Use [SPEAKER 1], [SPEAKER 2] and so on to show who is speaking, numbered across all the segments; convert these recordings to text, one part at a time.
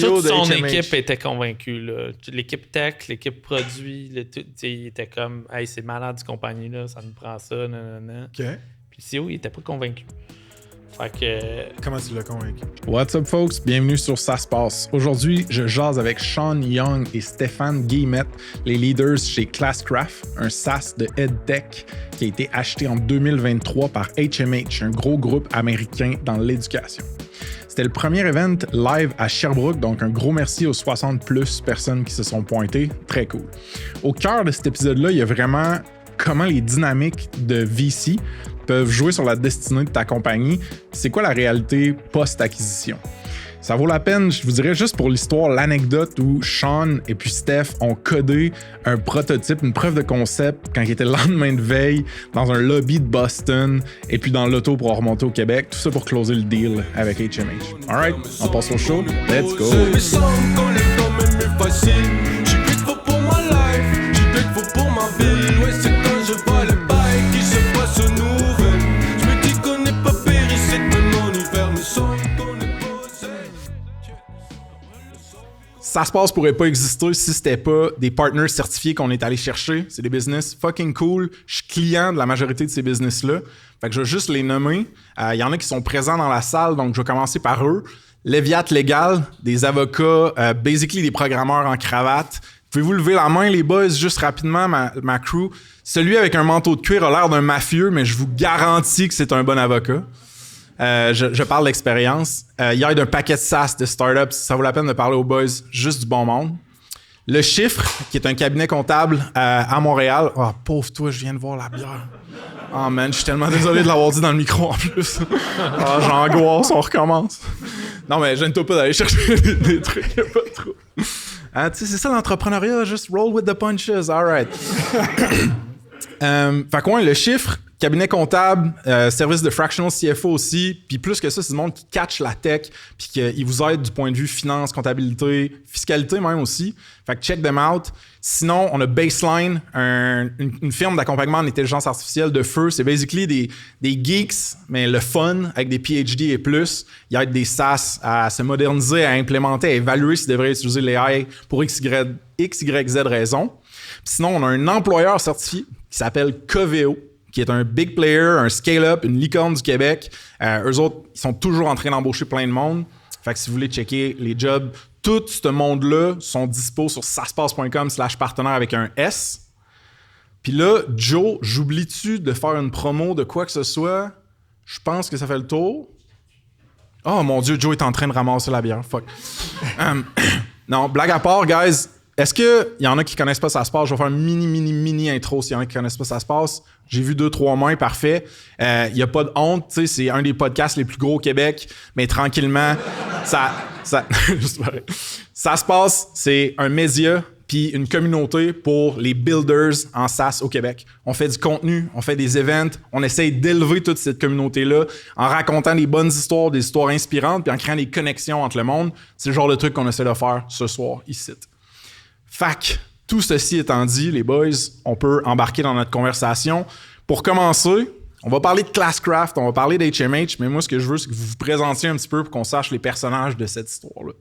[SPEAKER 1] Toute
[SPEAKER 2] de
[SPEAKER 1] son
[SPEAKER 2] HMH.
[SPEAKER 1] équipe était convaincue. Là. L'équipe tech, l'équipe produit, il était comme « Hey, c'est malade, cette compagnie-là, ça nous prend ça, nanana. »
[SPEAKER 2] OK.
[SPEAKER 1] Puis le CEO, il était pas convaincu. Fait que...
[SPEAKER 2] Comment tu l'as convaincu? What's up, folks? Bienvenue sur Ça se passe. Aujourd'hui, je jase avec Sean Young et Stéphane Guillemette, les leaders chez Classcraft, un SaaS de EdTech qui a été acheté en 2023 par HMH, un gros groupe américain dans l'éducation. C'était le premier event live à Sherbrooke, donc un gros merci aux 60+ personnes qui se sont pointées. Très cool. Au cœur de cet épisode-là, il y a vraiment comment les dynamiques de VC peuvent jouer sur la destinée de ta compagnie. C'est quoi la réalité post-acquisition? Ça vaut la peine, je vous dirais juste pour l'histoire, l'anecdote où Sean et puis Steph ont codé un prototype, une preuve de concept quand il était le lendemain de veille dans un lobby de Boston et puis dans l'auto pour remonter au Québec. Tout ça pour closer le deal avec HMH. Alright, on passe au show. Let's go! Ça se passe pourrait pas exister si c'était pas des partners certifiés qu'on est allé chercher. C'est des business fucking cool. Je suis client de la majorité de ces business-là. Fait que je vais juste les nommer. Il y en a qui sont présents dans la salle, donc je vais commencer par eux. Leviat Légal, des avocats, basically des programmeurs en cravate. Pouvez-vous lever la main, les boys, juste rapidement, ma crew? Celui avec un manteau de cuir a l'air d'un mafieux, mais je vous garantis que c'est un bon avocat. Je parle d'expérience. Il y a un paquet de SaaS, de startups. Ça vaut la peine de parler aux boys, juste du bon monde. Le Chiffre, qui est un cabinet comptable à Montréal. Oh, pauvre toi, je viens de voir la bière. Oh man, je suis tellement désolé de l'avoir dit dans le micro en plus. Oh, j'angoisse, on recommence. Non, mais gêne-toi pas d'aller chercher des trucs, y'a pas trop. Hein, tu sais, c'est ça l'entrepreneuriat, juste roll with the punches, alright. Fait quoi, le Chiffre, cabinet comptable, service de fractional CFO aussi, puis plus que ça, c'est du monde qui catch la tech, puis qui vous aide du point de vue finance, comptabilité, fiscalité même aussi. Fait que check them out. Sinon, on a Baseline, une firme d'accompagnement en intelligence artificielle de feu. C'est basically des geeks, mais le fun, avec des PhD et plus. Ils aident des SaaS à se moderniser, à implémenter, à évaluer s'ils devraient utiliser l'AI pour X, Y, Z raisons. Puis sinon, on a un employeur certifié qui s'appelle Coveo, qui est un big player, un scale-up, une licorne du Québec. Eux autres, ils sont toujours en train d'embaucher plein de monde. Fait que si vous voulez checker les jobs, tout ce monde-là sont dispo sur saspace.com/partenaire avec un S. Puis là, Joe, j'oublie-tu de faire une promo de quoi que ce soit? Je pense que ça fait le tour. Oh mon Dieu, Joe est en train de ramasser la bière. Fuck. Non, blague à part, guys. Est-ce qu'il y en a qui connaissent pas Ça se passe? Je vais faire une mini intro s'il y en a qui connaissent pas Ça se passe. J'ai vu 2-3 mains, parfait. Il n'y a pas de honte, tu sais, c'est un des podcasts les plus gros au Québec, mais tranquillement, ça se passe, c'est un média puis une communauté pour les builders en SaaS au Québec. On fait du contenu, on fait des events, on essaye d'élever toute cette communauté-là en racontant des bonnes histoires, des histoires inspirantes, puis en créant des connexions entre le monde. C'est le genre de truc qu'on essaie de faire ce soir ici. Fac, tout ceci étant dit, les boys, on peut embarquer dans notre conversation. Pour commencer, on va parler de Classcraft, on va parler d'HMH, mais moi, ce que je veux, c'est que vous vous présentiez un petit peu pour qu'on sache les personnages de cette histoire-là.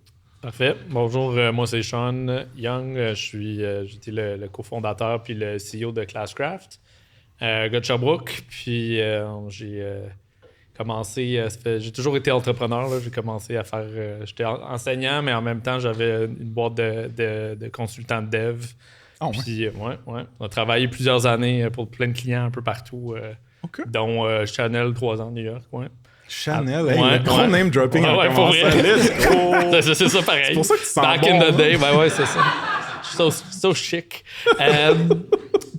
[SPEAKER 1] Parfait. Bonjour, moi c'est Sean Young. J'étais le cofondateur puis le CEO de Classcraft, gars de Sherbrooke. Puis j'ai commencé, j'ai toujours été entrepreneur. Là. J'ai commencé à faire, j'étais enseignant, mais en même temps j'avais une boîte de consultants de dev.
[SPEAKER 2] Oh, ouais.
[SPEAKER 1] Puis on a travaillé plusieurs années pour plein de clients un peu partout, dont Chanel 3 ans à New York. Ouais.
[SPEAKER 2] Chanel, le gros name dropping en commençant.
[SPEAKER 1] C'est ça pareil.
[SPEAKER 2] C'est pour ça que tu sens
[SPEAKER 1] Back
[SPEAKER 2] bon,
[SPEAKER 1] in the day, ben ouais, c'est ça. So chic.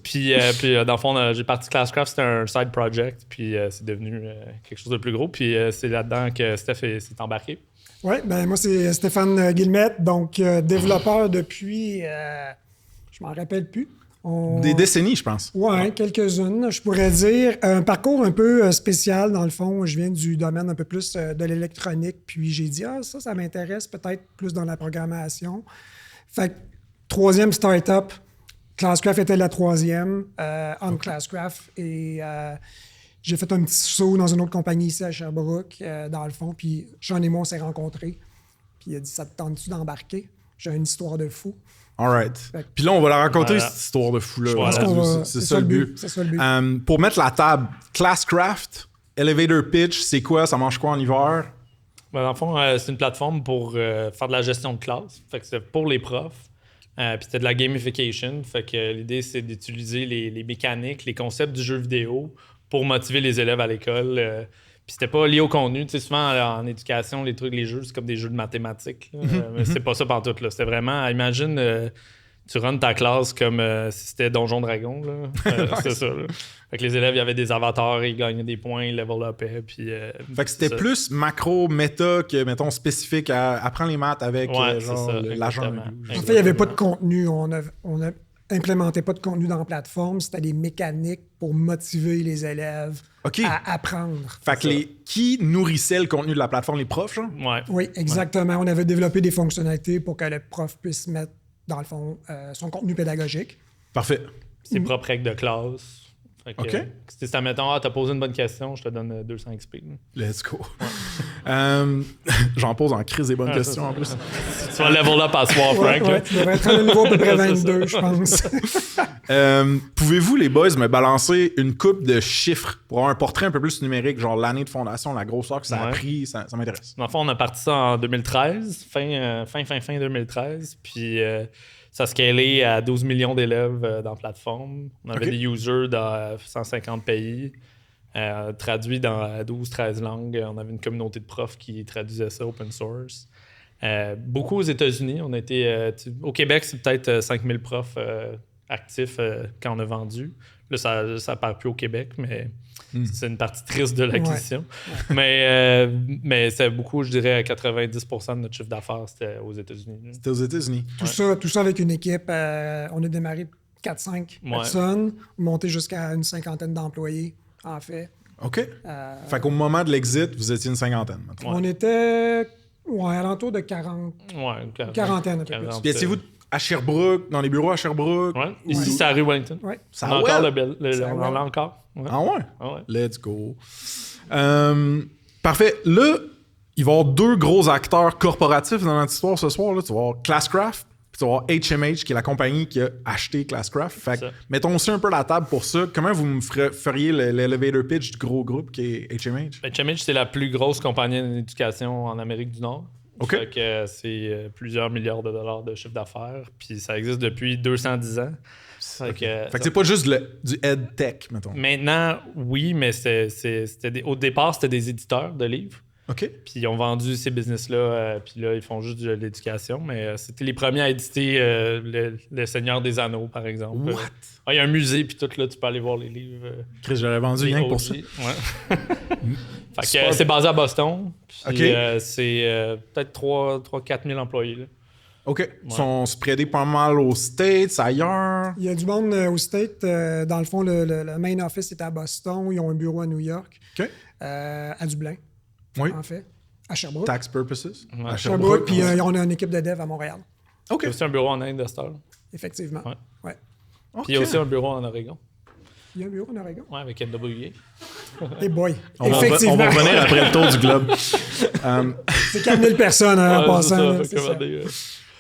[SPEAKER 1] Puis dans le fond, j'ai parti Classcraft, c'était un side project, puis c'est devenu quelque chose de plus gros. Puis c'est là-dedans que Steph s'est embarqué.
[SPEAKER 3] Oui, ben moi c'est Stéphane Guillemette, donc développeur depuis, je m'en rappelle plus.
[SPEAKER 2] Des décennies, je pense.
[SPEAKER 3] Oui, quelques-unes, je pourrais dire. Un parcours un peu spécial, dans le fond. Je viens du domaine un peu plus de l'électronique, puis j'ai dit, ça m'intéresse peut-être plus dans la programmation. Fait que, troisième start-up, Classcraft était la troisième, on Classcraft, et j'ai fait un petit saut dans une autre compagnie ici à Sherbrooke, dans le fond, puis Sean et moi, on s'est rencontrés. Puis il a dit, ça te tente-tu d'embarquer? J'ai une histoire de fou.
[SPEAKER 2] All right.
[SPEAKER 3] Fait que-
[SPEAKER 2] Puis là, on va la raconter,
[SPEAKER 1] Voilà.
[SPEAKER 2] cette histoire de fou-là.
[SPEAKER 1] Voilà.
[SPEAKER 3] Parce qu'on va-
[SPEAKER 2] C'est ça le but.
[SPEAKER 3] C'est ça le but.
[SPEAKER 2] Pour mettre la table, Classcraft, Elevator Pitch, c'est quoi? Ça mange quoi en hiver?
[SPEAKER 1] Ben, dans le fond, c'est une plateforme pour faire de la gestion de classe. Fait que c'est pour les profs. Puis c'était de la gamification. Fait que l'idée, c'est d'utiliser les mécaniques, les concepts du jeu vidéo pour motiver les élèves à l'école. Puis c'était pas lié au contenu. Tu sais, souvent, en éducation, les trucs, les jeux, c'est comme des jeux de mathématiques. Là. Mais c'est pas ça pantoute, là. C'était vraiment, imagine, tu runs ta classe comme si c'était Donjon Dragon. Là. C'est ça. Là. Fait que les élèves, il y avait des avatars, ils gagnaient des points, ils level upaient. Puis,
[SPEAKER 2] Fait que c'était
[SPEAKER 1] ça.
[SPEAKER 2] plus macro, méta que, mettons, spécifique à apprendre les maths avec
[SPEAKER 1] Ouais,
[SPEAKER 2] genre
[SPEAKER 1] c'est ça,
[SPEAKER 2] l'agent.
[SPEAKER 1] exactement.
[SPEAKER 3] En fait, il n'y avait pas de contenu. On a implémenté pas de contenu dans la plateforme. C'était des mécaniques pour motiver les élèves
[SPEAKER 2] OK.
[SPEAKER 3] à apprendre.
[SPEAKER 2] Fait que qui nourrissait le contenu de la plateforme? Les profs, genre?
[SPEAKER 1] Ouais.
[SPEAKER 3] Oui, exactement. On avait développé des fonctionnalités pour que le prof puisse mettre, dans le fond, son contenu pédagogique.
[SPEAKER 2] Parfait.
[SPEAKER 1] C'est propre règle de classe. Fait que,
[SPEAKER 2] OK.
[SPEAKER 1] si ça mettons, t'as posé une bonne question, je te donne 200 XP. là.
[SPEAKER 2] Let's go. J'en pose en crise des bonnes questions en plus.
[SPEAKER 1] Tu vas level up à soir, Frank. là.
[SPEAKER 3] Ouais, tu devrais être à un niveau à peu près
[SPEAKER 1] C'est ça.
[SPEAKER 3] 22, je pense.
[SPEAKER 2] Pouvez-vous, les boys, me balancer une coupe de chiffres pour avoir un portrait un peu plus numérique, genre l'année de fondation, la grosseur que ça a
[SPEAKER 1] Ouais.
[SPEAKER 2] pris, ça m'intéresse.
[SPEAKER 1] Dans le fond, on a parti ça en 2013, fin 2013. Puis ça a scalé à 12 millions d'élèves dans la plateforme. On avait
[SPEAKER 2] OK.
[SPEAKER 1] des users dans 150 pays, traduits dans 12-13 langues. On avait une communauté de profs qui traduisait ça open source. Beaucoup aux États-Unis. On a été, au Québec, c'est peut-être 5000 profs actifs quand on a vendu. Là, ça ne part plus au Québec, mais c'est une partie triste de l'acquisition. Mais c'est beaucoup, je dirais, 90% de notre chiffre d'affaires, c'était aux États-Unis.
[SPEAKER 2] C'était aux États-Unis.
[SPEAKER 3] Tout ça avec une équipe. On a démarré de 4-5
[SPEAKER 1] Ouais.
[SPEAKER 3] personnes, monté jusqu'à une cinquantaine d'employés, en fait.
[SPEAKER 2] OK.
[SPEAKER 3] Euh,
[SPEAKER 2] Fait qu'au moment de l'exit, vous étiez une cinquantaine, maintenant.
[SPEAKER 3] On était alentour de 40,
[SPEAKER 1] Ouais,
[SPEAKER 3] une quarantaine, un peu plus.
[SPEAKER 2] Puis étiez-vous à Sherbrooke, dans les bureaux à Sherbrooke?
[SPEAKER 1] Ouais. Ici, c'est à rue Wellington.
[SPEAKER 3] Ouais.
[SPEAKER 2] Ça
[SPEAKER 1] On a
[SPEAKER 2] ouais.
[SPEAKER 1] encore
[SPEAKER 3] Ça
[SPEAKER 1] on
[SPEAKER 3] ouais.
[SPEAKER 1] en a encore. Ouais.
[SPEAKER 2] Ah ouais?
[SPEAKER 1] Ah ouais.
[SPEAKER 2] Let's go. Parfait. Là, il va y avoir deux gros acteurs corporatifs dans notre histoire ce soir. Là. Tu vas avoir Classcraft, puis tu vas avoir HMH, qui est la compagnie qui a acheté Classcraft. Fait que,
[SPEAKER 1] Ça.
[SPEAKER 2] mettons aussi un peu la table pour ça. Comment vous me feriez l'elevator pitch du gros groupe qui est HMH?
[SPEAKER 1] Ben, Chemage, c'est la plus grosse compagnie d'éducation en Amérique du Nord.
[SPEAKER 2] OK.
[SPEAKER 1] Fait que c'est plusieurs milliards de dollars de chiffre d'affaires. Puis ça existe depuis 210 ans. Fait que,
[SPEAKER 2] Fait que c'est pas juste du EdTech, mettons.
[SPEAKER 1] maintenant, oui, mais au départ, c'était des éditeurs de livres.
[SPEAKER 2] OK.
[SPEAKER 1] Puis ils ont vendu ces business-là, puis là, ils font juste de l'éducation. Mais c'était les premiers à éditer le Seigneur des Anneaux, par exemple.
[SPEAKER 2] What?
[SPEAKER 1] Il y a un musée, puis tout, là, tu peux aller voir les livres.
[SPEAKER 2] Chris, j'aurais vendu
[SPEAKER 1] Les
[SPEAKER 2] rien que pour
[SPEAKER 1] OG.
[SPEAKER 2] ça.
[SPEAKER 1] Ouais. Fait que,
[SPEAKER 2] Super.
[SPEAKER 1] c'est basé à Boston. Puis,
[SPEAKER 2] OK.
[SPEAKER 1] c'est peut-être 3-4 000 employés. Là.
[SPEAKER 2] OK. Ils sont spreadés pas mal aux States, ailleurs.
[SPEAKER 3] Il y a du monde au State. Dans le fond, le main office est à Boston. Ils ont un bureau à New York,
[SPEAKER 2] OK.
[SPEAKER 3] à Dublin,
[SPEAKER 2] Oui.
[SPEAKER 3] en fait, à Sherbrooke.
[SPEAKER 2] Tax purposes.
[SPEAKER 1] Ouais.
[SPEAKER 2] À
[SPEAKER 3] Sherbrooke, puis on a une équipe de dev à Montréal,
[SPEAKER 2] OK.
[SPEAKER 1] Il y a aussi un bureau en Inde de cette heure.
[SPEAKER 3] effectivement.
[SPEAKER 1] Ouais.
[SPEAKER 3] Ouais.
[SPEAKER 2] OK.
[SPEAKER 1] Puis il y a aussi un bureau en Oregon.
[SPEAKER 3] Il y a un bureau en Oregon.
[SPEAKER 1] Ouais, avec NWA.
[SPEAKER 3] Et boy,
[SPEAKER 2] On va
[SPEAKER 3] effectivement.
[SPEAKER 2] revenir après le tour du globe.
[SPEAKER 3] C'est 4000 personnes hein, en
[SPEAKER 1] Ouais,
[SPEAKER 3] passant. là,
[SPEAKER 1] c'est
[SPEAKER 3] c'est
[SPEAKER 1] ça.
[SPEAKER 3] ça.
[SPEAKER 1] Recommander,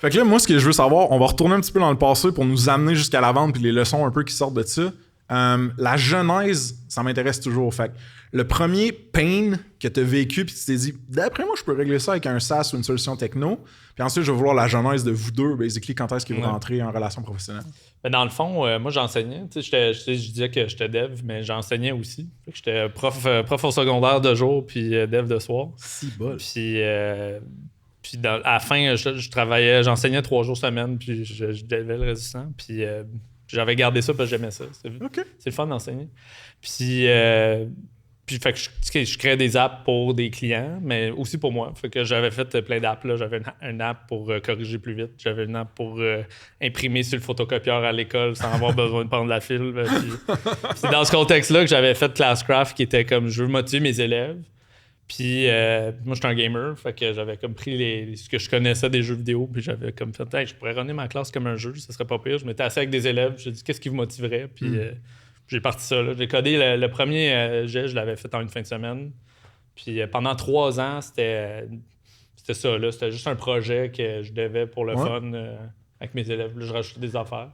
[SPEAKER 2] Fait que là, moi, ce que je veux savoir, on va retourner un petit peu dans le passé pour nous amener jusqu'à la vente puis les leçons un peu qui sortent de ça. La genèse, ça m'intéresse toujours. Fait que le premier pain que tu as vécu puis tu t'es dit, d'après moi, je peux régler ça avec un SaaS ou une solution techno. Puis ensuite, je vais vouloir la genèse de vous deux, basically, quand est-ce que vous
[SPEAKER 1] Ouais.
[SPEAKER 2] rentrez en relation professionnelle.
[SPEAKER 1] Ben, dans le fond, moi, j'enseignais. Tu sais, je disais que j'étais dev, mais j'enseignais aussi. Fait que j'étais prof au secondaire de jour puis dev de soir.
[SPEAKER 2] Si bol.
[SPEAKER 1] Puis à la fin, je travaillais, j'enseignais 3 jours semaine, puis je devais le résistant. Puis j'avais gardé ça parce que j'aimais ça.
[SPEAKER 2] OK.
[SPEAKER 1] C'est le fun d'enseigner. Puis fait que je créais des apps pour des clients, mais aussi pour moi. Fait que j'avais fait plein d'apps. Là. J'avais une app pour corriger plus vite. J'avais une app pour imprimer sur le photocopieur à l'école sans avoir besoin de prendre la file. Puis c'est dans ce contexte-là que j'avais fait Classcraft, qui était comme je veux motiver mes élèves. Puis moi, j'étais un gamer, fait que j'avais comme pris ce que je connaissais des jeux vidéo, puis j'avais comme fait, hey, je pourrais runner ma classe comme un jeu, ça serait pas pire. Je m'étais assis avec des élèves, j'ai dit, qu'est-ce qui vous motiverait? Puis j'ai parti ça. Là. J'ai codé le premier jet, je l'avais fait en une fin de semaine. Puis pendant 3 ans, c'était c'était ça, là. C'était juste un projet que je devais pour le fun avec mes élèves. Là, je rajoutais des affaires.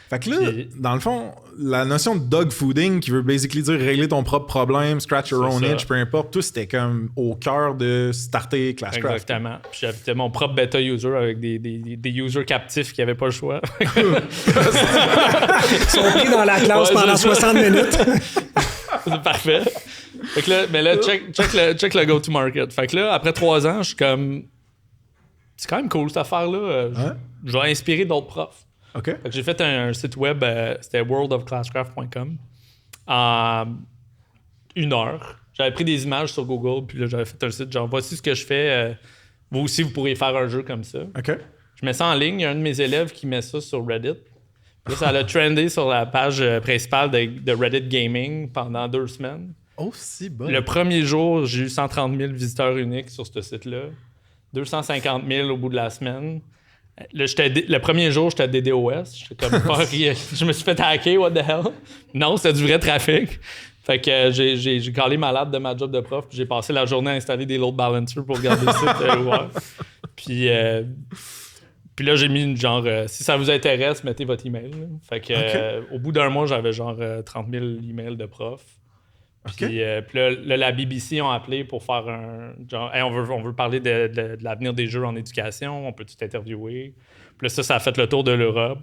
[SPEAKER 2] Fait que là, dans le fond, la notion de dog fooding, qui veut basically dire régler ton propre problème, scratch your own itch, peu importe, tout c'était comme au cœur de starter Classcraft.
[SPEAKER 1] Exactement. Puis j'avais mon propre bêta user avec des users captifs qui n'avaient pas le choix.
[SPEAKER 3] Ils sont pris dans la classe pendant 60 minutes.
[SPEAKER 1] C'est parfait. Fait que là, mais là, check le go-to-market. Fait que là, après 3 ans, je suis comme... C'est quand même cool, cette affaire-là. Je vais inspirer d'autres profs.
[SPEAKER 2] OK.
[SPEAKER 1] Fait que j'ai fait un site web, c'était worldofclasscraft.com, en 1 heure. J'avais pris des images sur Google, puis là, j'avais fait un site genre, voici ce que je fais. Vous aussi, vous pourriez faire un jeu comme ça.
[SPEAKER 2] OK.
[SPEAKER 1] Je mets ça en ligne. Il y a un de mes élèves qui met ça sur Reddit. Puis là, ça a trendé sur la page principale de Reddit Gaming pendant 2 semaines.
[SPEAKER 2] Oh, si bon.
[SPEAKER 1] Le premier jour, j'ai eu 130 000 visiteurs uniques sur ce site-là. 250 000 au bout de la semaine. Là, le premier jour, j'étais à DDoS. J'étais comme, fuck, je me suis fait hacker, what the hell? Non, c'était du vrai trafic. Fait que j'ai calé malade de ma job de prof. Puis j'ai passé la journée à installer des load balancers pour garder le site ouvert. Puis là, j'ai mis genre, si ça vous intéresse, mettez votre email. Là. Fait que au bout d'1 mois, j'avais genre 30 000 emails de profs. Puis là, la BBC ont appelé pour faire un genre, hey, on veut parler de l'avenir des jeux en éducation, on peut tout interviewer. Puis là, ça a fait le tour de l'Europe.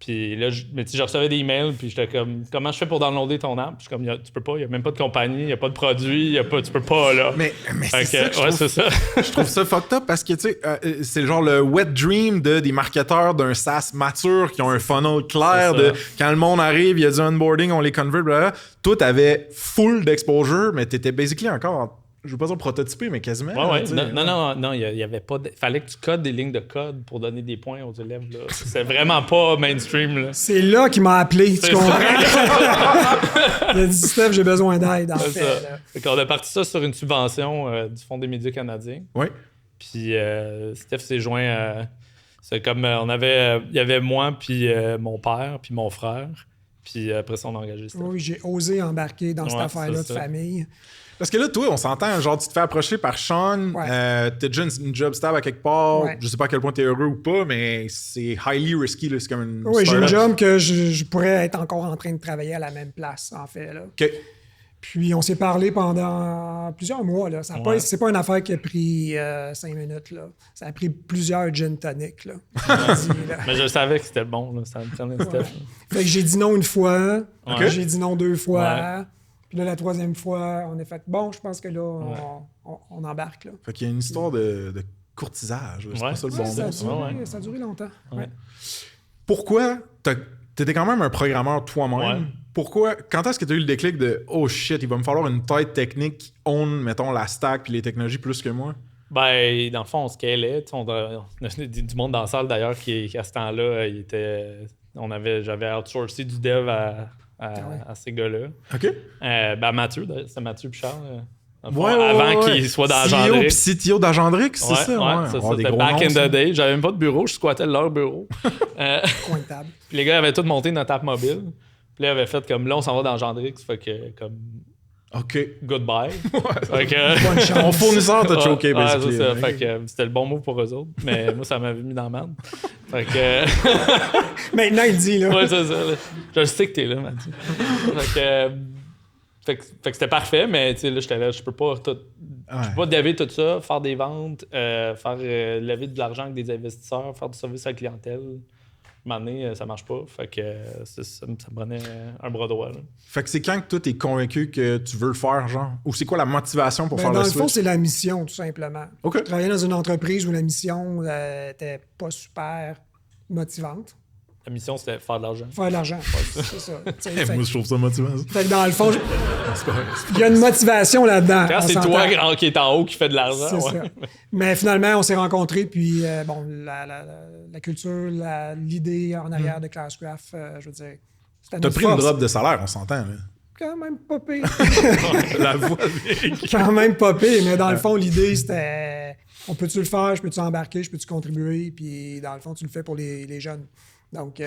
[SPEAKER 1] Puis là, je recevais des emails, puis j'étais comme, comment je fais pour downloader ton app? Puis je suis comme, tu peux pas, il n'y a même pas de compagnie, il n'y a pas de produit, tu peux pas, là.
[SPEAKER 2] Mais c'est ça que
[SPEAKER 1] c'est ça.
[SPEAKER 2] Je trouve ça fucked up parce que, tu sais, c'est genre le wet dream des marketeurs d'un SaaS mature qui ont un funnel clair de quand le monde arrive, il y a du onboarding, on les convert, blablabla. Tout avait full d'exposure, mais t'étais basically encore... Je veux pas dire prototypé, mais quasiment.
[SPEAKER 1] Ouais. Non, il y avait pas. Fallait que tu codes des lignes de code pour donner des points aux élèves. Là. C'est vraiment pas mainstream. Là.
[SPEAKER 3] C'est là qu'il m'a appelé, tu comprends? Il a dit, Steph, j'ai besoin d'aide, en fait.
[SPEAKER 1] Fait qu'on a parti ça sur une subvention du Fonds des médias canadiens.
[SPEAKER 2] Oui.
[SPEAKER 1] Puis Steph s'est joint. C'est comme il y avait moi, puis mon père, puis mon frère. Puis après ça, on a engagé Steph.
[SPEAKER 3] Oui, j'ai osé embarquer dans cette affaire-là de famille.
[SPEAKER 2] Parce que là, toi, on s'entend, genre, tu te fais approcher par Sean, t'as déjà une job stable à quelque part, je sais pas à quel point t'es heureux ou pas, mais c'est highly risky, là, c'est comme une
[SPEAKER 3] Oui, j'ai une job que je pourrais être encore en train de travailler à la même place, en fait, là.
[SPEAKER 2] OK.
[SPEAKER 3] Puis on s'est parlé pendant plusieurs mois, là. C'est pas une affaire qui a pris 5 minutes, là. Ça a pris plusieurs gin tonic, là.
[SPEAKER 1] Mais je savais que c'était bon, là. Ça me prenait Steph.
[SPEAKER 3] Fait que j'ai dit non une fois, j'ai dit non 2 fois. Puis là, la 3e fois, on a fait bon, je pense que là, on embarque. Là.
[SPEAKER 2] Fait qu'il y a une histoire de courtisage. C'est pas ça le bon mot.
[SPEAKER 3] Ça a duré longtemps.
[SPEAKER 2] Ouais. Pourquoi t'étais quand même un programmeur toi-même? Pourquoi? Quand est-ce que tu as eu le déclic de oh shit, il va me falloir une tête technique qui own, mettons, la stack puis les technologies plus que moi?
[SPEAKER 1] Ben, dans le fond, on scalait. On a du monde dans la salle d'ailleurs qui à ce temps-là, j'avais outsourcé du dev à ces gars-là.
[SPEAKER 2] OK.
[SPEAKER 1] Mathieu, c'est Mathieu Pichard. Avant qu'il soit dans Agendrix.
[SPEAKER 2] CTO d'Agendrix, c'est ça?
[SPEAKER 1] C'était back in the day. J'avais même pas de bureau, je squattais leur bureau.
[SPEAKER 3] Coin de table.
[SPEAKER 1] Puis les gars avaient tout monté notre app mobile. Puis là, ils avaient fait comme là, on s'en va dans Agendrix. Fait que comme...
[SPEAKER 2] OK.
[SPEAKER 1] Goodbye.
[SPEAKER 2] Bonne chance. Mon fournisseur t'a choqué, basically.
[SPEAKER 1] C'est ça. Fait que c'était le bon mot pour eux autres. Mais moi, ça m'avait mis dans la merde. Fait que...
[SPEAKER 3] Maintenant, il dit, là.
[SPEAKER 1] Ouais, c'est ça. Là. Je sais que t'es là, Mathieu. Fait que c'était parfait, mais tu sais, là, j'étais là, je peux pas dever tout ça, faire des ventes, faire lever de l'argent avec des investisseurs, faire du service à la clientèle. À un moment donné, ça marche pas. Fait que ça me prenait un bras droit. Là.
[SPEAKER 2] Fait que c'est quand que toi, t'es convaincu que tu veux le faire, genre? Ou c'est quoi la motivation pour faire le switch?
[SPEAKER 3] Dans le fond, c'est la mission, tout simplement.
[SPEAKER 2] Okay.
[SPEAKER 3] Je travaillais dans une entreprise où la mission était pas super motivante.
[SPEAKER 1] La mission, c'était faire de l'argent.
[SPEAKER 3] Faire de l'argent, c'est ça.
[SPEAKER 2] Moi, je trouve ça motivant.
[SPEAKER 3] Fait que dans le fond, il y a une motivation là-dedans.
[SPEAKER 1] Quand c'est toi qui est en haut qui fait de l'argent.
[SPEAKER 3] C'est ça. Mais finalement, on s'est rencontrés, puis la culture, l'idée en arrière de Classcraft, je veux dire, c'était
[SPEAKER 2] T'as pris une drop de salaire, on s'entend, là.
[SPEAKER 3] Quand même pas pire.
[SPEAKER 2] La voix.
[SPEAKER 3] Quand même pas pire, mais dans le fond, l'idée, c'était on peut-tu le faire, je peux-tu embarquer, je peux-tu contribuer, puis dans le fond, tu le fais pour les jeunes. Donc,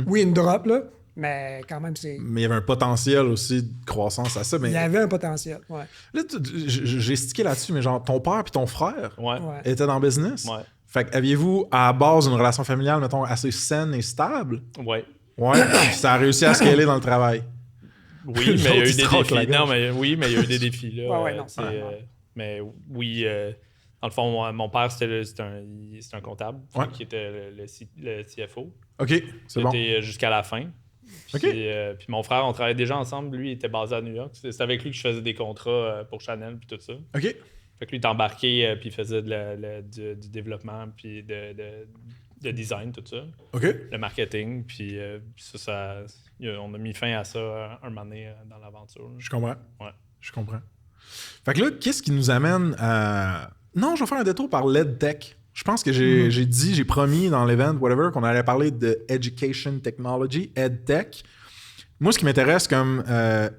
[SPEAKER 3] oui, une drop, là, Mais quand même, c'est.
[SPEAKER 2] Mais il y avait un potentiel aussi de croissance à ça. Mais
[SPEAKER 3] Il y avait un potentiel, ouais.
[SPEAKER 2] là, j'ai stické là-dessus, mais genre, ton père puis ton frère
[SPEAKER 1] Ouais.
[SPEAKER 3] Ouais.
[SPEAKER 2] étaient dans le business.
[SPEAKER 1] Ouais.
[SPEAKER 2] Fait que aviez-vous, à la base, une relation familiale, mettons, assez saine et stable?
[SPEAKER 1] Ouais.
[SPEAKER 2] Ouais. Puis ça a réussi à scaler dans le travail.
[SPEAKER 1] Oui, mais il y a
[SPEAKER 2] L'autre,
[SPEAKER 1] eu
[SPEAKER 2] il
[SPEAKER 1] des
[SPEAKER 2] se troque la
[SPEAKER 1] défis.
[SPEAKER 2] gorge.
[SPEAKER 1] Non, mais oui, mais il y a eu des défis là.
[SPEAKER 3] Ouais, non,
[SPEAKER 1] tu sais,
[SPEAKER 3] c'est normal.
[SPEAKER 1] mais oui, dans le fond, mon père, c'est un comptable
[SPEAKER 2] Ouais.
[SPEAKER 1] qui était le CFO.
[SPEAKER 2] OK,
[SPEAKER 1] Qui
[SPEAKER 2] c'est bon.
[SPEAKER 1] était jusqu'à la fin. Puis,
[SPEAKER 2] OK.
[SPEAKER 1] puis mon frère, on travaillait déjà ensemble. Lui, il était basé à New York. C'est avec lui que je faisais des contrats pour Chanel puis tout ça.
[SPEAKER 2] OK.
[SPEAKER 1] Fait que lui, il était embarqué puis il faisait du développement puis de design, tout ça.
[SPEAKER 2] OK.
[SPEAKER 1] Le marketing. Puis on a mis fin à ça un moment donné dans l'aventure.
[SPEAKER 2] Je comprends.
[SPEAKER 1] Ouais.
[SPEAKER 2] Je comprends. Fait que là, qu'est-ce qui nous amène à... Non, je vais faire un détour par l'EdTech. Je pense que j'ai promis dans l'event, whatever, qu'on allait parler de Education Technology, EdTech. Moi, ce qui m'intéresse comme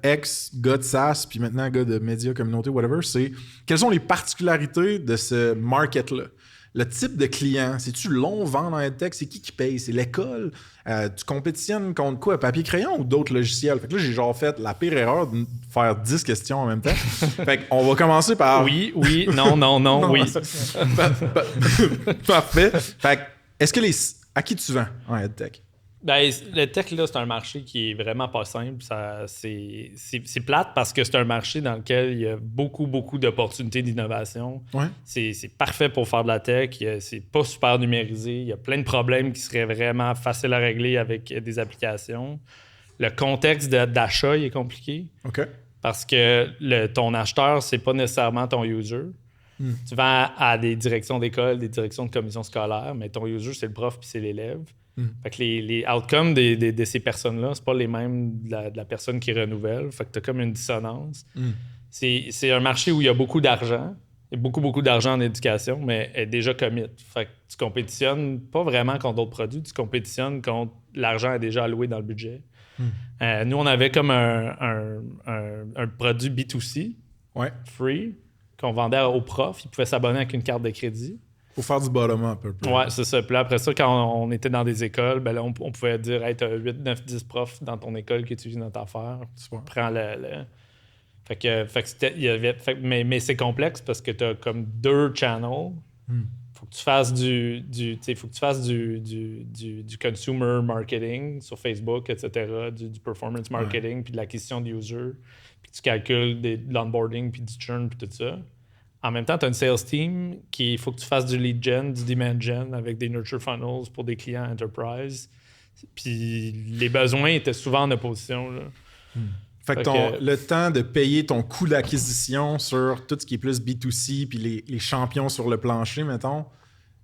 [SPEAKER 2] ex-gars de SaaS, puis maintenant gars de médias, communauté, whatever, c'est quelles sont les particularités de ce market-là? Le type de client, c'est-tu long vendre en EdTech? C'est qui paye? C'est l'école? Tu compétitionnes contre quoi? Papier-crayon ou d'autres logiciels? Fait que là, j'ai genre fait la pire erreur de faire 10 questions en même temps. Fait qu'on va commencer par...
[SPEAKER 1] Oui, non, oui.
[SPEAKER 2] Parfait. Fait que, est-ce que à qui tu vends en EdTech?
[SPEAKER 1] Ben, le tech, là, c'est un marché qui est vraiment pas simple. C'est plate parce que c'est un marché dans lequel il y a beaucoup d'opportunités d'innovation.
[SPEAKER 2] Ouais.
[SPEAKER 1] C'est parfait pour faire de la tech. C'est pas super numérisé. Il y a plein de problèmes qui seraient vraiment faciles à régler avec des applications. Le contexte d'achat, il est compliqué
[SPEAKER 2] OK.
[SPEAKER 1] parce que ton acheteur, c'est pas nécessairement ton user. Tu vends à des directions d'école, des directions de commission scolaire, mais ton user, c'est le prof puis c'est l'élève. Fait que les outcomes de ces personnes-là, c'est pas les mêmes de la personne qui renouvelle. Fait que t'as comme une dissonance. C'est un marché où il y a beaucoup d'argent. Il y a beaucoup d'argent en éducation, mais elle est déjà commit. Fait que tu compétitionnes pas vraiment contre d'autres produits, tu compétitionnes contre l'argent est déjà alloué dans le budget. Nous, on avait comme un produit B2C,
[SPEAKER 2] Ouais.
[SPEAKER 1] free, qu'on vendait aux profs. Ils pouvaient s'abonner avec une carte de crédit.
[SPEAKER 2] Faut faire du bottom-up un peu.
[SPEAKER 1] Ouais, c'est ça. Puis là, après ça, quand on était dans des écoles, ben là, on pouvait dire hey, t'as 8, 9, 10 profs dans ton école qui utilisent notre affaire.
[SPEAKER 2] Super.
[SPEAKER 1] Prends le. Fait que mais c'est complexe parce que t'as comme 2 channels. Faut que tu fasses du consumer marketing sur Facebook, etc., du performance marketing, puis de l'acquisition de user, puis tu calcules de l'onboarding, puis du churn, puis tout ça. En même temps, tu as une sales team il faut que tu fasses du lead gen, du demand gen avec des nurture funnels pour des clients enterprise. Puis les besoins étaient souvent en opposition. Là.
[SPEAKER 2] Fait que le temps de payer ton coût d'acquisition sur tout ce qui est plus B2C puis les champions sur le plancher, mettons,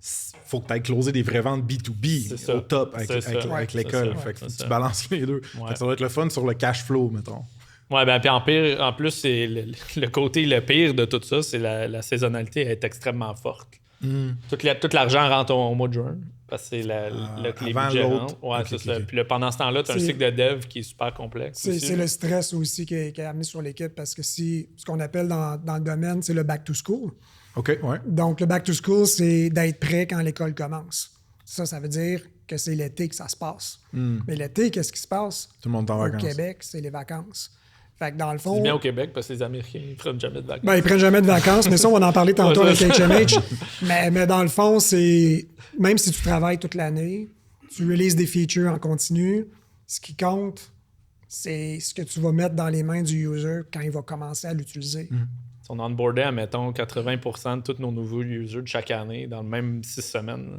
[SPEAKER 2] faut que tu ailles closer des vraies ventes B2B au top avec l'école. Fait que faut que tu balances les deux.
[SPEAKER 1] Ouais.
[SPEAKER 2] Fait que ça va être le fun sur le cash flow, mettons.
[SPEAKER 1] Ouais, ben puis en plus, c'est le côté le pire de tout ça, c'est la saisonnalité est extrêmement forte. Tout l'argent rentre au mois de juin. Parce que c'est les budgets rentrent. Ouais, c'est ça. Puis là, pendant ce temps-là, tu as un cycle de dev qui est super complexe.
[SPEAKER 3] C'est le stress aussi qui est amené sur l'équipe parce que ce qu'on appelle dans le domaine, c'est le back to school.
[SPEAKER 2] OK, ouais.
[SPEAKER 3] Donc, le back to school, c'est d'être prêt quand l'école commence. Ça veut dire que c'est l'été que ça se passe. Mais l'été, qu'est-ce qui se passe?
[SPEAKER 2] Tout le monde est en vacances.
[SPEAKER 3] Au Québec, c'est les vacances. Fait que dans le fond...
[SPEAKER 1] C'est bien au Québec parce que les Américains, ils prennent jamais de vacances.
[SPEAKER 3] Ben, ils prennent jamais de vacances, mais ça, on va en parler tantôt avec HMH. Mais dans le fond, c'est... Même si tu travailles toute l'année, tu releases des features en continu, ce qui compte, c'est ce que tu vas mettre dans les mains du user quand il va commencer à l'utiliser.
[SPEAKER 1] Si on onboardait, admettons, 80% de tous nos nouveaux users de chaque année dans le même 6 semaines.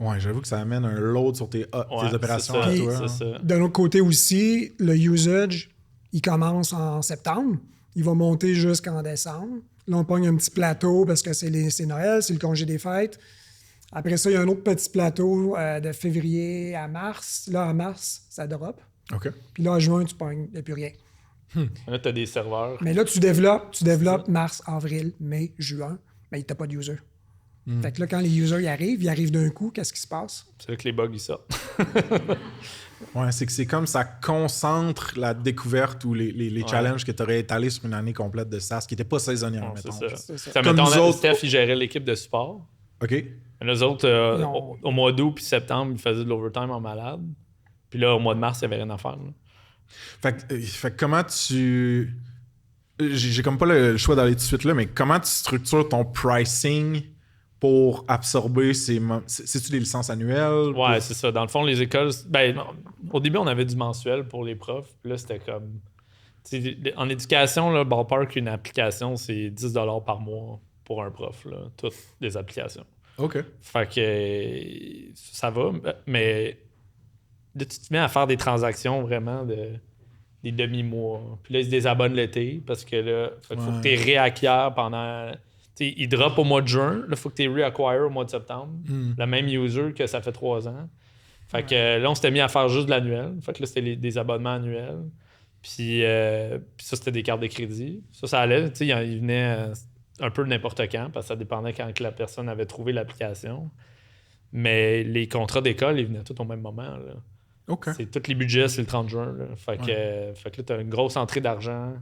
[SPEAKER 1] Là.
[SPEAKER 2] Ouais, j'avoue que ça amène un load sur tes opérations
[SPEAKER 1] ça,
[SPEAKER 2] à toi.
[SPEAKER 1] C'est ça.
[SPEAKER 3] De l'autre côté aussi, le usage, il commence en septembre. Il va monter jusqu'en décembre. Là, on pogne un petit plateau parce que c'est Noël, c'est le congé des fêtes. Après ça, il y a un autre petit plateau de février à mars. Là, en mars, ça drop.
[SPEAKER 2] OK.
[SPEAKER 3] Puis là, en juin, tu pognes, il n'y a plus rien.
[SPEAKER 1] Là, tu as des serveurs.
[SPEAKER 3] Mais là, tu développes mars, avril, mai, juin, mais tu n'as pas de user. Fait que là, quand les users ils arrivent d'un coup, qu'est-ce qui se passe?
[SPEAKER 1] C'est là que les bugs, ils sortent.
[SPEAKER 2] Ouais, c'est que c'est comme ça concentre la découverte ou les challenges que tu aurais étalés sur une année complète de SaaS qui n'était pas saisonnière,
[SPEAKER 1] C'est
[SPEAKER 2] mettons.
[SPEAKER 1] ça.
[SPEAKER 3] ça.
[SPEAKER 1] Ça,
[SPEAKER 2] Comme
[SPEAKER 1] mettons,
[SPEAKER 2] nous autres-
[SPEAKER 1] Steph, il gérait l'équipe de support.
[SPEAKER 2] OK.
[SPEAKER 1] Les autres,
[SPEAKER 3] Non.
[SPEAKER 1] au mois d'août puis septembre, ils faisaient de l'overtime en malade. Puis là, au mois de mars, il n'y avait rien à faire. Là.
[SPEAKER 2] Fait que comment tu... J'ai comme pas le choix d'aller tout de suite là, mais comment tu structures ton pricing pour absorber c'est-tu des licences annuelles?
[SPEAKER 1] Ouais, c'est ça. Dans le fond, les écoles... Ben, au début, on avait du mensuel pour les profs. Puis là, c'était comme... En éducation, là, ballpark, une application, c'est 10$ par mois pour un prof, là, toutes les applications.
[SPEAKER 2] OK.
[SPEAKER 1] Fait que ça va, mais là, tu te mets à faire des transactions vraiment des demi-mois. Puis là, ils se désabonnent l'été parce que là, faut que tu les réacquières pendant... T'sais, ils drop au mois de juin, là, il faut que tu les réacquires au mois de septembre. Le même user que ça fait 3 ans. Fait que là, on s'était mis à faire juste de l'annuel. Fait que là, c'était des abonnements annuels. Puis ça, c'était des cartes de crédit. Ça allait. Il venait un peu n'importe quand, parce que ça dépendait quand que la personne avait trouvé l'application. Mais les contrats d'école, ils venaient tous au même moment. Là.
[SPEAKER 2] OK.
[SPEAKER 1] Tous les budgets, c'est le 30 juin. Là. Fait que là, tu as une grosse entrée d'argent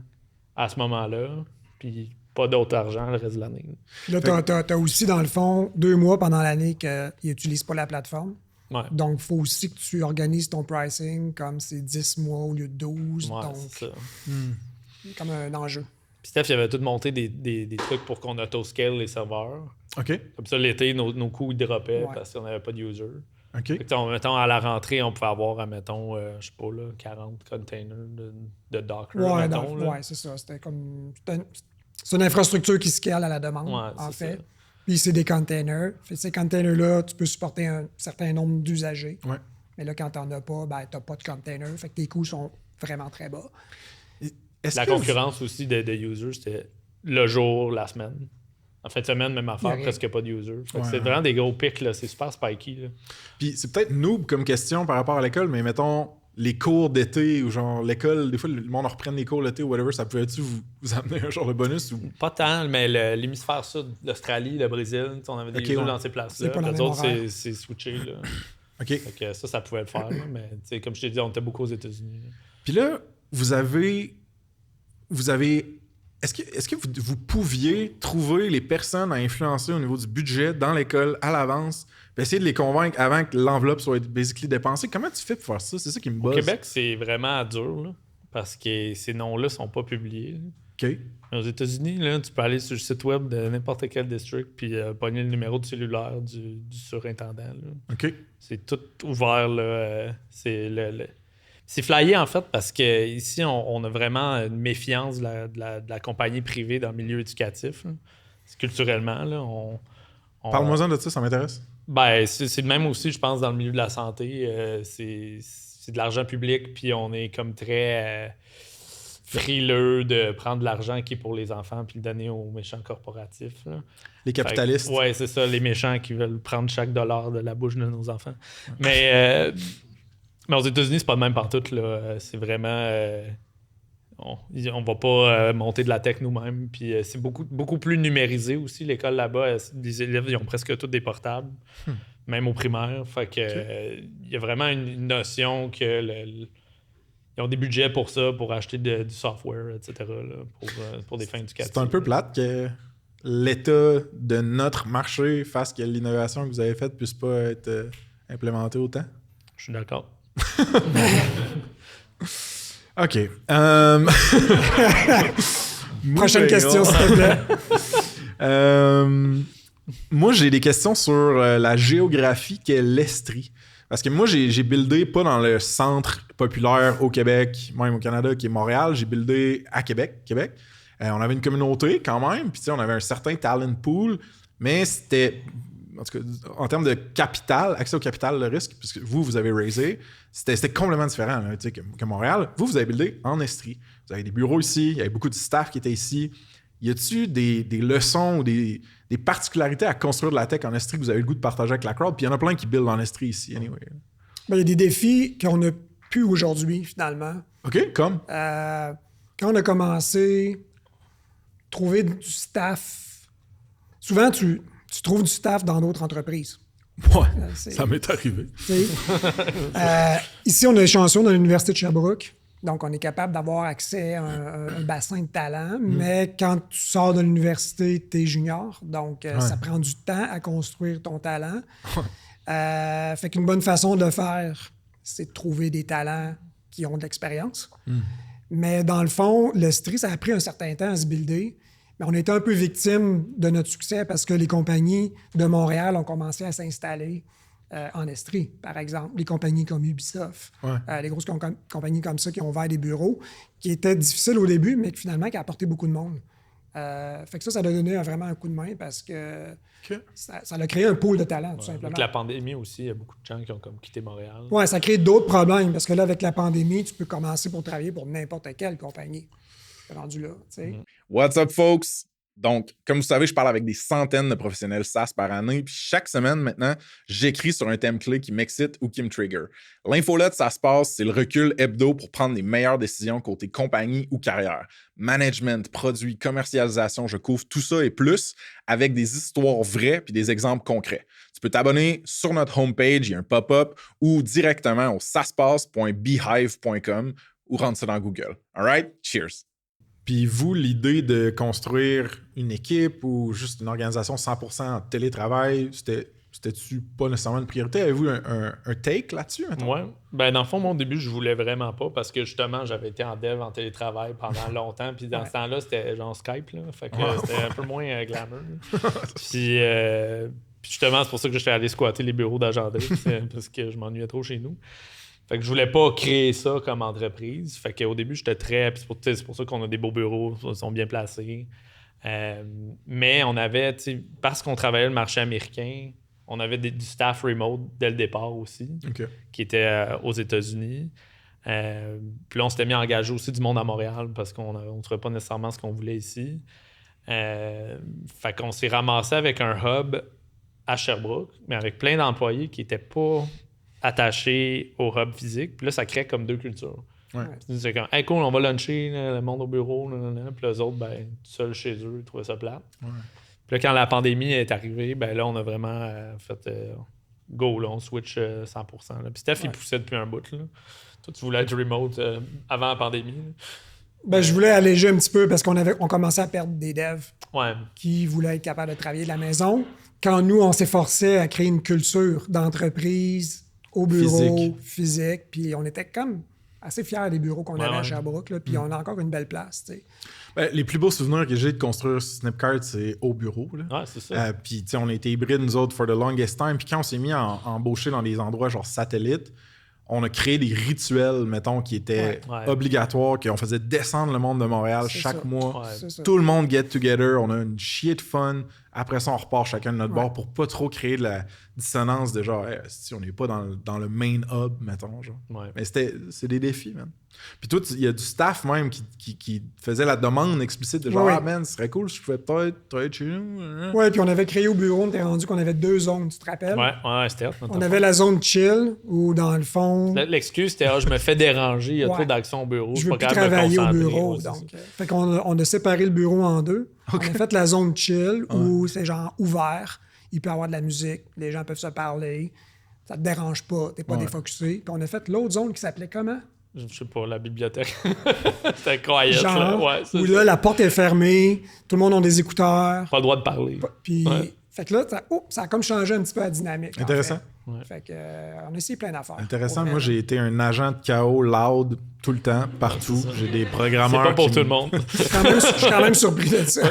[SPEAKER 1] à ce moment-là. Puis pas d'autre argent le reste de l'année.
[SPEAKER 3] Là, tu as aussi, dans le fond, 2 mois pendant l'année qu'ils n'utilisent pas la plateforme.
[SPEAKER 1] Ouais.
[SPEAKER 3] Donc, il faut aussi que tu organises ton pricing comme c'est 10 mois au lieu de 12.
[SPEAKER 1] Ouais,
[SPEAKER 3] donc,
[SPEAKER 1] c'est ça.
[SPEAKER 3] comme un enjeu.
[SPEAKER 1] Puis Steph, il avait tout monté des trucs pour qu'on auto-scale les serveurs.
[SPEAKER 2] OK.
[SPEAKER 1] Comme ça, l'été, nos coûts ils droppaient
[SPEAKER 3] Ouais.
[SPEAKER 1] parce qu'on n'avait pas de user.
[SPEAKER 2] OK.
[SPEAKER 1] Fait que, mettons, à la rentrée, on pouvait avoir, admettons, je sais pas, là, 40 containers de Docker.
[SPEAKER 3] Ouais,
[SPEAKER 1] mettons, là.
[SPEAKER 3] ouais, c'est ça. C'était comme... C'est une infrastructure qui scale à la demande,
[SPEAKER 1] Ouais,
[SPEAKER 3] en
[SPEAKER 1] c'est
[SPEAKER 3] fait.
[SPEAKER 1] ça.
[SPEAKER 3] Puis c'est des containers. Fait que ces containers-là, tu peux supporter un certain nombre d'usagers.
[SPEAKER 2] Ouais.
[SPEAKER 3] Mais là, quand tu n'en as pas, ben, tu n'as pas de container. Fait que tes coûts sont vraiment très bas.
[SPEAKER 1] La concurrence aussi de users, c'était le jour, la semaine. En fin de semaine, même affaire, presque pas de users. Fait que c'est vraiment des gros pics, là. C'est super spiky. Là.
[SPEAKER 2] Puis c'est peut-être noob comme question par rapport à l'école, mais mettons les cours d'été ou genre l'école, des fois le monde en reprend les cours l'été ou whatever, ça pouvait-tu vous amener un genre de bonus ou...
[SPEAKER 1] Pas tant, mais l'hémisphère sud, l'Australie, le Brésil, on avait des users dans ces places-là.
[SPEAKER 3] C'est pas la
[SPEAKER 1] Les
[SPEAKER 3] même
[SPEAKER 1] autres,
[SPEAKER 3] horaire.
[SPEAKER 1] c'est switché. Là.
[SPEAKER 2] OK.
[SPEAKER 1] Fait que ça pouvait le faire. Là, mais comme je t'ai dit, on était beaucoup aux États-Unis. Là.
[SPEAKER 2] Puis là, vous avez est-ce que vous pouviez trouver les personnes à influencer au niveau du budget dans l'école à l'avance, puis essayer de les convaincre avant que l'enveloppe soit basically dépensée? Comment tu fais pour faire ça? C'est ça qui me
[SPEAKER 1] Au
[SPEAKER 2] buzz.
[SPEAKER 1] Québec, c'est vraiment dur, là, parce que ces noms-là sont pas publiés. Là.
[SPEAKER 2] OK.
[SPEAKER 1] Aux États-Unis, là, tu peux aller sur le site web de n'importe quel district puis pogner le numéro de cellulaire du surintendant. Là.
[SPEAKER 2] OK.
[SPEAKER 1] C'est tout ouvert. Là, c'est flyé, en fait, parce qu'ici, on a vraiment une méfiance de la compagnie privée dans le milieu éducatif. Là. Culturellement, là,
[SPEAKER 2] Parle-moi-en de ça m'intéresse.
[SPEAKER 1] Ben, c'est le même aussi, je pense, dans le milieu de la santé. C'est de l'argent public, puis on est comme très frileux de prendre de l'argent qui est pour les enfants puis le donner aux méchants corporatifs. Là.
[SPEAKER 2] Les capitalistes.
[SPEAKER 1] Ouais, c'est ça, les méchants qui veulent prendre chaque dollar de la bouche de nos enfants. Mais aux États-Unis, c'est pas le même partout. Là. C'est vraiment... on va pas monter de la tech nous-mêmes. Puis c'est beaucoup plus numérisé aussi. L'école là-bas, les élèves, ils ont presque tous des portables, même au primaire. Fait que il y a vraiment une notion que ils ont des budgets pour ça, pour acheter du software, etc. Là, pour des fins éducatives.
[SPEAKER 2] C'est un peu plate que l'état de notre marché fasse que l'innovation que vous avez faite puisse pas être implémentée autant.
[SPEAKER 1] Je suis d'accord.
[SPEAKER 2] OK.
[SPEAKER 3] Prochaine question, s'il te plaît.
[SPEAKER 2] Moi, j'ai des questions sur la géographie qu'est l'Estrie. Parce que moi, j'ai buildé pas dans le centre populaire au Québec, même au Canada, qui est Montréal. J'ai buildé à Québec. On avait une communauté quand même, puis on avait un certain talent pool, mais c'était, en tout cas, en termes de capital, accès au capital, le risque, puisque vous avez raisé, c'était complètement différent là, que Montréal. Vous avez buildé en Estrie. Vous avez des bureaux ici, il y avait beaucoup de staff qui était ici. Y a-tu des leçons ou des particularités à construire de la tech en Estrie que vous avez le goût de partager avec la crowd? Puis il y en a plein qui build en Estrie ici, anyway.
[SPEAKER 3] Ben, il y a des défis qu'on n'a plus aujourd'hui, finalement.
[SPEAKER 2] OK, comme?
[SPEAKER 3] Quand on a commencé, trouver du staff... Souvent, tu trouves du staff dans d'autres entreprises.
[SPEAKER 2] Ouais, ça m'est arrivé.
[SPEAKER 3] Ici, on a l'échantillon dans l'Université de Sherbrooke. Donc, on est capable d'avoir accès à un bassin de talent, mais quand tu sors de l'université, tu es junior. Donc, ça prend du temps à construire ton talent. Fait qu'une bonne façon de le faire, c'est de trouver des talents qui ont de l'expérience. Mais dans le fond, l'Estrie, ça a pris un certain temps à se builder. Mais on était un peu victime de notre succès parce que les compagnies de Montréal ont commencé à s'installer en Estrie, par exemple. Les compagnies comme Ubisoft, les grosses compagnies comme ça qui ont ouvert des bureaux, qui étaient difficiles au début, mais finalement qui a apporté beaucoup de monde. Fait que ça a donné vraiment un coup de main parce que ça a créé un pôle de talent, tout simplement.
[SPEAKER 1] Avec la pandémie aussi, il y a beaucoup de gens qui ont comme quitté Montréal.
[SPEAKER 3] Oui, ça crée d'autres problèmes parce que là, avec la pandémie, tu peux commencer pour travailler pour n'importe quelle compagnie. Rendu là, tu sais.
[SPEAKER 2] What's up, folks? Donc, comme vous savez, je parle avec des centaines de professionnels SaaS par année. Puis chaque semaine, maintenant, j'écris sur un thème clé qui m'excite ou qui me trigger. L'infolette, ça se passe, c'est le recul hebdo pour prendre les meilleures décisions côté compagnie ou carrière. Management, produits, commercialisation, je couvre tout ça et plus avec des histoires vraies puis des exemples concrets. Tu peux t'abonner sur notre homepage, il y a un pop-up, ou directement au saspace.beehive.com ou rendre ça dans Google. All right? Cheers! Puis vous, l'idée de construire une équipe ou juste une organisation 100% en télétravail, c'était-tu pas nécessairement une priorité? Avez-vous un take là-dessus?
[SPEAKER 1] Oui. Ben, dans le fond, mon début, je voulais vraiment pas parce que justement, j'avais été en dev en télétravail pendant longtemps. Puis dans ce temps-là, c'était genre Skype. Là, fait que c'était un peu moins glamour. Puis justement, c'est pour ça que j'étais allé squatter les bureaux d'Agendrix parce que je m'ennuyais trop chez nous. Fait que je voulais pas créer ça comme entreprise. Fait qu'au début, j'étais très... C'est pour ça qu'on a des beaux bureaux, ils sont bien placés. Mais on avait, parce qu'on travaillait le marché américain, on avait du staff remote dès le départ aussi, qui était aux États-Unis. Puis là, on s'était mis à engager aussi du monde à Montréal parce qu'on ne trouvait pas nécessairement ce qu'on voulait ici. Fait qu'on s'est ramassé avec un hub à Sherbrooke, mais avec plein d'employés qui n'étaient pas attachés au hub physique. Puis là, ça crée comme deux cultures.
[SPEAKER 2] Ouais.
[SPEAKER 1] C'est comme, hey, cool, on va luncher, le monde au bureau. Puis les autres, ben, seuls chez eux, ils trouvaient ça plate. Ouais. Puis là, quand la pandémie est arrivée, ben là, on a vraiment fait go, là, on switch 100%. Là. Puis Steph, il poussait depuis un bout. Là. Toi, tu voulais être remote avant la pandémie.
[SPEAKER 3] Ben, je voulais alléger un petit peu parce qu'on commençait à perdre des devs qui voulaient être capables de travailler de la maison. Quand nous, on s'efforçait à créer une culture d'entreprise au bureau, physique, puis on était comme assez fiers des bureaux qu'on avait à Sherbrooke, là, puis on a encore une belle place, tu sais.
[SPEAKER 2] Ben, les plus beaux souvenirs que j'ai de construire Snipcart, c'est au bureau. Là.
[SPEAKER 1] Ouais, c'est ça.
[SPEAKER 2] Puis, tu sais, on a été hybrides, nous autres, for the longest time. Puis quand on s'est mis à embaucher dans des endroits genre satellites, on a créé des rituels, mettons, qui étaient obligatoires, qu'on faisait descendre le monde de Montréal chaque mois. Tout le monde get together, on a une chier de fun. Après ça, on repart chacun de notre bord pour pas trop créer de la dissonance de genre, hey, si on n'est pas dans le main hub, mettons. Genre. Ouais. Mais c'est des défis, man. Puis toi, il y a du staff même qui faisait la demande explicite de genre, ah man, ce serait cool si je pouvais peut-être travailler chez nous.
[SPEAKER 3] Ouais, puis on avait créé au bureau, on était rendu qu'on avait 2 zones, tu te rappelles?
[SPEAKER 1] Ouais, c'était
[SPEAKER 3] on avait la zone chill, où dans le fond...
[SPEAKER 1] L'excuse, c'était, je me fais déranger, il y a trop d'actions au bureau.
[SPEAKER 3] Je veux plus travailler au bureau, donc. Fait qu'on a séparé le bureau en deux. Okay. On a fait la zone chill, où c'est genre ouvert, il peut y avoir de la musique, les gens peuvent se parler, ça te dérange pas, t'es pas défocusé. Puis on a fait l'autre zone qui s'appelait comment?
[SPEAKER 1] Je sais pas, la bibliothèque. C'était quiet,
[SPEAKER 3] genre,
[SPEAKER 1] là. Ouais,
[SPEAKER 3] où là, la porte est fermée, tout le monde a des écouteurs.
[SPEAKER 1] Pas le droit de parler.
[SPEAKER 3] Puis, fait que là, ça a comme changé un petit peu la dynamique.
[SPEAKER 2] Intéressant.
[SPEAKER 3] Fait que, on a essayé plein d'affaires.
[SPEAKER 2] Intéressant. Moi, j'ai été un agent de chaos loud tout le temps, partout. J'ai des programmeurs.
[SPEAKER 1] C'est pas pour tout le monde.
[SPEAKER 3] Je suis quand même surpris de ça.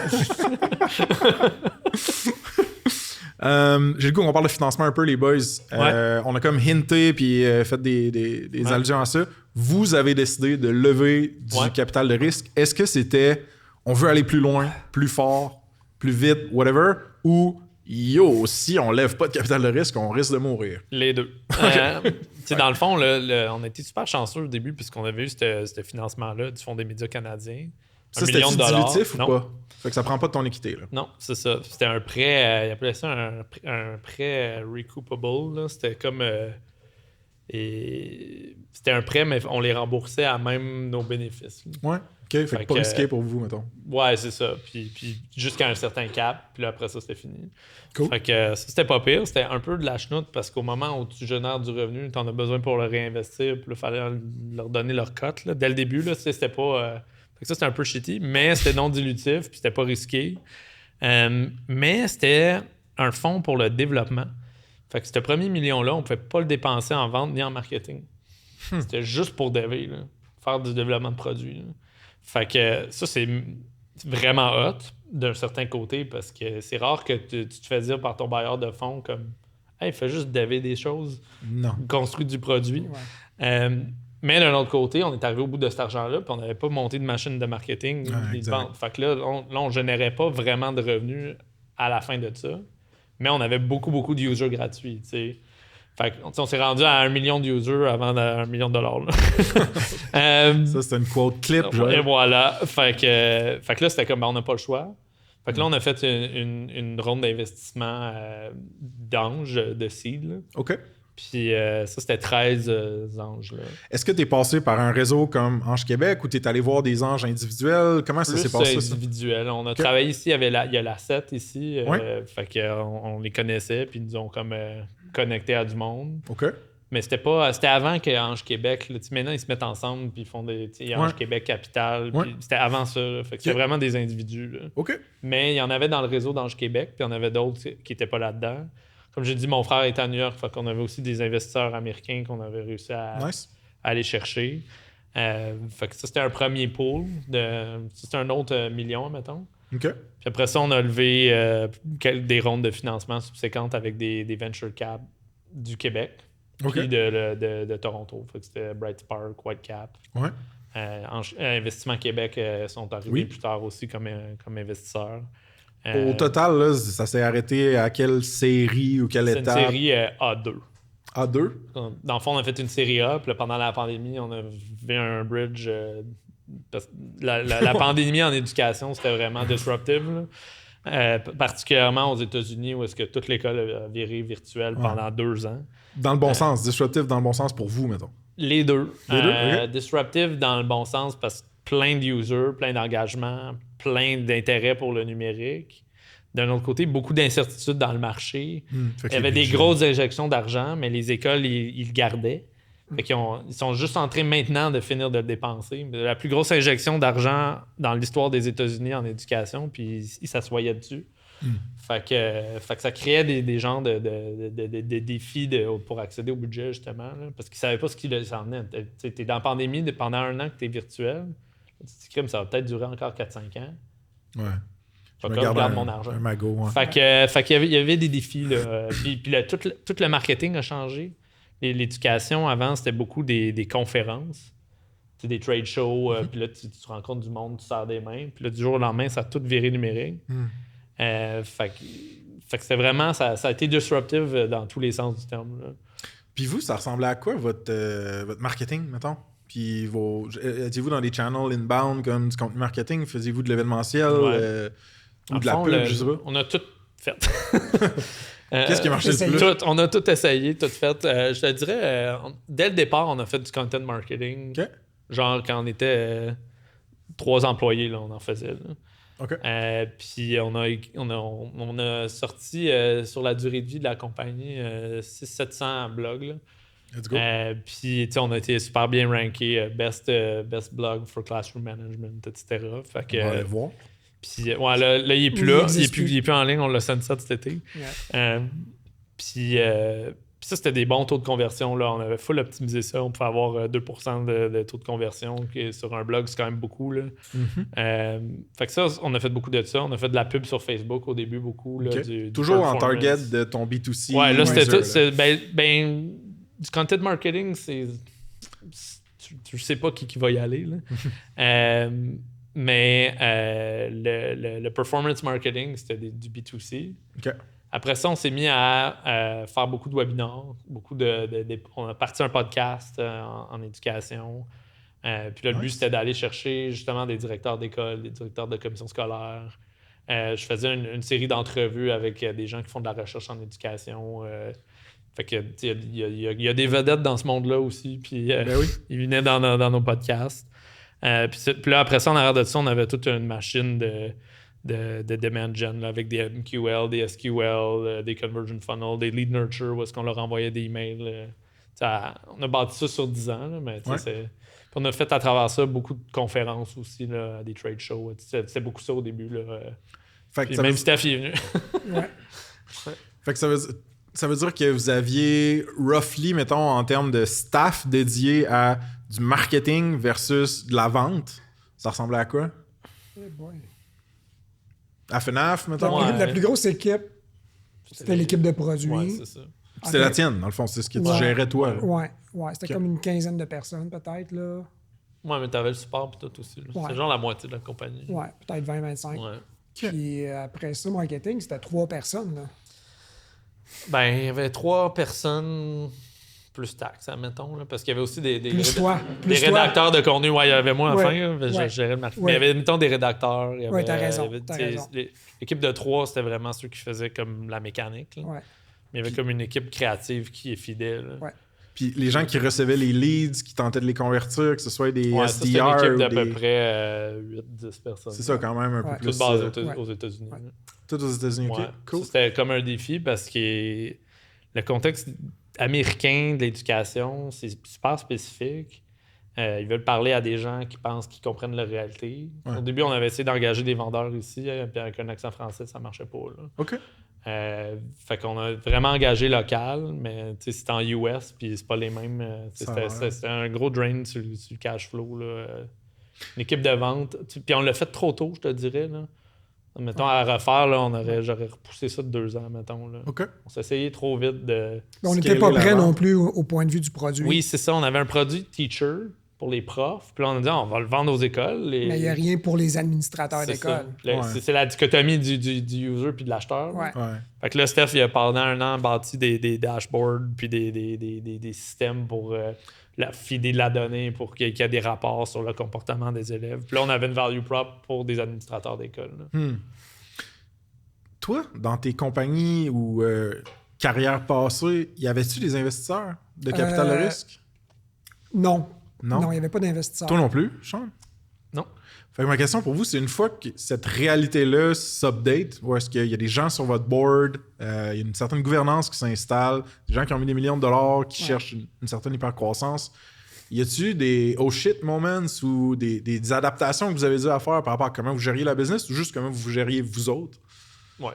[SPEAKER 2] J'ai le goût qu'on parle de financement un peu, les boys. On a comme hinté puis fait des allusions à ça. Vous avez décidé de lever du capital de risque. Est-ce que c'était on veut aller plus loin, plus fort, plus vite, whatever, ou yo, si on lève pas de capital de risque, on risque de mourir?
[SPEAKER 1] Les deux. Dans le fond, on a été super chanceux au début puisqu'on avait eu ce financement-là du Fonds des médias canadiens.
[SPEAKER 2] Ça, c'était dilutif ou pas? Fait que ça prend pas de ton équité, là.
[SPEAKER 1] Non, c'est ça. C'était un prêt, ils appelaient ça un prêt recoupable. Là. C'était comme... c'était un prêt, mais on les remboursait à même nos bénéfices. Là.
[SPEAKER 2] Ouais, OK. Fait que pas risqué pour vous, mettons.
[SPEAKER 1] Ouais, c'est ça. Puis jusqu'à un certain cap, puis là, après ça, c'était fini.
[SPEAKER 2] Cool.
[SPEAKER 1] Fait que ça, c'était pas pire. C'était un peu de la chenoute parce qu'au moment où tu génères du revenu, t'en as besoin pour le réinvestir, puis il fallait leur donner leur cote. Dès le début, là, c'était pas... ça, c'était un peu shitty, mais c'était non dilutif, puis c'était pas risqué. Mais c'était un fonds pour le développement. Fait que ce premier million-là, on pouvait pas le dépenser en vente ni en marketing. C'était juste pour dever, là, faire du développement de produits. Là. Fait que ça, c'est vraiment hot d'un certain côté parce que c'est rare que tu te fais dire par ton bailleur de fonds comme « Hey, fais juste dever des choses,
[SPEAKER 2] Non.
[SPEAKER 1] construis du produit. Mais d'un autre côté, on est arrivé au bout de cet argent-là puis on n'avait pas monté de machine de marketing ni de vente. Fait que là, on générait pas vraiment de revenus à la fin de ça. Mais on avait beaucoup de users gratuits, tu sais. Fait qu'on s'est rendu à 1 million de users avant 1 million de dollars.
[SPEAKER 2] Ça, c'était une quote clip.
[SPEAKER 1] Et voilà. Fait que là, c'était comme, on n'a pas le choix. Fait que là, on a fait une ronde d'investissement d'anges, de seed. Là.
[SPEAKER 2] OK.
[SPEAKER 1] Puis ça, c'était 13 anges. Là.
[SPEAKER 2] Est-ce que tu es passé par un réseau comme Ange Québec ou tu es allé voir des anges individuels? Comment ça s'est passé, ça?
[SPEAKER 1] Individuel. On a travaillé ici, il y a la 7 ici. Fait qu'on les connaissait, puis ils nous ont comme connectés à du monde.
[SPEAKER 2] OK.
[SPEAKER 1] Mais c'était avant que Ange Québec, là, maintenant ils se mettent ensemble puis ils font des Ange Québec Capital. C'était avant ça. Là, fait que c'était vraiment des individus. Là.
[SPEAKER 2] OK.
[SPEAKER 1] Mais il y en avait dans le réseau d'Ange Québec, puis il y en avait d'autres qui n'étaient pas là-dedans. Comme j'ai dit, mon frère était à New York, fait qu'on avait aussi des investisseurs américains qu'on avait réussi à aller chercher. Fait que ça, c'était un premier pool. C'était un autre million, mettons.
[SPEAKER 2] OK.
[SPEAKER 1] Puis après ça, on a levé des rondes de financement subséquentes avec des venture cap du Québec. Puis de Toronto. Fait que c'était Bright Spark, Whitecap.
[SPEAKER 2] Ouais.
[SPEAKER 1] Investissement Québec sont arrivés plus tard aussi comme investisseurs.
[SPEAKER 2] Au total, là, ça s'est arrêté à quelle série ou quelle étape?
[SPEAKER 1] C'est une série A2.
[SPEAKER 2] A2?
[SPEAKER 1] Dans le fond, on a fait une série A. Puis là, pendant la pandémie, on a fait un bridge. La pandémie en éducation, c'était vraiment disruptive. Particulièrement aux États-Unis où est-ce que toute l'école a viré virtuelle pendant 2 ans.
[SPEAKER 2] Dans le bon sens, disruptive dans le bon sens pour vous, mettons.
[SPEAKER 1] Les deux.
[SPEAKER 2] Okay.
[SPEAKER 1] Disruptive dans le bon sens parce que plein de users, plein d'engagements, plein d'intérêt pour le numérique. D'un autre côté, beaucoup d'incertitudes dans le marché. Il y avait des grosses injections d'argent, mais les écoles, ils le gardaient. Fait ils sont juste en train maintenant de finir de le dépenser. La plus grosse injection d'argent dans l'histoire des États-Unis en éducation, puis ils s'assoyaient dessus. Fait que ça créait des genres de défis pour accéder au budget, justement, là, parce qu'ils ne savaient pas ce qu'ils s'en venaient. Tu es dans la pandémie pendant 1 an que tu es virtuel. Tu te dis, comme ça va peut-être durer encore 4-5 ans.
[SPEAKER 2] Ouais.
[SPEAKER 1] Fait que je garde mon argent.
[SPEAKER 2] Un magot, ouais.
[SPEAKER 1] Fait qu'il y avait des défis. Là, puis tout le marketing a changé. L'éducation, avant, c'était beaucoup des conférences. Des trade shows. Puis là, tu rencontres du monde, tu serres des mains. Puis là, du jour au lendemain, ça a tout viré numérique. Fait que c'est vraiment... Ça a été disruptive dans tous les sens du terme. Là.
[SPEAKER 2] Puis vous, ça ressemblait à quoi, votre marketing, mettons? Puis étiez-vous dans des channels inbound comme du contenu marketing? Faisiez-vous de l'événementiel ou de la pub, je sais pas?
[SPEAKER 1] On a tout fait.
[SPEAKER 2] Qu'est-ce qui a marché le plus?
[SPEAKER 1] On a tout essayé, tout fait. Je te dirais, dès le départ, on a fait du content marketing.
[SPEAKER 2] Okay.
[SPEAKER 1] Genre, quand on était 3 employés, là, on en faisait. Là.
[SPEAKER 2] Okay.
[SPEAKER 1] Puis on a sorti sur la durée de vie de la compagnie 600-700 blogs. Là.
[SPEAKER 2] Let's go.
[SPEAKER 1] Puis on a été super bien ranké best blog for classroom management, etc. Fait que,
[SPEAKER 2] on va aller voir.
[SPEAKER 1] Puis là, il est plus là. Il est plus en ligne, on l'a sunset cet été. Puis ça, c'était des bons taux de conversion. Là. On avait full optimisé ça. On pouvait avoir 2% de taux de conversion qui, sur un blog, c'est quand même beaucoup. Là. Fait que ça, on a fait beaucoup de ça. On a fait de la pub sur Facebook au début, beaucoup. Là,
[SPEAKER 2] toujours en target de ton B2C.
[SPEAKER 1] Ouais, là, c'était tout. Du content marketing, c'est... Tu sais pas qui va y aller. Là. Mais le performance marketing, c'était du B2C.
[SPEAKER 2] Okay.
[SPEAKER 1] Après ça, on s'est mis à faire beaucoup de webinars, on a parti un podcast en éducation. Puis là, le but, c'était d'aller chercher justement des directeurs d'école, des directeurs de commission scolaire. Je faisais une série d'entrevues avec des gens qui font de la recherche en éducation. Fait que il y a des vedettes dans ce monde-là aussi. Puis ils venaient dans nos podcasts. Puis là, après ça, en arrière de ça, on avait toute une machine de demand gen là, avec des MQL, des SQL, des conversion funnels, des lead nurture où est-ce qu'on leur envoyait des emails. On a bâti ça sur 10 ans, là, mais on a fait à travers ça beaucoup de conférences aussi, là, des trade shows. C'était beaucoup ça au début. Là.
[SPEAKER 2] Fait que
[SPEAKER 1] même Steph est venu.
[SPEAKER 2] Fait que ça veut dire... Ça veut dire que vous aviez roughly, mettons, en termes de staff dédié à du marketing versus de la vente. Ça ressemblait à quoi?
[SPEAKER 3] Eh boy.
[SPEAKER 2] À FNAF, mettons?
[SPEAKER 1] Ouais.
[SPEAKER 3] La plus grosse équipe, c'était l'équipe de produits.
[SPEAKER 1] Ouais, c'est ça.
[SPEAKER 2] C'était la tienne, dans le fond. C'est ce que tu
[SPEAKER 3] Ouais.
[SPEAKER 2] gérais, toi. là.
[SPEAKER 3] Ouais, c'était
[SPEAKER 2] Ok.
[SPEAKER 3] comme une quinzaine de personnes, peut-être, là.
[SPEAKER 1] Ouais, mais t'avais le support pis tout aussi. Là.
[SPEAKER 3] Ouais.
[SPEAKER 1] C'est genre la moitié de la compagnie.
[SPEAKER 3] Ouais, peut-être 20-25.
[SPEAKER 1] Ouais.
[SPEAKER 3] Puis après ça, marketing, c'était 3 personnes, là.
[SPEAKER 1] Ben, il y avait 3 personnes plus taxes, admettons, là, parce qu'il y avait aussi des
[SPEAKER 3] Plus toi.
[SPEAKER 1] des
[SPEAKER 3] Plus toi.
[SPEAKER 1] rédacteurs de contenu. Ouais, il y avait moi,
[SPEAKER 3] Ouais.
[SPEAKER 1] enfin, là, je
[SPEAKER 3] Ouais.
[SPEAKER 1] gérais le marketing.
[SPEAKER 3] Ouais.
[SPEAKER 1] Mais il y avait, mettons, des rédacteurs. Il y avait,
[SPEAKER 3] Ouais, t'as raison,
[SPEAKER 1] il y avait,
[SPEAKER 3] t'as
[SPEAKER 1] tu sais,
[SPEAKER 3] raison.
[SPEAKER 1] L'équipe de 3, c'était vraiment ceux qui faisaient comme la mécanique. Là.
[SPEAKER 3] Ouais.
[SPEAKER 1] Mais il y avait comme une équipe créative qui est fidèle. Là.
[SPEAKER 3] Ouais.
[SPEAKER 2] Puis les gens qui recevaient les leads, qui tentaient de les convertir, que ce soit des
[SPEAKER 1] Ouais, ça, c'était une
[SPEAKER 2] SDR
[SPEAKER 1] équipe
[SPEAKER 2] ou
[SPEAKER 1] d'à
[SPEAKER 2] des...
[SPEAKER 1] peu près 8-10 personnes.
[SPEAKER 2] C'est ça, quand même, un
[SPEAKER 3] Ouais.
[SPEAKER 2] peu plus...
[SPEAKER 1] Toutes basées
[SPEAKER 3] Ouais.
[SPEAKER 1] aux États-Unis.
[SPEAKER 3] Ouais.
[SPEAKER 1] là.
[SPEAKER 2] Tout aux États-Unis, OK.
[SPEAKER 1] Ouais.
[SPEAKER 2] Cool.
[SPEAKER 1] Ça, c'était comme un défi parce que le contexte américain de l'éducation, c'est super spécifique. Ils veulent parler à des gens qui pensent qu'ils comprennent la réalité.
[SPEAKER 2] Ouais.
[SPEAKER 1] Au début, on avait essayé d'engager des vendeurs ici, puis avec un accent français, ça marchait pas. Là.
[SPEAKER 2] OK.
[SPEAKER 1] Fait qu'on a vraiment engagé local, mais c'était en US, puis c'est pas les mêmes. C'était un gros drain sur le cash flow. Là. Une équipe de vente. Puis on l'a fait trop tôt, je te dirais. Là. Mettons, à refaire, là, j'aurais repoussé ça de 2 ans, mettons. Là.
[SPEAKER 2] OK.
[SPEAKER 1] On s'est essayé trop vite de...
[SPEAKER 3] Mais on n'était
[SPEAKER 2] Scaler
[SPEAKER 3] pas
[SPEAKER 2] la
[SPEAKER 3] prêt
[SPEAKER 2] vente.
[SPEAKER 3] non plus au point de vue du produit.
[SPEAKER 1] Oui, c'est ça. On avait un produit teacher pour les profs. Puis là, on a dit, on va le vendre aux écoles.
[SPEAKER 3] Mais il n'y a rien pour les administrateurs
[SPEAKER 1] C'est ça.
[SPEAKER 3] d'école.
[SPEAKER 2] Ouais.
[SPEAKER 1] C'est la dichotomie du user puis de l'acheteur.
[SPEAKER 3] Ouais.
[SPEAKER 2] Ouais.
[SPEAKER 1] Fait que là, Steph, il a pendant 1 an bâti des dashboards puis des systèmes pour fider de la donnée pour qu'il y ait des rapports sur le comportement des élèves. Puis là, on avait une value prop pour des administrateurs d'école. là.
[SPEAKER 2] Toi, dans tes compagnies ou carrières passées, y avait-tu des investisseurs de capital de risque?
[SPEAKER 3] Non.
[SPEAKER 2] Non?
[SPEAKER 3] Non, il n'y avait pas d'investisseurs.
[SPEAKER 2] Toi non plus, Sean?
[SPEAKER 1] Non.
[SPEAKER 2] Fait que ma question pour vous, c'est une fois que cette réalité-là s'update, où est-ce qu'il y a des gens sur votre board, il y a une certaine gouvernance qui s'installe, des gens qui ont mis des millions de dollars, qui cherchent une certaine hypercroissance, y a-tu des oh shit moments ou des adaptations que vous avez dû à faire par rapport à comment vous gériez la business ou juste comment vous gériez vous autres?
[SPEAKER 1] Ouais.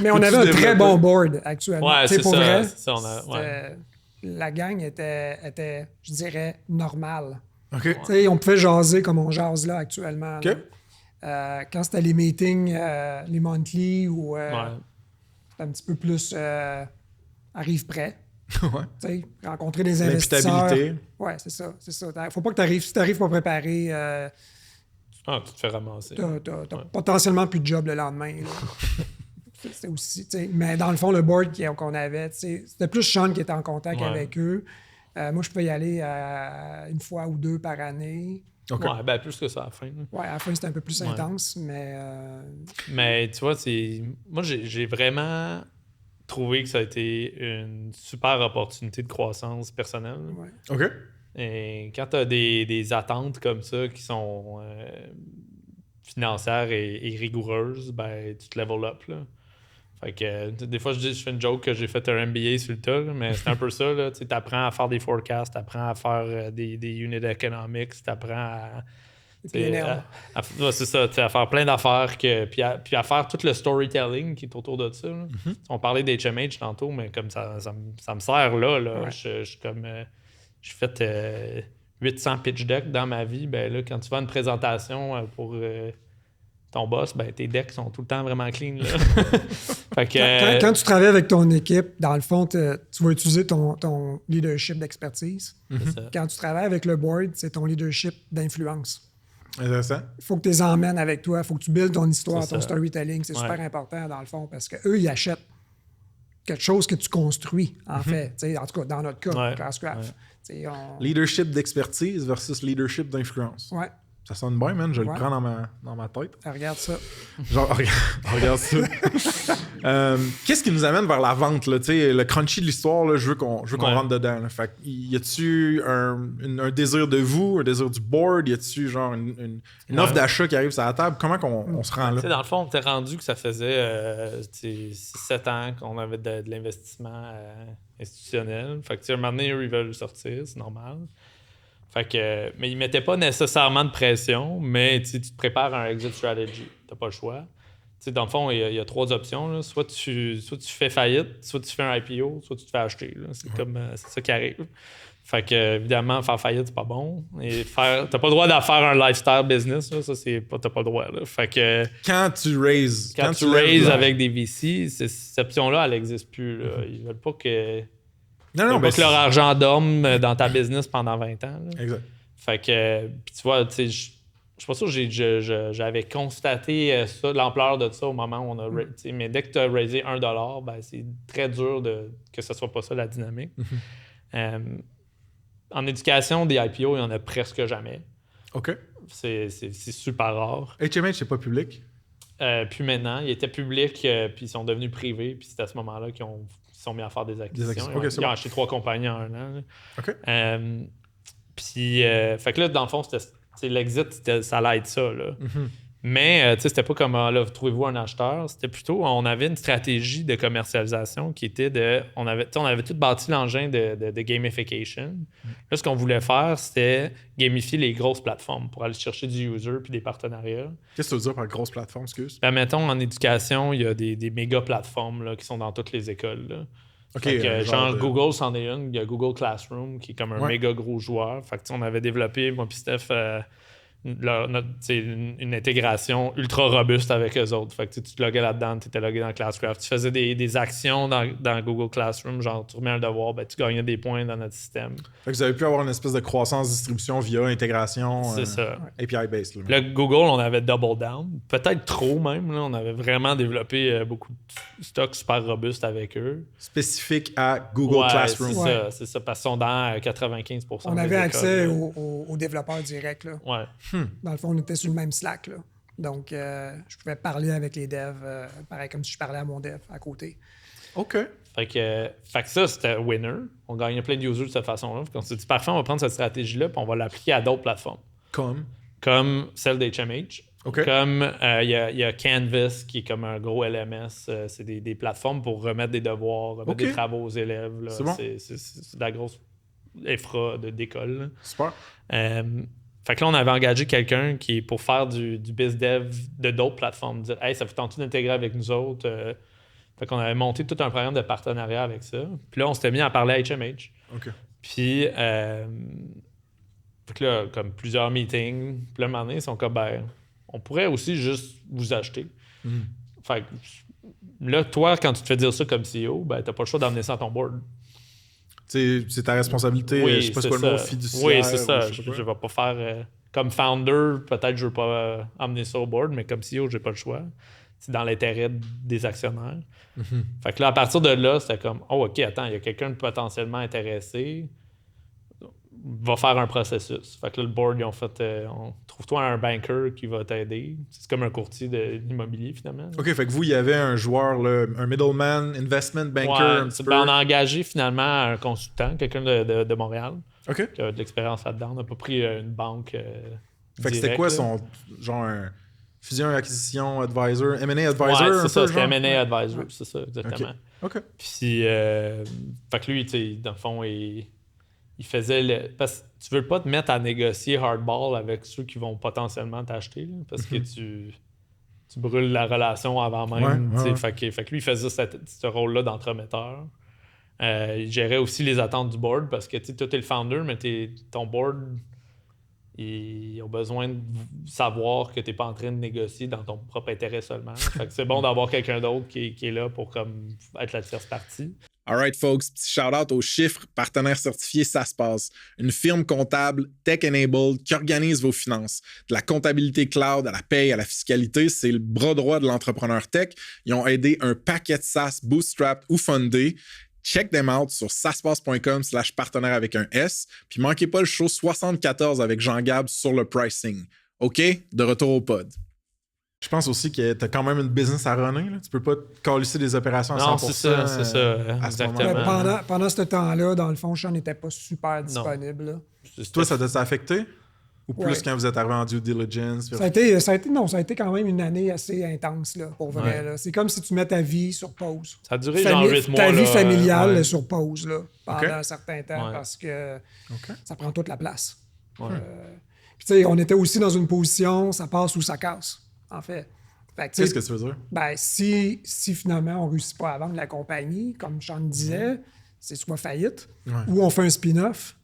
[SPEAKER 3] Mais on
[SPEAKER 2] Peux-tu
[SPEAKER 3] avait un très
[SPEAKER 2] développer?
[SPEAKER 3] bon board actuellement.
[SPEAKER 1] Ouais,
[SPEAKER 3] Tu sais,
[SPEAKER 1] c'est
[SPEAKER 3] pour
[SPEAKER 1] ça.
[SPEAKER 3] vrai,
[SPEAKER 1] C'est ça, on a- ouais.
[SPEAKER 3] la gang était, je dirais, normale.
[SPEAKER 2] OK.
[SPEAKER 3] Tu sais, on pouvait jaser comme on jase là actuellement.
[SPEAKER 2] OK.
[SPEAKER 3] là. Quand c'était les meetings, les monthly ou
[SPEAKER 1] Ouais.
[SPEAKER 3] c'était un petit peu plus arrive prêt.
[SPEAKER 2] Ouais.
[SPEAKER 3] Tu sais, rencontrer des investisseurs.
[SPEAKER 2] L'imputabilité.
[SPEAKER 3] Ouais, c'est ça. Faut pas que tu arrives. Si tu n'arrives pas préparé,
[SPEAKER 1] Ah, tu te fais ramasser.
[SPEAKER 3] t'as potentiellement plus de job le lendemain. là. C'était aussi, tu sais, mais dans le fond, le board qu'on avait, tu sais, c'était plus Sean qui était en contact
[SPEAKER 1] Ouais.
[SPEAKER 3] avec eux. Moi, je pouvais y aller une fois ou 2 par année.
[SPEAKER 2] OK.
[SPEAKER 1] Ouais, ben plus que ça à la fin. là.
[SPEAKER 3] Ouais, à la fin, c'était un peu plus
[SPEAKER 1] Ouais.
[SPEAKER 3] intense, mais
[SPEAKER 1] Mais tu vois, moi, j'ai vraiment trouvé que ça a été une super opportunité de croissance personnelle.
[SPEAKER 3] ouais.
[SPEAKER 2] OK.
[SPEAKER 1] Et quand tu as des attentes comme ça qui sont financières et rigoureuses, ben tu te level up. Là. Fait que des fois, je fais une joke que j'ai fait un MBA sur le tas, là, mais c'est un peu ça. Tu apprends à faire des forecasts, tu apprends à faire des unit economics, tu apprends à.
[SPEAKER 3] PNL.
[SPEAKER 1] Ouais, c'est ça, à faire plein d'affaires, puis à faire tout le storytelling qui est autour de ça. Là. On parlait d'HMH tantôt, mais comme ça me sert là.
[SPEAKER 3] Ouais.
[SPEAKER 1] Je suis comme. J'ai fait 800 pitch decks dans ma vie. Ben là, quand tu vas à une présentation pour ton boss, ben tes decks sont tout le temps vraiment clean. Là. Fait que,
[SPEAKER 3] Quand tu travailles avec ton équipe, dans le fond, tu vas utiliser ton leadership d'expertise.
[SPEAKER 1] c'est ça.
[SPEAKER 3] Quand tu travailles avec le board, c'est ton leadership d'influence.
[SPEAKER 2] Intéressant.
[SPEAKER 3] Il faut que tu les emmènes avec toi. Il faut que tu builds ton histoire,
[SPEAKER 1] C'est
[SPEAKER 3] ton
[SPEAKER 1] ça.
[SPEAKER 3] storytelling. C'est
[SPEAKER 1] Ouais.
[SPEAKER 3] super important, dans le fond, parce qu'eux, ils achètent quelque chose que tu construis, en fait. Tu sais, en tout cas, dans notre cas,
[SPEAKER 1] Ouais.
[SPEAKER 3] Classcraft. Tu sais,
[SPEAKER 2] Leadership d'expertise versus leadership d'influence.
[SPEAKER 3] Ouais,
[SPEAKER 2] Ça sonne bien, man. Je le
[SPEAKER 3] Ouais.
[SPEAKER 2] prends dans ma tête.
[SPEAKER 3] regarde ça.
[SPEAKER 2] Genre, regarde ça. Qu'est-ce qui nous amène vers la vente, là? Tu sais, le crunchy de l'histoire, là, je veux qu'on
[SPEAKER 1] Ouais.
[SPEAKER 2] rentre dedans. Là. Fait que, y a-tu un désir de vous, un désir du board? Y a-tu genre une offre d'achat qui arrive sur la table? Comment on se rend
[SPEAKER 1] Tu
[SPEAKER 2] là?
[SPEAKER 1] sais, dans le fond, on était rendu que ça faisait 7 ans qu'on avait de l'investissement institutionnel. Fait que, tu sais, un moment donné, eux, ils veulent sortir, c'est normal. Fait que, mais ils mettaient pas nécessairement de pression, mais tu sais, tu te prépares un exit strategy. T'as pas le choix. sais, dans le fond, il y a 3 options. Là. Soit tu fais faillite, soit tu fais un IPO, soit tu te fais acheter. Là. C'est comme c'est ça qui arrive. Fait que, évidemment, faire faillite, c'est pas bon. Et t'as pas le droit de faire un lifestyle business. Là. Ça, t'as pas le droit. Là. Fait que,
[SPEAKER 2] Quand tu raises
[SPEAKER 1] avec des VC, cette option-là, elle n'existe plus. Là. Ils veulent pas que, que leur argent dorme dans ta business pendant 20 ans. Là.
[SPEAKER 2] Exact.
[SPEAKER 1] Fait que, puis tu vois, tu sais, je suis pas sûr que j'avais constaté ça, l'ampleur de ça au moment où on a. Mais dès que tu as raisé $1, ben, c'est très dur que ce soit pas ça la dynamique. En éducation, des IPO, il n'y en a presque jamais.
[SPEAKER 2] OK.
[SPEAKER 1] C'est super rare.
[SPEAKER 2] HMH, c'est pas public?
[SPEAKER 1] Puis maintenant, ils étaient publics, puis ils sont devenus privés, puis c'est à ce moment-là qu'ils sont mis à faire des acquisitions. Ils ont acheté 3 compagnies en 1 an. Là.
[SPEAKER 2] OK.
[SPEAKER 1] Puis, fait que là, dans le fond, l'exit, ça allait être ça. Là. Mais, c'était pas comme, là, trouvez-vous un acheteur. C'était plutôt, on avait une stratégie de commercialisation qui était on avait tout bâti l'engin de gamification. Là, ce qu'on voulait faire, c'était gamifier les grosses plateformes pour aller chercher du user puis des partenariats.
[SPEAKER 2] Qu'est-ce que tu veux dire par grosse plateforme, excuse?
[SPEAKER 1] Ben, mettons, en éducation, il y a des méga plateformes là, qui sont dans toutes les écoles. Là.
[SPEAKER 2] Okay,
[SPEAKER 1] genre Google, c'en est une. Il y a Google Classroom qui est comme un méga gros joueur. Fait que, on avait développé, moi et Steph, une intégration ultra robuste avec eux autres. Fait que tu te loguais là-dedans, tu étais logué dans Classcraft. Tu faisais des actions dans Google Classroom, genre tu remets un devoir, ben, tu gagnais des points dans notre système.
[SPEAKER 2] Fait que vous avez pu avoir une espèce de croissance-distribution via intégration API-based.
[SPEAKER 1] Là, Google, on avait double down. Peut-être trop même. Là. On avait vraiment développé beaucoup de stocks super robustes avec eux.
[SPEAKER 2] Spécifique à Google Classroom.
[SPEAKER 1] C'est ça, parce qu'ils sont dans 95%
[SPEAKER 3] on avait accès aux développeurs directs. Là.
[SPEAKER 1] Ouais.
[SPEAKER 3] Dans le fond, on était sur le même Slack. Là. Donc, je pouvais parler avec les devs, pareil comme si je parlais à mon dev à côté.
[SPEAKER 2] OK.
[SPEAKER 1] Fait que ça, c'était winner. On gagnait plein de users de cette façon-là. On s'est dit, parfait, on va prendre cette stratégie-là puis on va l'appliquer à d'autres plateformes. Comme celle d'HMH.
[SPEAKER 2] Okay.
[SPEAKER 1] Comme il y a Canvas, qui est comme un gros LMS. C'est des plateformes pour remettre des devoirs, remettre des travaux aux élèves. Là.
[SPEAKER 2] C'est bon.
[SPEAKER 1] C'est de la grosse infra d'école. Là.
[SPEAKER 2] Super.
[SPEAKER 1] Fait que là, on avait engagé quelqu'un qui est pour faire du biz dev de d'autres plateformes. Dire, hey, ça vous tente d'intégrer avec nous autres? Fait qu'on avait monté tout un programme de partenariat avec ça. Puis là, on s'était mis à parler à HMH.
[SPEAKER 2] OK.
[SPEAKER 1] Puis, fait que là, comme plusieurs meetings, puis là, un moment donné, ils sont comme, ben, on pourrait aussi juste vous acheter. Fait que là, toi, quand tu te fais dire ça comme CEO, ben, t'as pas le choix d'emmener ça à ton board.
[SPEAKER 2] C'est ta responsabilité, je sais pas c'est quoi le mot, fiduciaire.
[SPEAKER 1] Oui, c'est ça. Je vais pas faire... comme founder, peut-être je veux pas emmener ça au board, mais comme CEO, j'ai pas le choix. C'est dans l'intérêt des actionnaires. Fait que là, à partir de là, c'était comme, oh, OK, attends, il y a quelqu'un de potentiellement intéressé. Va faire un processus. Fait que là, le board, ils ont fait, trouve-toi un banker qui va t'aider. C'est comme un courtier de l'immobilier, finalement. OK,
[SPEAKER 2] fait que vous, il y avait un joueur, là, un middleman, investment banker, un petit peu.
[SPEAKER 1] On a engagé finalement un consultant, quelqu'un de Montréal,
[SPEAKER 2] OK.
[SPEAKER 1] Qui a de l'expérience là-dedans. On n'a pas pris une banque
[SPEAKER 2] fait que c'était quoi son, genre, un fusion-acquisition advisor, M&A advisor?
[SPEAKER 1] Ouais, c'est ça, c'était M&A advisor, c'est ça, exactement.
[SPEAKER 2] OK.
[SPEAKER 1] Puis, fait que lui, tu sais, dans le fond, il faisait parce que tu veux pas te mettre à négocier hardball avec ceux qui vont potentiellement t'acheter, là, parce que tu brûles la relation avant même. Fait que lui, il faisait ce rôle-là d'entremetteur. Il gérait aussi les attentes du board parce que toi, t'es le founder, mais ton board, ils ont besoin de savoir que t'es pas en train de négocier dans ton propre intérêt seulement. Fait que c'est bon d'avoir quelqu'un d'autre qui est là pour comme, être la tierce partie.
[SPEAKER 2] Alright, folks, petit shout-out aux chiffres, partenaire certifié, ça se passe. Une firme comptable tech-enabled qui organise vos finances. De la comptabilité cloud à la paye, à la fiscalité, c'est le bras droit de l'entrepreneur tech. Ils ont aidé un paquet de SaaS bootstrapped ou funded. Check them out sur saspace.com/partenaire avec un S. Puis manquez pas le show 74 avec Jean-Gab sur le pricing. OK? De retour au pod. Je pense aussi que tu as quand même une business à runner. Là. Tu peux pas te calisser des opérations à 100%.
[SPEAKER 1] Non, c'est ça.
[SPEAKER 3] Exactement. Pendant ce temps-là, dans le fond, Sean n'était pas super disponible. Là.
[SPEAKER 2] Toi, ça t'a affecté? Ou plus quand vous êtes arrivé en due diligence?
[SPEAKER 3] Ça a été quand même une année assez intense, là, pour vrai. Là. C'est comme si tu mets ta vie sur pause.
[SPEAKER 1] Ça a duré genre 8 mois.
[SPEAKER 3] Ta vie familiale sur pause là, pendant un certain temps parce que ça prend toute la place. Puis tu sais, on était aussi dans une position, ça passe ou ça casse, en fait. Fait que,
[SPEAKER 2] Qu'est-ce que tu veux dire?
[SPEAKER 3] ben, si finalement on ne réussit pas à vendre la compagnie, comme Sean disait, c'est soit faillite, ou on fait un spin-off,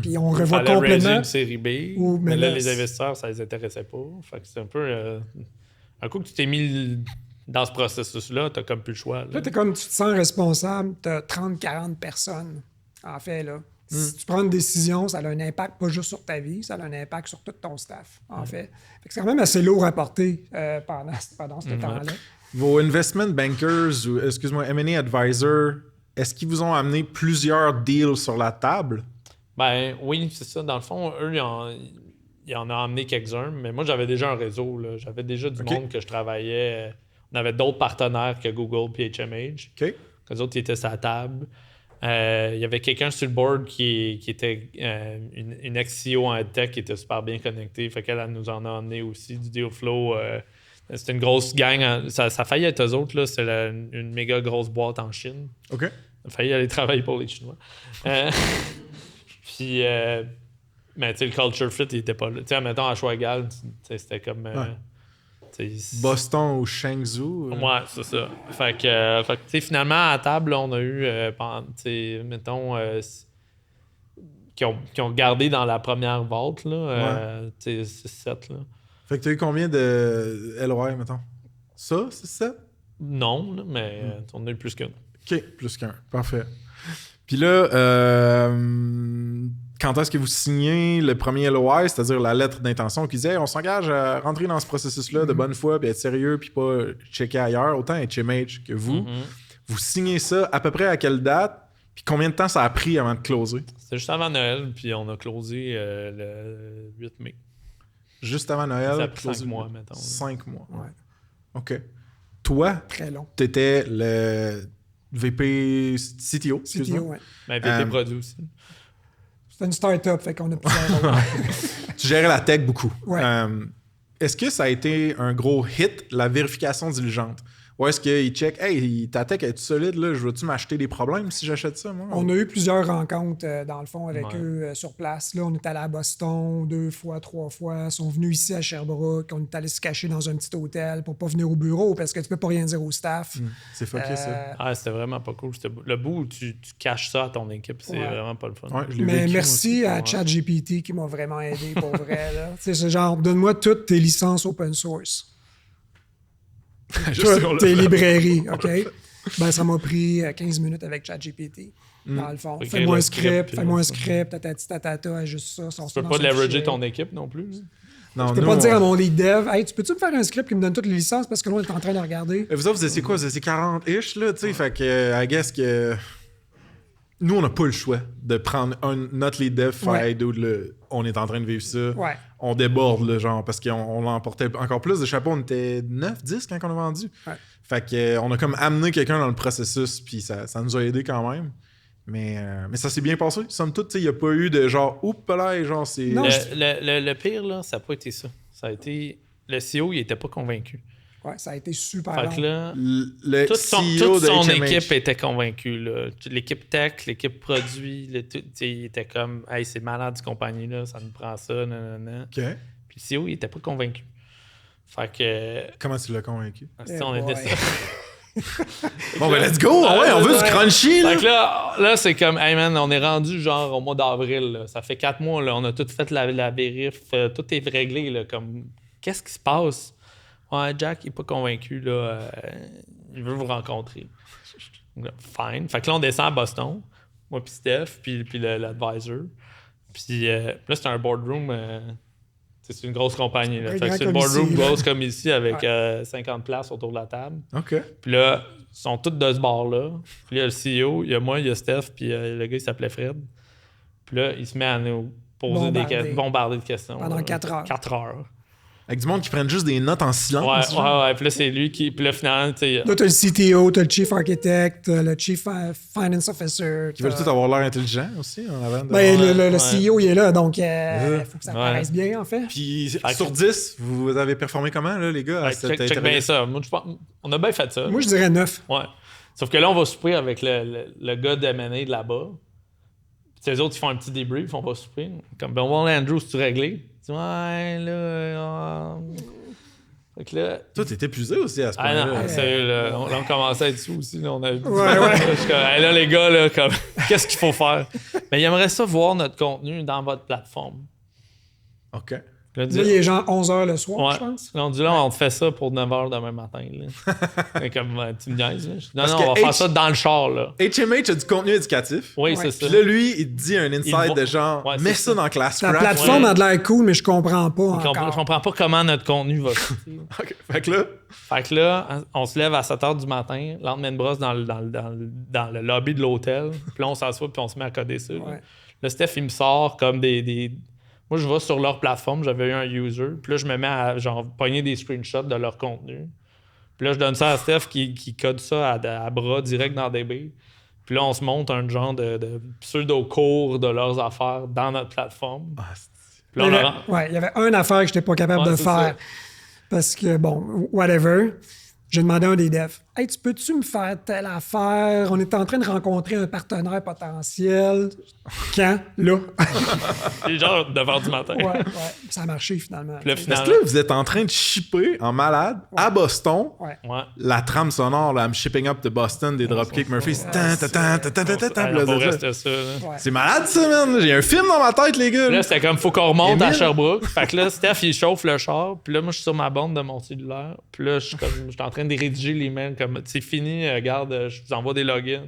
[SPEAKER 3] puis on revoit
[SPEAKER 1] Fallait raiser
[SPEAKER 3] complètement.
[SPEAKER 1] une série B, mais là, les investisseurs, ça les intéressait pas. Fait que c'est un peu... un coup que tu t'es mis dans ce processus-là, t'as comme plus le choix.
[SPEAKER 3] Là, tu te sens responsable, tu as 30-40 personnes, en fait, là. Si tu prends une décision, ça a un impact pas juste sur ta vie, ça a un impact sur tout ton staff, en fait. Fait que c'est quand même assez lourd à porter pendant ce temps-là.
[SPEAKER 2] Vos investment bankers ou, excuse-moi, M&A advisors, est-ce qu'ils vous ont amené plusieurs deals sur la table?
[SPEAKER 1] Ben oui, c'est ça. Dans le fond, eux, ils en ont amené quelques-uns, mais moi, j'avais déjà un réseau. Là. J'avais déjà du monde que je travaillais. On avait d'autres partenaires que Google et HMH.
[SPEAKER 2] OK.
[SPEAKER 1] Les autres, ils étaient sur la table. Il y avait quelqu'un sur le board qui était une ex-CEO en tech qui était super bien connectée. Fait qu'elle nous en a amené aussi du deal flow. C'était une grosse gang. Ça a failli être eux autres. Là. C'est une méga grosse boîte en Chine.
[SPEAKER 2] OK.
[SPEAKER 1] Ça a failli aller travailler pour les Chinois. Puis, mais tu sais, le culture fit, il était pas là. Tu sais, mettons à choix égal, c'était comme.
[SPEAKER 2] Boston ou Shenzhou?
[SPEAKER 1] Ouais, c'est ça. Fait que tu sais, finalement, à table, on a eu, mettons, qui ont gardé dans la première vente, là, tu sais, 6-7, là.
[SPEAKER 2] Fait que t'as eu combien de LOI, mettons? Ça, c'est 7?
[SPEAKER 1] Non, là, mais on a eu plus qu'un.
[SPEAKER 2] OK, plus qu'un. Parfait. Puis là, quand est-ce que vous signez le premier LOI, c'est-à-dire la lettre d'intention qui disait on s'engage à rentrer dans ce processus-là de bonne foi, puis être sérieux, puis pas checker ailleurs, autant HMH que vous. Vous signez ça à peu près à quelle date, puis combien de temps ça a pris avant de closer?
[SPEAKER 1] C'était juste avant Noël, puis on a closé le 8 mai.
[SPEAKER 2] Juste avant Noël?
[SPEAKER 1] Ça a pris 5 mois, mettons.
[SPEAKER 2] 5 mois.
[SPEAKER 3] Ouais.
[SPEAKER 2] OK. Toi,
[SPEAKER 3] Très long.
[SPEAKER 2] t'étais le VP CTO.
[SPEAKER 3] CTO, ouais.
[SPEAKER 1] Mais VP produit aussi.
[SPEAKER 3] C'est une start-up, fait qu'on a plusieurs rôles.
[SPEAKER 2] Tu gérais la tech beaucoup.
[SPEAKER 3] Ouais.
[SPEAKER 2] Est-ce que ça a été un gros hit, la vérification diligente? Ou est-ce qu'ils checkent, hey, ta tech est solide, là, je veux-tu m'acheter des problèmes si j'achète ça, moi?
[SPEAKER 3] On a eu plusieurs rencontres, dans le fond, avec eux sur place. Là, on est allé à Boston 2 fois, 3 fois. Ils sont venus ici à Sherbrooke. On est allé se cacher dans un petit hôtel pour pas venir au bureau parce que tu peux pas rien dire au staff.
[SPEAKER 2] C'est fucké, ça.
[SPEAKER 1] Ah, c'était vraiment pas cool. Le bout où tu caches ça à ton équipe, c'est vraiment pas le fun.
[SPEAKER 2] Ouais, je l'ai
[SPEAKER 3] Mais
[SPEAKER 2] vécu,
[SPEAKER 3] merci à ChatGPT qui m'a vraiment aidé pour vrai. Là. C'est ce genre, donne-moi toutes tes licences open source. Toutes tes librairies, OK? Ben, ça m'a pris 15 minutes avec ChatGPT, dans le fond. Fais-moi un script, tatata, ajuste ça.
[SPEAKER 1] Tu peux pas leverager ton équipe non plus.
[SPEAKER 2] Non,
[SPEAKER 3] Je peux pas dire à mon lead dev, hey, tu peux-tu me faire un script qui me donne toutes les licences parce que là, on est en train de regarder.
[SPEAKER 2] Vous autres, vous étiez quoi? Vous étiez 40-ish, là, tu sais, fait que, I guess que... Nous, on n'a pas le choix de prendre notre lead dev, faire hey, dude, on est en train de vivre ça.
[SPEAKER 3] Ouais.
[SPEAKER 2] On déborde, là, genre, parce qu'on l'emportait encore plus de chapeaux. On était 9, 10 quand on a vendu.
[SPEAKER 3] Ouais.
[SPEAKER 2] Fait que, on a comme amené quelqu'un dans le processus, puis ça nous a aidé quand même. Mais ça s'est bien passé. Somme toute, il n'y a pas eu de genre, oups, là, genre, c'est.
[SPEAKER 1] Non, le pire, là, ça n'a pas été ça. Ça a été. Le CEO, il n'était pas convaincu.
[SPEAKER 3] Ouais, ça a été super
[SPEAKER 1] Fait
[SPEAKER 3] long.
[SPEAKER 1] que là,
[SPEAKER 2] le
[SPEAKER 1] toute
[SPEAKER 2] CEO de
[SPEAKER 1] son
[SPEAKER 2] HMH.
[SPEAKER 1] équipe était convaincue. Là. L'équipe tech, l'équipe produit, il était comme hey, c'est malade cette compagnie-là, ça nous prend ça, nanana.
[SPEAKER 2] OK.
[SPEAKER 1] Puis le CEO, il était pas convaincu. Fait que.
[SPEAKER 2] Comment tu l'as convaincu?
[SPEAKER 1] On était ça.
[SPEAKER 2] Bon, ben, let's go! Ouais, on veut du crunchy, là!
[SPEAKER 1] Fait que là c'est comme, hey man, on est rendu genre au mois d'avril. Là. Ça fait 4 mois, là. On a tout fait la vérif. Tout est réglé. Là, comme, qu'est-ce qui se passe? Ouais, Jack, il est pas convaincu. Là, il veut vous rencontrer. Fine. Fait que là, on descend à Boston. Moi, puis Steph, puis l'advisor. Puis là, c'est un boardroom. C'est une grosse compagnie. Là. Fait que c'est une boardroom
[SPEAKER 3] ici,
[SPEAKER 1] grosse comme ici avec 50 places autour de la table.
[SPEAKER 2] OK.
[SPEAKER 1] Puis là, ils sont tous de ce bord-là. Puis il y a le CEO, il y a moi, il y a Steph, puis le gars, il s'appelait Fred. Puis là, il se met à nous poser bombarder de questions.
[SPEAKER 3] Pendant 4 heures.
[SPEAKER 1] 4 heures.
[SPEAKER 2] Avec du monde qui prennent juste des notes en silence.
[SPEAKER 1] Ouais. Puis là, c'est lui qui. Puis là, finalement, tu sais.
[SPEAKER 3] Là, t'as le CTO, t'as le Chief Architect, t'as le Chief Finance Officer.
[SPEAKER 2] Qui veulent tout avoir l'air intelligent aussi en avant de...
[SPEAKER 3] Ben, le CEO, il est là, donc il faut que ça paraisse bien, en fait.
[SPEAKER 2] Puis sur 10, vous avez performé comment, là, les gars?
[SPEAKER 1] Check bien ça. Moi, on a bien fait ça.
[SPEAKER 3] Moi, je dirais 9.
[SPEAKER 1] Ouais. Sauf que là, on va souper avec le gars de M&A de là-bas. Puis les autres, ils font un petit débrief, on va souper. Comme, ben, Andrew, c'est-tu réglé? Ouais, là. Fait que là,
[SPEAKER 2] Toi, t'es épuisé aussi à ce
[SPEAKER 1] ah
[SPEAKER 2] point-là.
[SPEAKER 1] non, sérieux, là, on commençait à être sous aussi. Là, on a...
[SPEAKER 3] Ouais.
[SPEAKER 1] Je suis comme, hey, là, les gars, là, comme, qu'est-ce qu'il faut faire? Mais il aimerait ça voir notre contenu dans votre plateforme.
[SPEAKER 2] OK.
[SPEAKER 1] Là,
[SPEAKER 3] Là, il est genre 11h le soir,
[SPEAKER 1] ouais.
[SPEAKER 3] je pense.
[SPEAKER 1] Là, on dit là, on te fait ça pour 9h demain matin. Là. Et comme, tu me niaises. Là. Je dis, non,
[SPEAKER 2] Parce
[SPEAKER 1] non,
[SPEAKER 2] que
[SPEAKER 1] on va faire ça dans le char. Là.
[SPEAKER 2] HMH a du contenu éducatif.
[SPEAKER 1] Oui,
[SPEAKER 3] Ouais.
[SPEAKER 1] c'est ça.
[SPEAKER 2] Puis là, lui, il te dit un inside
[SPEAKER 1] vont-
[SPEAKER 2] de genre,
[SPEAKER 1] Ouais,
[SPEAKER 2] mets
[SPEAKER 1] c'est
[SPEAKER 2] ça
[SPEAKER 1] ça.
[SPEAKER 2] dans
[SPEAKER 3] La
[SPEAKER 2] Classcraft.
[SPEAKER 3] plateforme
[SPEAKER 1] Ouais.
[SPEAKER 3] a de l'air cool, mais je comprends pas
[SPEAKER 1] Je
[SPEAKER 3] encore.
[SPEAKER 1] comprends pas comment notre contenu va sortir.
[SPEAKER 2] OK. Fait que là,
[SPEAKER 1] Fait que là, on se lève à 7h du matin, lentement de brosse dans le lobby de l'hôtel. Puis là, on s'assoit puis on se met à coder ça. Là,
[SPEAKER 3] Ouais.
[SPEAKER 1] Là, Steph, il me sort comme des... Moi, je vais sur leur plateforme, j'avais eu un user. Puis là, je me mets à genre pogner des screenshots de leur contenu. Puis là, je donne ça à Steph qui code ça à bras direct dans DB. Puis là, on se monte un genre de pseudo-cours de leurs affaires dans notre plateforme. Puis là, on leur...
[SPEAKER 3] Il y avait une affaire que je n'étais pas capable
[SPEAKER 1] Ouais,
[SPEAKER 3] de
[SPEAKER 1] c'est
[SPEAKER 3] faire.
[SPEAKER 1] ça.
[SPEAKER 3] Parce que, bon, whatever. J'ai demandé à un des devs, « Hey, tu peux-tu me faire telle affaire? On est en train de rencontrer un partenaire potentiel. » Quand? Là.
[SPEAKER 1] C'est genre 9h du matin.
[SPEAKER 3] Ouais. Ça a marché, finalement.
[SPEAKER 1] Puis là,
[SPEAKER 2] parce
[SPEAKER 1] finalement...
[SPEAKER 2] que là, vous êtes en train de shipper en malade à Boston
[SPEAKER 3] Ouais.
[SPEAKER 1] Ouais.
[SPEAKER 2] la trame sonore, là, I'm shipping up to Boston des Dropkick Murphys. Tan, tan, tan, tan, tan, tan, tan, tan,
[SPEAKER 1] Hey,
[SPEAKER 2] là,
[SPEAKER 1] on va
[SPEAKER 2] c'est ça.
[SPEAKER 1] rester ça. Là.
[SPEAKER 3] Ouais.
[SPEAKER 2] C'est malade, ça, man. J'ai un film dans ma tête, les gars.
[SPEAKER 1] Là, c'était comme, faut qu'on remonte à
[SPEAKER 2] Émile?
[SPEAKER 1] Sherbrooke. Fait que là, Steph, il chauffe le char. Puis là, moi, je suis sur ma bande de mon cellulaire. Puis là, je suis en train de rédiger l'email. Comme, c'est fini, regarde, je vous envoie des logins.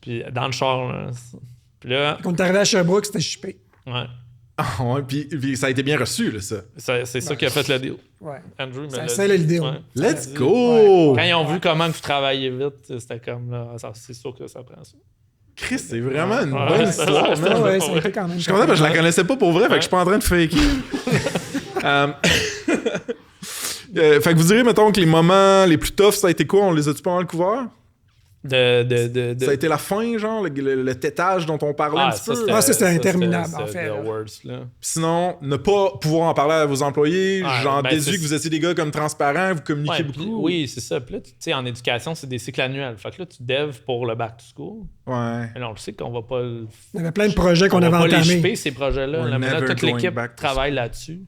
[SPEAKER 1] Puis dans le char, là. Puis là,
[SPEAKER 3] Quand on est arrivé à Sherbrooke, c'était chippé.
[SPEAKER 1] ouais.
[SPEAKER 2] Ah, ouais, puis ça a été bien reçu, là, ça.
[SPEAKER 1] C'est ça qui a fait le deal.
[SPEAKER 3] Ouais.
[SPEAKER 1] Andrew me
[SPEAKER 3] Ça
[SPEAKER 1] l'a
[SPEAKER 3] scellait
[SPEAKER 1] dit.
[SPEAKER 3] le deal.
[SPEAKER 1] Ouais.
[SPEAKER 2] Let's go!
[SPEAKER 1] Quand ils ont vu comment vous travaillez vite, c'était comme, là, c'est sûr que ça prend ça.
[SPEAKER 2] Chris, c'est vraiment une
[SPEAKER 1] Ouais,
[SPEAKER 2] bonne
[SPEAKER 1] ouais,
[SPEAKER 2] histoire,
[SPEAKER 1] ouais,
[SPEAKER 2] man.
[SPEAKER 3] Ouais, ça a été quand même.
[SPEAKER 2] Je suis content parce que je la connaissais pas pour vrai, fait que je suis pas en train de faker. Fait que vous direz, mettons, que les moments les plus toughs, ça a été quoi? On les a-tu pas mal couverts? Ça a été la fin, genre, le tétage dont on parlait un petit peu?
[SPEAKER 3] Ah, ça, c'était interminable, en fait,
[SPEAKER 1] The
[SPEAKER 3] là.
[SPEAKER 1] worst, là.
[SPEAKER 2] Sinon, ne pas pouvoir en parler à vos employés,
[SPEAKER 1] Ouais,
[SPEAKER 2] j'en
[SPEAKER 1] ben,
[SPEAKER 2] déduis
[SPEAKER 1] c'est-
[SPEAKER 2] que vous étiez des gars comme transparents, vous communiquez
[SPEAKER 1] Ouais, puis-
[SPEAKER 2] beaucoup.
[SPEAKER 1] oui, c'est ça. Puis là, tu sais, en éducation, c'est des cycles annuels. Fait que là, tu devs pour le back to school.
[SPEAKER 2] Ouais.
[SPEAKER 1] Mais là, on le sait qu'on va pas le...
[SPEAKER 3] Il y avait plein de projets qu'on
[SPEAKER 1] on
[SPEAKER 3] avait
[SPEAKER 1] va pas les
[SPEAKER 3] entamés.
[SPEAKER 1] shipper, ces projets-là.
[SPEAKER 2] We're
[SPEAKER 1] Là, mais là,
[SPEAKER 2] never
[SPEAKER 1] toute
[SPEAKER 2] going
[SPEAKER 1] l'équipe
[SPEAKER 2] back to
[SPEAKER 1] travaille là-dessus.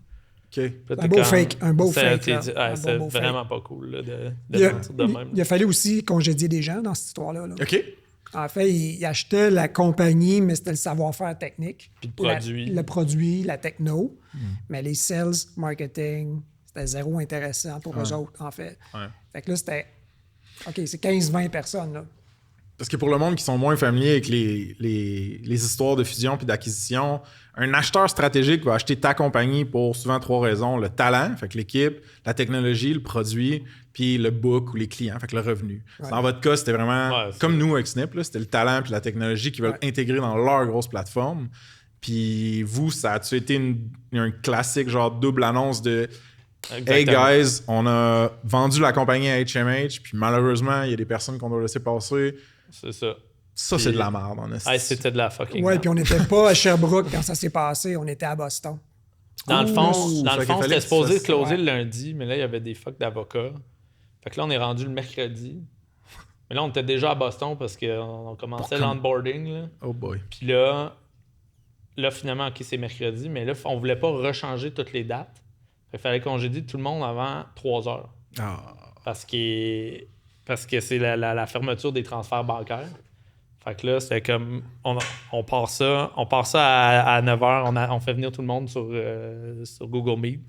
[SPEAKER 2] OK.
[SPEAKER 1] Puis là,
[SPEAKER 3] Un
[SPEAKER 1] t'es
[SPEAKER 3] beau
[SPEAKER 1] comme-
[SPEAKER 3] fake, un beau
[SPEAKER 1] c'est-
[SPEAKER 3] fake,
[SPEAKER 1] t'es
[SPEAKER 3] là.
[SPEAKER 1] dit,
[SPEAKER 3] Un
[SPEAKER 1] c'est
[SPEAKER 3] beau fake.
[SPEAKER 1] vraiment pas cool là, de
[SPEAKER 3] Il a,
[SPEAKER 1] mentir de même.
[SPEAKER 3] il a fallu aussi congédier des gens dans cette histoire-là. là.
[SPEAKER 2] OK.
[SPEAKER 3] En fait, il achetait la compagnie, mais c'était le savoir-faire technique.
[SPEAKER 1] Puis le produit.
[SPEAKER 3] Le produit, la techno. Mais les sales, marketing, c'était zéro intéressant pour eux autres, en fait.
[SPEAKER 2] Ouais.
[SPEAKER 3] Fait que là, c'était... OK, c'est 15-20 personnes, là.
[SPEAKER 2] Parce que pour le monde qui sont moins familiers avec les histoires de fusion puis d'acquisition, un acheteur stratégique va acheter ta compagnie pour souvent 3 raisons. Le talent, fait que l'équipe, la technologie, le produit, puis le book ou les clients, fait que le revenu.
[SPEAKER 3] Ouais.
[SPEAKER 2] Dans votre cas, c'était vraiment
[SPEAKER 1] Ouais, c'est-
[SPEAKER 2] comme nous avec Snip, là, c'était le talent puis la technologie qui veulent intégrer dans leur grosse plateforme. Puis vous, ça a-tu été un classique genre double annonce de Hey
[SPEAKER 1] Exactement.
[SPEAKER 2] guys, on a vendu la compagnie à HMH, puis malheureusement, il y a des personnes qu'on doit laisser passer.
[SPEAKER 1] C'est ça.
[SPEAKER 2] Ça, c'est de la merde, en
[SPEAKER 1] Hey, c'était de la fucking
[SPEAKER 3] Ouais,
[SPEAKER 1] merde.
[SPEAKER 3] puis on n'était pas à Sherbrooke quand ça s'est passé, on était à Boston.
[SPEAKER 1] Dans le fond,
[SPEAKER 2] Ouh,
[SPEAKER 1] dans le
[SPEAKER 2] fait
[SPEAKER 1] fond
[SPEAKER 2] qu'il fallait
[SPEAKER 1] c'était
[SPEAKER 2] que tu
[SPEAKER 1] supposé
[SPEAKER 2] fasses-
[SPEAKER 1] closer
[SPEAKER 3] ouais.
[SPEAKER 1] le lundi, mais là, il y avait des fucks d'avocats. Fait que là, on est rendu le mercredi. Mais là, on était déjà à Boston parce qu'on commençait
[SPEAKER 2] Pour
[SPEAKER 1] l'onboarding. Là.
[SPEAKER 2] Oh boy.
[SPEAKER 1] Puis là, finalement, OK, c'est mercredi, mais là, on voulait pas rechanger toutes les dates. Fait qu'il fallait congédier tout le monde avant 3 heures.
[SPEAKER 2] Ah.
[SPEAKER 1] Parce que c'est la fermeture des transferts bancaires. Fait que là, c'était comme... On part ça à 9h. On fait venir tout le monde sur Google Meet.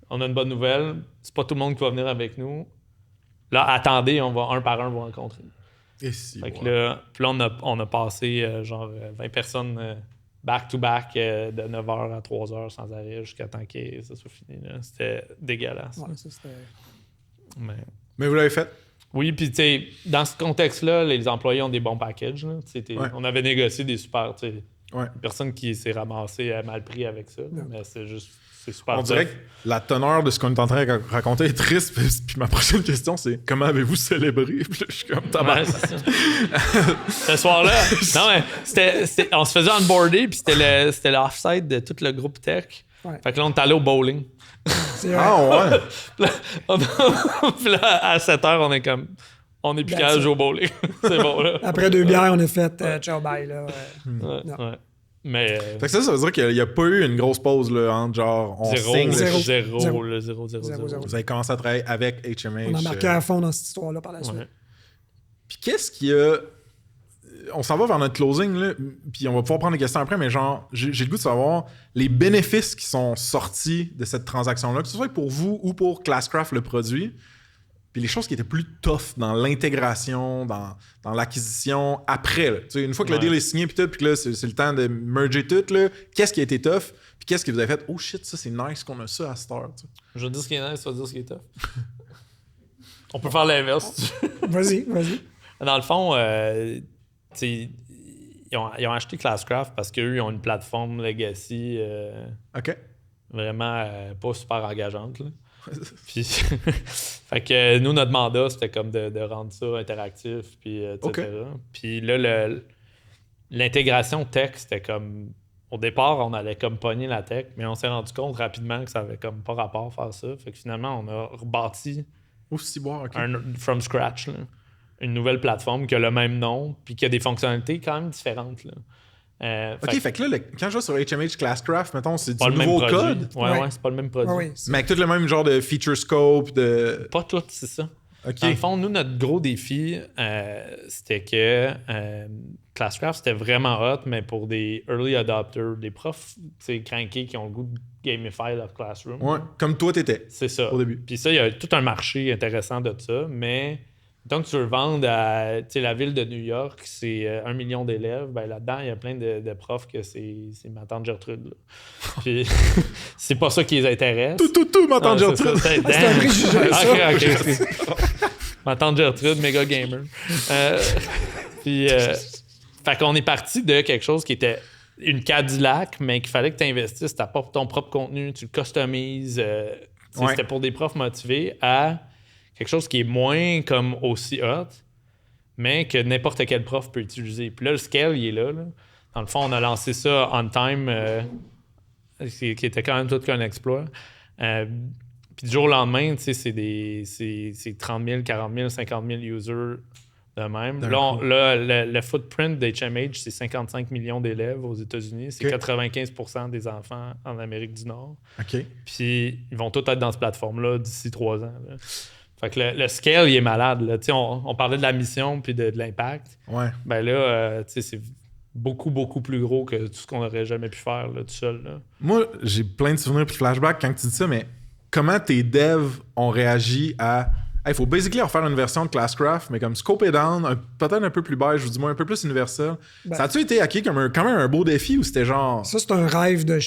[SPEAKER 1] On a une bonne nouvelle. C'est pas tout le monde qui va venir avec nous. Là, attendez, on va un par un vous rencontrer.
[SPEAKER 2] Et si,
[SPEAKER 1] Fait que
[SPEAKER 2] ouais.
[SPEAKER 1] là, puis là, on a passé genre 20 personnes back-to-back de 9h à 3h sans arrêt jusqu'à temps que ça soit fini. Là. C'était dégueulasse.
[SPEAKER 3] Ouais, ça, c'était...
[SPEAKER 2] Mais vous l'avez fait?
[SPEAKER 1] Oui, puis tu sais, dans ce contexte-là, les employés ont des bons packages. Là.
[SPEAKER 2] Ouais.
[SPEAKER 1] On avait négocié des super. Tu sais,
[SPEAKER 2] Ouais.
[SPEAKER 1] personne qui s'est ramassé à mal pris avec ça. là, mais c'est super.
[SPEAKER 2] On dirait
[SPEAKER 1] tough.
[SPEAKER 2] que la teneur de ce qu'on est en train de raconter est triste. Puis ma prochaine question, c'est comment avez-vous célébré? Puis là, je suis comme
[SPEAKER 1] Ouais,
[SPEAKER 2] tabarnak.
[SPEAKER 1] c'est ça. Ce soir-là, non, mais on se faisait onboarder, puis c'était l'offsite de tout le groupe tech.
[SPEAKER 3] Ouais.
[SPEAKER 1] Fait que là, on est allé au bowling.
[SPEAKER 3] C'est vrai.
[SPEAKER 2] Ah ouais?
[SPEAKER 1] Puis là, à 7h, on est comme. On est plus
[SPEAKER 3] That's
[SPEAKER 1] capable de
[SPEAKER 3] it.
[SPEAKER 1] jouer au bowling. C'est bon, là.
[SPEAKER 3] Après 2 bières, on a fait ciao, bye, là.
[SPEAKER 1] Ouais,
[SPEAKER 3] Non.
[SPEAKER 1] ouais. Mais
[SPEAKER 2] Fait que ça veut dire qu'il n'y a pas eu une grosse pause là, entre genre on signe.
[SPEAKER 3] Zéro.
[SPEAKER 1] le 0.
[SPEAKER 2] Vous avez commencé à travailler avec HMH.
[SPEAKER 3] On a marqué à fond dans cette histoire-là par la suite.
[SPEAKER 1] Ouais.
[SPEAKER 2] Puis qu'est-ce qu'il y a. On s'en va vers notre closing, là, puis on va pouvoir prendre des questions après, mais genre, j'ai le goût de savoir les bénéfices qui sont sortis de cette transaction-là, que ce soit pour vous ou pour Classcraft, le produit, puis les choses qui étaient plus tough dans l'intégration, dans l'acquisition, après. Là. Tu sais, une fois que le deal est signé, puis tout, puis que là, c'est le temps de merger tout, là, qu'est-ce qui a été tough, puis qu'est-ce que vous avez fait? Oh shit, ça c'est nice qu'on a ça à cette heure. Tu sais.
[SPEAKER 1] Je vais dire ce qui est nice, tu vas dire ce qui est tough. On peut faire l'inverse. Si tu veux.
[SPEAKER 3] Vas-y.
[SPEAKER 1] Dans le fond, ils ont acheté Classcraft parce qu'eux, ils ont une plateforme legacy
[SPEAKER 2] OK.
[SPEAKER 1] vraiment pas super engageante. Là. Puis, fait que nous, notre mandat, c'était comme de rendre ça interactif, puis etc.
[SPEAKER 2] OK.
[SPEAKER 1] Puis là, l'intégration tech, c'était comme... Au départ, on allait comme pogner la tech, mais on s'est rendu compte rapidement que ça avait comme pas rapport à faire ça. Fait que finalement, on a rebâti
[SPEAKER 2] Aussi boire, OK.
[SPEAKER 1] from scratch, là, une nouvelle plateforme qui a le même nom, puis qui a des fonctionnalités quand même différentes. Là.
[SPEAKER 2] OK, fait que là, quand je vais sur HMH Classcraft, mettons, c'est
[SPEAKER 1] pas
[SPEAKER 2] du
[SPEAKER 1] le même
[SPEAKER 2] nouveau
[SPEAKER 1] produit.
[SPEAKER 2] code,
[SPEAKER 1] Ouais, c'est pas le même produit.
[SPEAKER 3] Oui.
[SPEAKER 2] mais avec tout le même genre de feature scope, de...
[SPEAKER 1] Pas tout, c'est ça.
[SPEAKER 2] OK.
[SPEAKER 1] Dans le fond, nous, notre gros défi, c'était que Classcraft, c'était vraiment hot, mais pour des early adopters, des profs craqués qui ont le goût de gamify leur classroom.
[SPEAKER 2] Ouais, comme toi, t'étais.
[SPEAKER 1] C'est ça.
[SPEAKER 2] Au début.
[SPEAKER 1] Puis ça, il y a tout un marché intéressant de ça, mais donc tu veux le vendre à la ville de New York, c'est 1 million d'élèves, ben là-dedans, il y a plein de profs que c'est ma tante Gertrude. Là. Puis c'est pas ça qui les intéresse.
[SPEAKER 2] Tout, ma tante Gertrude.
[SPEAKER 1] C'est
[SPEAKER 3] un préjugé, ça.
[SPEAKER 1] Ok. Ma tante Gertrude, méga gamer. Puis, fait qu'on est parti de quelque chose qui était une Cadillac, mais qu'il fallait que tu investisses, tu apportes ton propre contenu, tu le customises. C'était pour des profs motivés à quelque chose qui est moins comme aussi hot, mais que n'importe quel prof peut utiliser. Puis là, le scale, il est là. Dans le fond, on a lancé ça on time, qui était quand même tout qu'un exploit. Puis du jour au lendemain, c'est 30 000, 40 000, 50 000 users de même. Là, le footprint d'HMH, c'est 55 millions d'élèves aux États-Unis. C'est 95% des enfants en Amérique du Nord.
[SPEAKER 2] OK.
[SPEAKER 1] Puis ils vont tous être dans cette plateforme-là d'ici 3 ans. Là. Fait que le scale, il est malade. Là. On parlait de la mission puis de l'impact.
[SPEAKER 2] Ouais.
[SPEAKER 1] Ben là, c'est beaucoup, beaucoup plus gros que tout ce qu'on aurait jamais pu faire là, tout seul. Là.
[SPEAKER 2] Moi, j'ai plein de souvenirs puis de flashbacks quand tu dis ça, mais comment tes devs ont réagi à... Il faut basically refaire une version de Classcraft, mais comme scope it down, peut-être un peu plus beige, ou du moins un peu plus universel. Ça a-tu été acquis comme quand même un beau défi ou c'était genre...
[SPEAKER 3] Ça, c'est un rêve de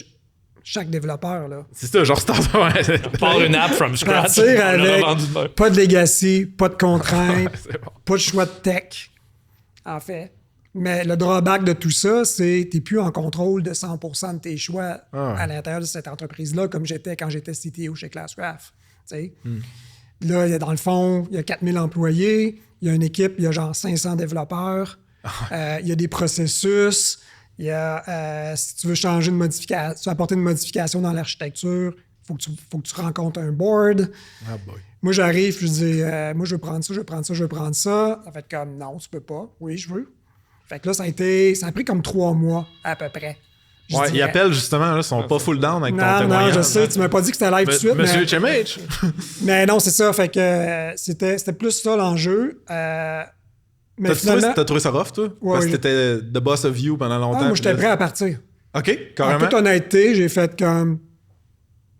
[SPEAKER 3] chaque développeur. Là.
[SPEAKER 2] C'est ça, genre
[SPEAKER 1] On part une app from scratch.
[SPEAKER 3] Partir avec pas de legacy, pas de contraintes,
[SPEAKER 2] bon.
[SPEAKER 3] pas de choix de tech, en fait. Mais le drawback de tout ça, c'est que tu n'es plus en contrôle de 100% de tes choix à l'intérieur de cette entreprise-là, comme j'étais quand j'étais CTO chez Classcraft. Là, dans le fond, il y a 4000 employés, il y a une équipe, il y a genre 500 développeurs, il y a des processus, il y a, si tu veux changer une modification, tu veux apporter une modification dans l'architecture, il faut que tu rencontres un board.
[SPEAKER 2] Ah boy.
[SPEAKER 3] Moi, j'arrive, je dis, moi, je veux prendre ça, je veux prendre ça, je veux prendre ça. Ça fait comme, non, tu peux pas. Oui, je veux. Fait que là, ça a pris comme 3 mois à peu près.
[SPEAKER 2] Ouais, ils appellent justement, là, ils sont pas full down avec ton témoignage.
[SPEAKER 3] Non, je sais, tu m'as pas dit que c'était live tout de suite.
[SPEAKER 2] Monsieur HMH!
[SPEAKER 3] Mais non, c'est ça. Fait que c'était plus ça l'enjeu. Mais finalement...
[SPEAKER 2] T'as trouvé ça rough, toi?
[SPEAKER 3] Ouais,
[SPEAKER 2] Parce que t'étais the boss of you pendant longtemps.
[SPEAKER 3] moi, j'étais prêt à partir.
[SPEAKER 2] OK, carrément.
[SPEAKER 3] En toute honnêteté, j'ai fait comme...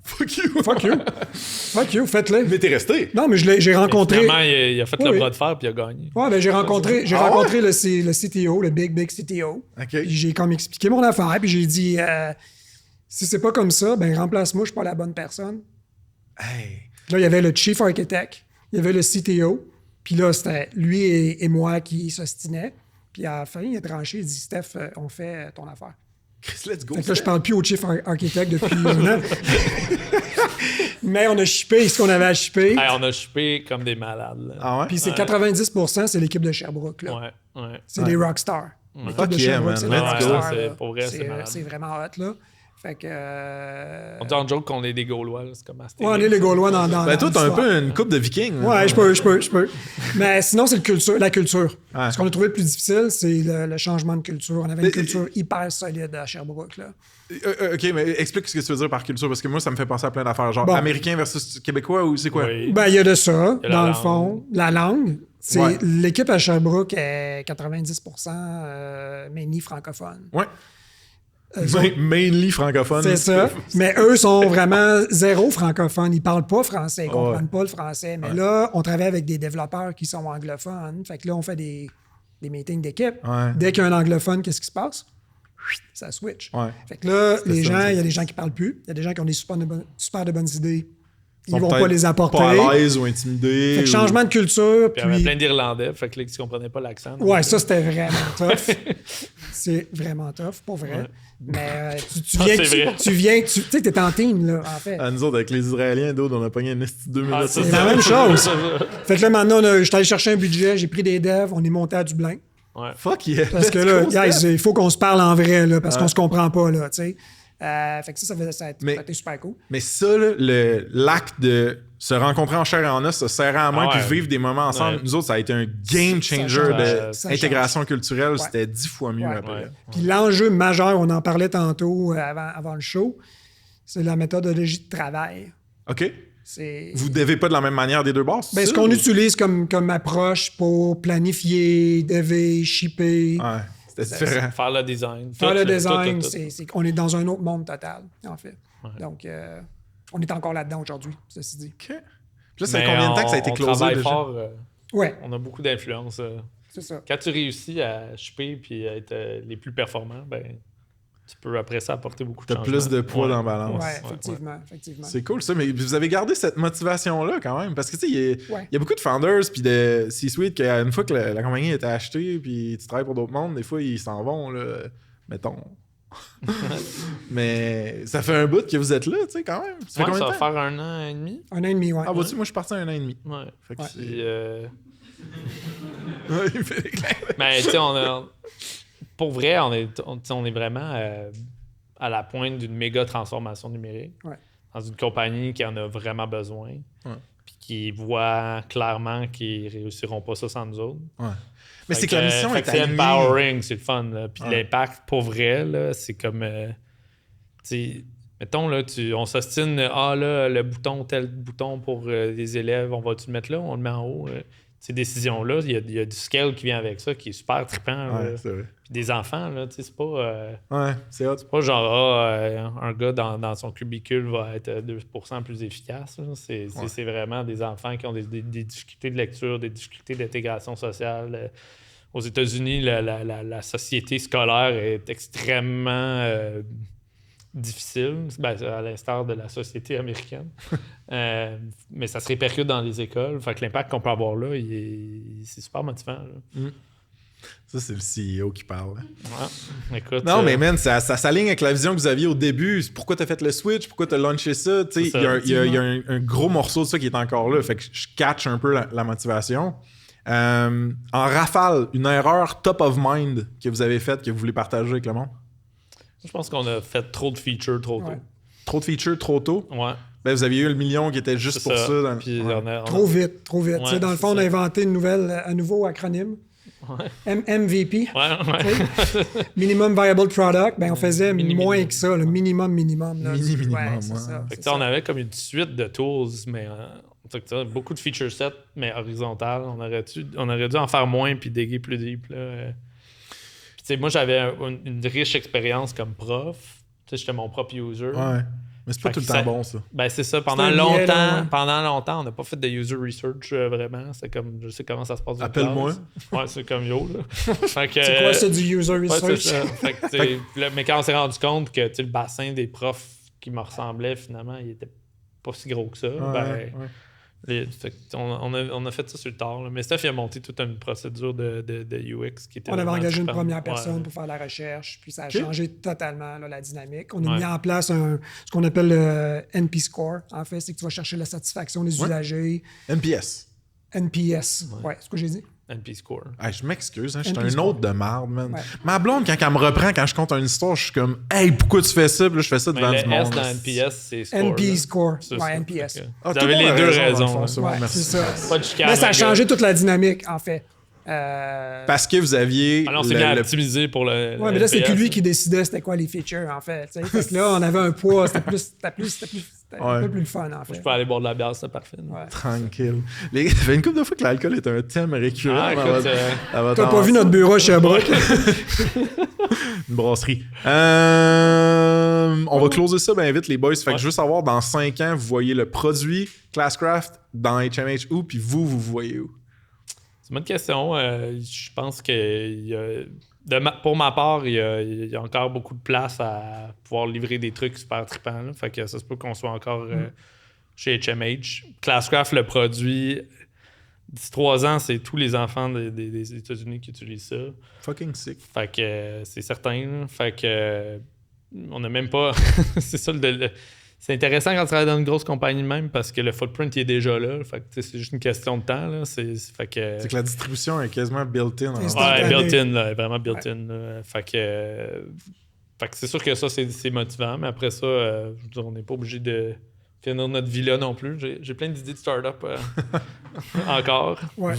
[SPEAKER 2] Fuck you!
[SPEAKER 3] Fuck you! Fuck you, faites-le.
[SPEAKER 2] Mais t'es resté.
[SPEAKER 3] Non, mais j'ai rencontré...
[SPEAKER 1] Finalement, il a fait le bras de fer puis il a gagné.
[SPEAKER 3] Ouais, ben j'ai rencontré le CTO, le big CTO.
[SPEAKER 2] OK.
[SPEAKER 3] Puis j'ai comme expliqué mon affaire, puis j'ai dit, si c'est pas comme ça, ben remplace-moi, je suis pas la bonne personne.
[SPEAKER 2] Hey.
[SPEAKER 3] Là, il y avait le chief architect, il y avait le CTO, puis là, c'était lui et moi qui s'ostinaient. Puis à la fin, il a tranché, il dit, Steph, on fait ton affaire.
[SPEAKER 2] Chris, let's go.
[SPEAKER 3] Fait que là, je parle plus au chief architect depuis un an. Mais on a shippé ce qu'on avait à shipper.
[SPEAKER 1] Hey, on a shippé comme des malades. Là.
[SPEAKER 2] Ah ouais?
[SPEAKER 3] Puis c'est 90%, c'est l'équipe de Sherbrooke. Là.
[SPEAKER 1] Ouais.
[SPEAKER 3] C'est des rockstars. L'équipe
[SPEAKER 2] Fuck
[SPEAKER 3] de
[SPEAKER 2] yeah,
[SPEAKER 3] Sherbrooke,
[SPEAKER 2] man.
[SPEAKER 3] c'est
[SPEAKER 2] Let's
[SPEAKER 3] des
[SPEAKER 2] go.
[SPEAKER 3] rockstars,
[SPEAKER 1] C'est-
[SPEAKER 3] là.
[SPEAKER 1] pour vrai, c'est malade.
[SPEAKER 3] C'est vraiment hot, là. Fait que.
[SPEAKER 1] On dit en joke qu'on est des Gaulois, là, c'est comme Astérix.
[SPEAKER 3] Ouais, on est les Gaulois dans
[SPEAKER 2] Ben, toi, t'as un
[SPEAKER 3] l'histoire.
[SPEAKER 2] peu une coupe de vikings.
[SPEAKER 3] Ouais, je peux. Mais sinon, c'est la culture.
[SPEAKER 2] Ouais.
[SPEAKER 3] Ce qu'on a trouvé le plus difficile, c'est le changement de culture. On avait une culture hyper solide à Sherbrooke, là.
[SPEAKER 2] OK, mais explique ce que tu veux dire par culture, parce que moi, ça me fait penser à plein d'affaires. Genre,
[SPEAKER 3] Bon.
[SPEAKER 2] américain versus québécois, ou c'est quoi?
[SPEAKER 1] Oui.
[SPEAKER 3] Ben, il y a de ça,
[SPEAKER 1] Il y a la
[SPEAKER 3] dans le
[SPEAKER 1] langue.
[SPEAKER 3] fond. La langue. C'est
[SPEAKER 2] Ouais.
[SPEAKER 3] l'équipe à Sherbrooke est 90% mainly francophone.
[SPEAKER 2] Ouais.
[SPEAKER 3] Eux autres,
[SPEAKER 2] Mainly francophone.
[SPEAKER 3] c'est ça. Mais eux sont vraiment zéro francophones. Ils parlent pas français, ils
[SPEAKER 2] Ouais.
[SPEAKER 3] comprennent pas le français. Mais là, on travaille avec des développeurs qui sont anglophones. Fait que là, on fait des meetings d'équipe.
[SPEAKER 2] Ouais.
[SPEAKER 3] Dès qu'il y a un anglophone, qu'est-ce qui se passe? Ça switch.
[SPEAKER 2] Ouais.
[SPEAKER 3] Fait que là,
[SPEAKER 2] C'était
[SPEAKER 3] les
[SPEAKER 2] ça,
[SPEAKER 3] gens,
[SPEAKER 2] c'est
[SPEAKER 3] il y a
[SPEAKER 2] ça.
[SPEAKER 3] des gens qui parlent plus. Il y a des gens qui ont des super de bonnes idées. Ils
[SPEAKER 2] Sont
[SPEAKER 3] vont pas
[SPEAKER 2] peut-être
[SPEAKER 3] les apporter.
[SPEAKER 2] Pas à l'aise ou intimidés.
[SPEAKER 3] Fait que changement de culture.
[SPEAKER 1] Puis il y avait plein d'Irlandais, fait que là, ils comprenaient pas l'accent.
[SPEAKER 3] Ouais, ça, c'était vraiment tough. C'est vraiment tough, pas vrai.
[SPEAKER 1] Ouais.
[SPEAKER 3] Mais
[SPEAKER 1] Ah, c'est vrai.
[SPEAKER 3] tu viens, tu sais, t'es en team, là, en fait.
[SPEAKER 2] À nous autres, avec les Israéliens, d'autres, on a pogné une esti de 2 minutes.
[SPEAKER 1] Ah, ça,
[SPEAKER 3] C'est la même chose. Fait que là, maintenant, j'étais allé chercher un budget, j'ai pris des devs, on est monté à Dublin.
[SPEAKER 1] Ouais.
[SPEAKER 2] Fuck yeah.
[SPEAKER 3] Parce que là, guys, il faut qu'on se parle en vrai, là, parce qu'on se comprend pas, là, tu sais. Fait que ça a été super cool.
[SPEAKER 2] Mais ça, là, l'acte de se rencontrer en chair et en os, se serrer à la main
[SPEAKER 1] Ah ouais.
[SPEAKER 2] puis vivre des moments ensemble,
[SPEAKER 1] Ouais.
[SPEAKER 2] nous autres, ça a été un game changer
[SPEAKER 3] Ça
[SPEAKER 2] d'intégration culturelle.
[SPEAKER 3] Ouais.
[SPEAKER 2] C'était 10 fois mieux
[SPEAKER 3] Ouais.
[SPEAKER 2] après.
[SPEAKER 1] Ouais.
[SPEAKER 3] Puis l'enjeu majeur, on en parlait tantôt avant le show, c'est la méthodologie de travail.
[SPEAKER 2] OK?
[SPEAKER 3] C'est...
[SPEAKER 2] Vous devez pas de la même manière des deux bords?
[SPEAKER 3] Ben, ce qu'on utilise comme approche pour planifier, dever, shipper,
[SPEAKER 2] Ouais, c'était différent.
[SPEAKER 1] Faire le design.
[SPEAKER 3] faire
[SPEAKER 1] Tout,
[SPEAKER 3] le
[SPEAKER 1] là,
[SPEAKER 3] design,
[SPEAKER 1] tout.
[SPEAKER 3] c'est qu'on est dans un autre monde total, en fait. Donc, on est encore là-dedans aujourd'hui, ceci dit.
[SPEAKER 2] OK. Puis là, ça fait
[SPEAKER 1] Mais
[SPEAKER 2] combien de temps que ça a été
[SPEAKER 1] on
[SPEAKER 2] closé
[SPEAKER 1] travaille
[SPEAKER 2] déjà?
[SPEAKER 1] fort,
[SPEAKER 3] Ouais,
[SPEAKER 1] on a beaucoup d'influence.
[SPEAKER 3] c'est ça.
[SPEAKER 1] Quand tu réussis à shipper puis à être les plus performants, ben tu peux après ça apporter beaucoup de
[SPEAKER 2] T'as
[SPEAKER 1] changements.
[SPEAKER 2] plus de poids dans la balance.
[SPEAKER 3] Ouais, effectivement.
[SPEAKER 2] C'est cool ça, mais vous avez gardé cette motivation-là quand même, parce que tu sais,
[SPEAKER 3] Ouais.
[SPEAKER 2] il y a beaucoup de founders puis de C-suite qu'une fois que la compagnie a été achetée puis tu travailles pour d'autres mondes, des fois ils s'en vont, là, mettons. Mais ça fait un bout que vous êtes là, tu sais, quand même. Ça fait
[SPEAKER 1] Ouais,
[SPEAKER 2] combien
[SPEAKER 1] ça
[SPEAKER 2] de
[SPEAKER 1] va
[SPEAKER 2] temps?
[SPEAKER 1] faire 1 an et demi.
[SPEAKER 3] Un an et demi, ouais.
[SPEAKER 2] Ah, vois-tu, moi je suis parti à 1 an et demi.
[SPEAKER 1] Ouais.
[SPEAKER 2] Fait que
[SPEAKER 3] Ouais.
[SPEAKER 1] Puis,
[SPEAKER 2] Ouais, il fait des clins d'œil.
[SPEAKER 1] mais tu sais, pour vrai, on est vraiment à la pointe d'une méga transformation numérique.
[SPEAKER 3] Ouais.
[SPEAKER 1] Dans une compagnie qui en a vraiment besoin.
[SPEAKER 2] Ouais.
[SPEAKER 1] Puis qui voit clairement qu'ils réussiront pas ça sans nous autres.
[SPEAKER 2] Ouais. Mais
[SPEAKER 1] Fait
[SPEAKER 2] c'est que la mission
[SPEAKER 1] fait
[SPEAKER 2] est
[SPEAKER 1] que c'est
[SPEAKER 2] alignée.
[SPEAKER 1] empowering, c'est le fun. Là. Puis
[SPEAKER 2] Ouais.
[SPEAKER 1] l'impact, pour vrai, là, c'est comme... tu sais, mettons, là, on s'ostine, là, tel bouton pour les élèves, on va-tu le mettre là? On le met en haut. Ces décisions-là, il y a du scale qui vient avec ça, qui est super trippant.
[SPEAKER 2] Ouais,
[SPEAKER 1] là.
[SPEAKER 2] c'est vrai.
[SPEAKER 1] Puis des enfants, là, tu sais, c'est pas...
[SPEAKER 2] Ouais, c'est hot.
[SPEAKER 1] pas genre, un gars dans son cubicule va être 2% plus efficace. Là. C'est vraiment des enfants qui ont des difficultés de lecture, des difficultés d'intégration sociale. Aux États-Unis, la société scolaire est extrêmement difficile, à l'instar de la société américaine. Mais ça se répercute dans les écoles. Fait que l'impact qu'on peut avoir là, c'est super motivant. Là.
[SPEAKER 2] Ça, c'est le CEO qui parle.
[SPEAKER 1] Ouais. Écoute,
[SPEAKER 2] Non, mais man, ça s'aligne avec la vision que vous aviez au début. Pourquoi t'as fait le switch? Pourquoi t'as launché ça? Tu sais,
[SPEAKER 1] C'est
[SPEAKER 2] il
[SPEAKER 1] ça,
[SPEAKER 2] y a un gros morceau de ça qui est encore là. Fait que je catch un peu la motivation. En rafale, une erreur top of mind que vous avez faite, que vous voulez partager avec le monde?
[SPEAKER 1] je pense qu'on a fait trop de features trop tôt.
[SPEAKER 3] Ouais.
[SPEAKER 2] Trop de features trop tôt?
[SPEAKER 1] Ouais.
[SPEAKER 2] Ben, vous aviez eu le million qui était juste
[SPEAKER 1] C'est
[SPEAKER 2] pour ça. dans-
[SPEAKER 1] Puis
[SPEAKER 2] Ouais.
[SPEAKER 1] on a-
[SPEAKER 3] Trop vite.
[SPEAKER 1] Ouais,
[SPEAKER 3] Tu sais, dans le
[SPEAKER 1] c'est
[SPEAKER 3] fond, on a
[SPEAKER 1] ça.
[SPEAKER 3] inventé un nouveau acronyme. MVP,
[SPEAKER 1] Ouais.
[SPEAKER 3] Minimum Viable Product. Ben, on faisait
[SPEAKER 1] Mini-
[SPEAKER 3] moins
[SPEAKER 1] minimum.
[SPEAKER 3] que ça, le minimum. Là.
[SPEAKER 2] Minimum,
[SPEAKER 3] Ouais, c'est
[SPEAKER 2] ouais.
[SPEAKER 3] ça.
[SPEAKER 1] Fait que,
[SPEAKER 3] c'est
[SPEAKER 1] on
[SPEAKER 3] ça.
[SPEAKER 1] avait comme une suite de tools, mais beaucoup de feature sets, mais horizontales. On aurait dû en faire moins puis déguer plus deep. Là. Puis, tu sais, moi, j'avais une riche expérience comme prof. Tu sais, j'étais mon propre user.
[SPEAKER 2] Ouais. Mais c'est pas
[SPEAKER 1] Fait
[SPEAKER 2] tout le
[SPEAKER 1] que
[SPEAKER 2] temps
[SPEAKER 1] ça-
[SPEAKER 2] bon, ça.
[SPEAKER 1] Ben, c'est ça. Pendant
[SPEAKER 3] un biais,
[SPEAKER 1] longtemps,
[SPEAKER 3] là, ouais.
[SPEAKER 1] on n'a pas fait de user research vraiment. C'est comme, je sais comment ça se passe. dans le
[SPEAKER 2] Appelle-moi.
[SPEAKER 1] classe. Ouais, c'est comme yo. Là. Fait que,
[SPEAKER 3] C'est quoi ça du user
[SPEAKER 1] ouais, c'est
[SPEAKER 3] research?
[SPEAKER 1] ça. Fait que, tu sais, là, mais quand on s'est rendu compte que tu sais, le bassin des profs qui me ressemblait, finalement, il était pas si gros que ça.
[SPEAKER 2] Ouais.
[SPEAKER 1] Fait que on a fait ça sur le tard. Là. Mais Steph, il a monté toute une procédure de UX qui était.
[SPEAKER 3] On avait
[SPEAKER 1] vraiment
[SPEAKER 3] engagé une
[SPEAKER 1] trippante.
[SPEAKER 3] première personne
[SPEAKER 1] Ouais.
[SPEAKER 3] pour faire la recherche, puis ça a
[SPEAKER 2] Ok.
[SPEAKER 3] changé totalement là, la dynamique. On a
[SPEAKER 1] Ouais.
[SPEAKER 3] mis en place ce qu'on appelle le NP Score. En fait, c'est que tu vas chercher la satisfaction des
[SPEAKER 2] Ouais.
[SPEAKER 3] usagers.
[SPEAKER 2] NPS.
[SPEAKER 3] NPS, ouais, c'est ce que j'ai dit.
[SPEAKER 1] NP Score.
[SPEAKER 2] Hey, je m'excuse, je suis
[SPEAKER 3] NP
[SPEAKER 2] un
[SPEAKER 3] score.
[SPEAKER 2] autre de marde, man.
[SPEAKER 3] Ouais.
[SPEAKER 2] Ma blonde, quand elle me reprend, quand je compte une histoire, je suis comme, hey, pourquoi tu fais ça? Puis là, je fais ça
[SPEAKER 1] Mais
[SPEAKER 2] devant
[SPEAKER 1] le
[SPEAKER 2] du monde.
[SPEAKER 1] S dans NPS, c'est Score.
[SPEAKER 3] NP
[SPEAKER 1] là.
[SPEAKER 3] Score.
[SPEAKER 1] C'est
[SPEAKER 3] Ouais,
[SPEAKER 1] ça.
[SPEAKER 3] NPS.
[SPEAKER 1] Fait que
[SPEAKER 2] Ah,
[SPEAKER 1] Vous
[SPEAKER 2] tout le
[SPEAKER 1] avez les
[SPEAKER 2] monde a
[SPEAKER 1] deux
[SPEAKER 2] raison, dans le
[SPEAKER 1] raisons.
[SPEAKER 2] fond,
[SPEAKER 1] là.
[SPEAKER 2] ça.
[SPEAKER 3] Ouais,
[SPEAKER 2] merci.
[SPEAKER 3] c'est ça.
[SPEAKER 1] Pas de chicane,
[SPEAKER 3] Mais ça a
[SPEAKER 1] les gars.
[SPEAKER 3] changé toute la dynamique, en fait.
[SPEAKER 2] Parce que vous aviez.
[SPEAKER 1] Alors, c'est bien optimisé pour le.
[SPEAKER 3] Ouais, mais là, c'est
[SPEAKER 1] NPS,
[SPEAKER 3] plus lui
[SPEAKER 1] là.
[SPEAKER 3] qui décidait c'était quoi les features, en fait. T'sais. Fait que là, on avait un poids, c'était un peu plus le fun, en fait.
[SPEAKER 1] Je peux aller boire de la bière, c'est parfait. là.
[SPEAKER 3] Ouais.
[SPEAKER 2] Tranquille. Les gars, ça fait une couple de fois que l'alcool est un thème récurrent.
[SPEAKER 1] Ah,
[SPEAKER 2] dans
[SPEAKER 1] écoute,
[SPEAKER 2] votre- dans votre
[SPEAKER 3] T'as pas vu
[SPEAKER 2] ensemble.
[SPEAKER 3] notre bureau à Sherbrooke?
[SPEAKER 2] Une brasserie. On va closer ça bien vite, les boys. Fait que
[SPEAKER 1] Ouais.
[SPEAKER 2] je veux savoir, dans 5 ans, vous voyez le produit Classcraft dans HMH où, puis vous voyez où?
[SPEAKER 1] C'est une bonne question. Je pense que pour ma part, il y a encore beaucoup de place à pouvoir livrer des trucs super trippants. Là. Fait que ça se peut qu'on soit encore chez HMH. Classcraft, le produit, d'ici 3 ans, c'est tous les enfants des États-Unis qui utilisent ça.
[SPEAKER 2] Fucking sick.
[SPEAKER 1] Fait que c'est certain. Là. Fait que on n'a même pas. C'est ça c'est intéressant quand tu travailles dans une grosse compagnie de même parce que le footprint il est déjà là. Fait que c'est juste une question de temps. Là. Fait que.
[SPEAKER 2] C'est que la distribution est quasiment built-in.
[SPEAKER 3] C'est
[SPEAKER 1] Ouais,
[SPEAKER 3] instantané.
[SPEAKER 1] built-in, là, vraiment built-in. Là. Fait que c'est sûr que ça, c'est motivant, mais après ça, je veux dire, on n'est pas obligé de finir notre vie là non plus. J'ai plein d'idées de start-up encore.
[SPEAKER 3] Ouais.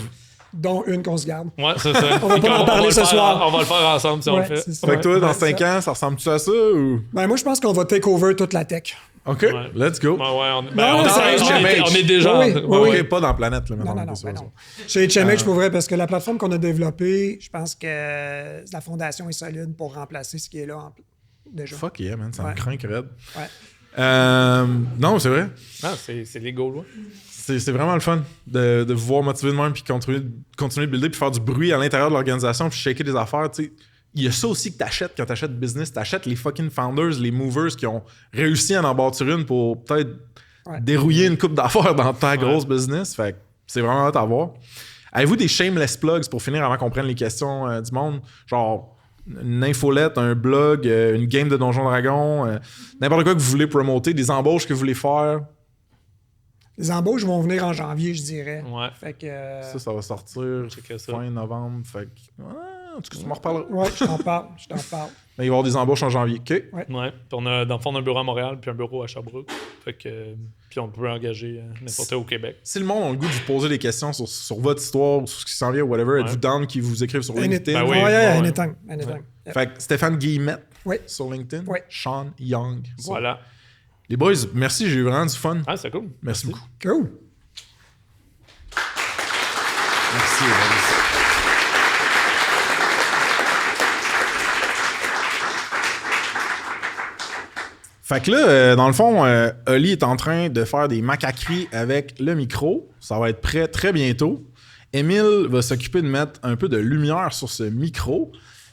[SPEAKER 3] Dont une qu'on se garde.
[SPEAKER 1] Ouais, c'est ça.
[SPEAKER 3] On va pas en parler
[SPEAKER 1] le
[SPEAKER 3] ce
[SPEAKER 1] faire-
[SPEAKER 3] soir.
[SPEAKER 1] On va le faire ensemble si on
[SPEAKER 3] Ouais,
[SPEAKER 1] le fait.
[SPEAKER 3] c'est ça.
[SPEAKER 2] Fait que toi, dans
[SPEAKER 3] Ouais,
[SPEAKER 2] 5
[SPEAKER 3] ça.
[SPEAKER 2] ans, ça ressemble-tu à ça ou?
[SPEAKER 3] Ben, moi, je pense qu'on va take over toute la tech.
[SPEAKER 2] OK,
[SPEAKER 1] Ouais.
[SPEAKER 2] let's go.
[SPEAKER 1] Ouais, on
[SPEAKER 3] Non, c'est
[SPEAKER 1] on est déjà.
[SPEAKER 3] Oui, oui,
[SPEAKER 2] Ok,
[SPEAKER 3] oui.
[SPEAKER 2] pas dans la planète, là,
[SPEAKER 3] Non,
[SPEAKER 2] maintenant.
[SPEAKER 3] non, non,
[SPEAKER 2] c'est
[SPEAKER 3] ben
[SPEAKER 2] ça.
[SPEAKER 3] non. Chez HMH, pour vrai, parce que la plateforme qu'on a développée, je pense que la fondation est solide pour remplacer ce qui est là déjà.
[SPEAKER 2] Fuck yeah, man, ça me
[SPEAKER 3] Ouais.
[SPEAKER 2] craint que raide.
[SPEAKER 3] Ouais.
[SPEAKER 2] Non, c'est vrai.
[SPEAKER 1] Ah, c'est les Gaulois.
[SPEAKER 2] C'est vraiment le fun de vous voir motiver de même puis continuer de builder puis faire du bruit à l'intérieur de l'organisation puis shaker des affaires, tu sais. Il y a ça aussi que t'achètes quand t'achètes business. T'achètes les fucking founders, les movers qui ont réussi à en bâtir une pour peut-être
[SPEAKER 3] Ouais.
[SPEAKER 2] dérouiller une coupe d'affaires dans ta grosse business. Fait que c'est vraiment hâte à voir. Avez-vous des shameless plugs pour finir avant qu'on prenne les questions du monde? Genre une infolette, un blog, une game de Donjon Dragon, n'importe quoi que vous voulez promoter, des embauches que vous voulez faire.
[SPEAKER 3] Les embauches vont venir en janvier, je dirais.
[SPEAKER 1] Ouais.
[SPEAKER 3] Fait que.
[SPEAKER 2] Ça va sortir
[SPEAKER 1] Checker ça.
[SPEAKER 2] fin novembre. Fait que, en tout cas, tu m'en reparleras.
[SPEAKER 3] Ouais, je t'en parle.
[SPEAKER 2] Mais il va y avoir des embauches en janvier. OK.
[SPEAKER 1] Ouais. Puis on a, dans le fond, on a un bureau à Montréal puis un bureau à Sherbrooke. Fait que, puis on peut engager n'importe où au Québec.
[SPEAKER 2] Si le monde a le goût de vous poser des questions sur votre histoire ou sur ce qui s'en vient, whatever, êtes-vous down qu'ils vous écrivent sur LinkedIn?
[SPEAKER 1] Ben oui.
[SPEAKER 3] Ouais,
[SPEAKER 1] ouais.
[SPEAKER 3] anytime. Anytime. Yep.
[SPEAKER 2] Fait que Stéphane Guillemette
[SPEAKER 3] Oui.
[SPEAKER 2] sur LinkedIn.
[SPEAKER 3] Oui.
[SPEAKER 2] Sean Young.
[SPEAKER 1] Voilà.
[SPEAKER 2] Les boys, merci, j'ai eu vraiment du fun.
[SPEAKER 1] Ah, c'est cool.
[SPEAKER 2] Merci beaucoup.
[SPEAKER 3] Cool.
[SPEAKER 2] Merci. les boys. Fait que là, dans le fond, Oli est en train de faire des macaqueries avec le micro. Ça va être prêt très bientôt. Émile va s'occuper de mettre un peu de lumière sur ce micro.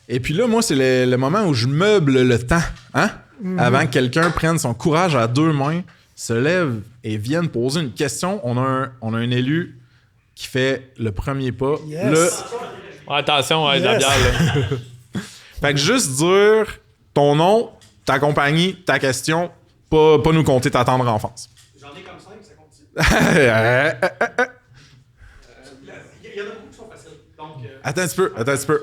[SPEAKER 2] Et puis là, moi, c'est le moment où je meuble le temps, hein? Avant que quelqu'un prenne son courage à 2 mains, se lève et vienne poser une question. On a un élu qui fait le premier pas.
[SPEAKER 3] Yes.
[SPEAKER 1] Ouais, attention, de la
[SPEAKER 3] Yes.
[SPEAKER 1] bière, là.
[SPEAKER 2] Fait que juste dire ton nom, ta compagnie, ta question, pas nous compter ta tendre enfance.
[SPEAKER 4] J'en ai comme 5, ça continue.
[SPEAKER 2] Attends
[SPEAKER 4] Il y en a beaucoup qui sont faciles. Donc,
[SPEAKER 2] un petit peu.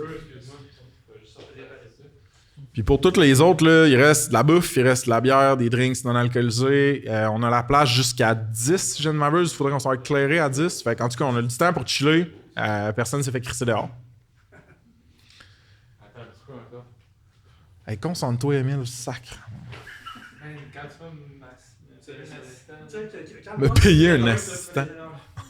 [SPEAKER 2] Puis pour toutes les autres, là, il reste de la bouffe, il reste de la bière, des drinks non alcoolisés. On a la place jusqu'à 10, si je ne m'abuse. Il faudrait qu'on soit éclairé à 10. Fait qu'en tout cas, on a du temps pour chiller. Personne ne s'est fait crisser dehors.
[SPEAKER 1] Attends un petit peu encore.
[SPEAKER 2] Hey, concentre-toi, Emile, sacre.
[SPEAKER 1] Quand tu vas
[SPEAKER 2] Me payer un assistant.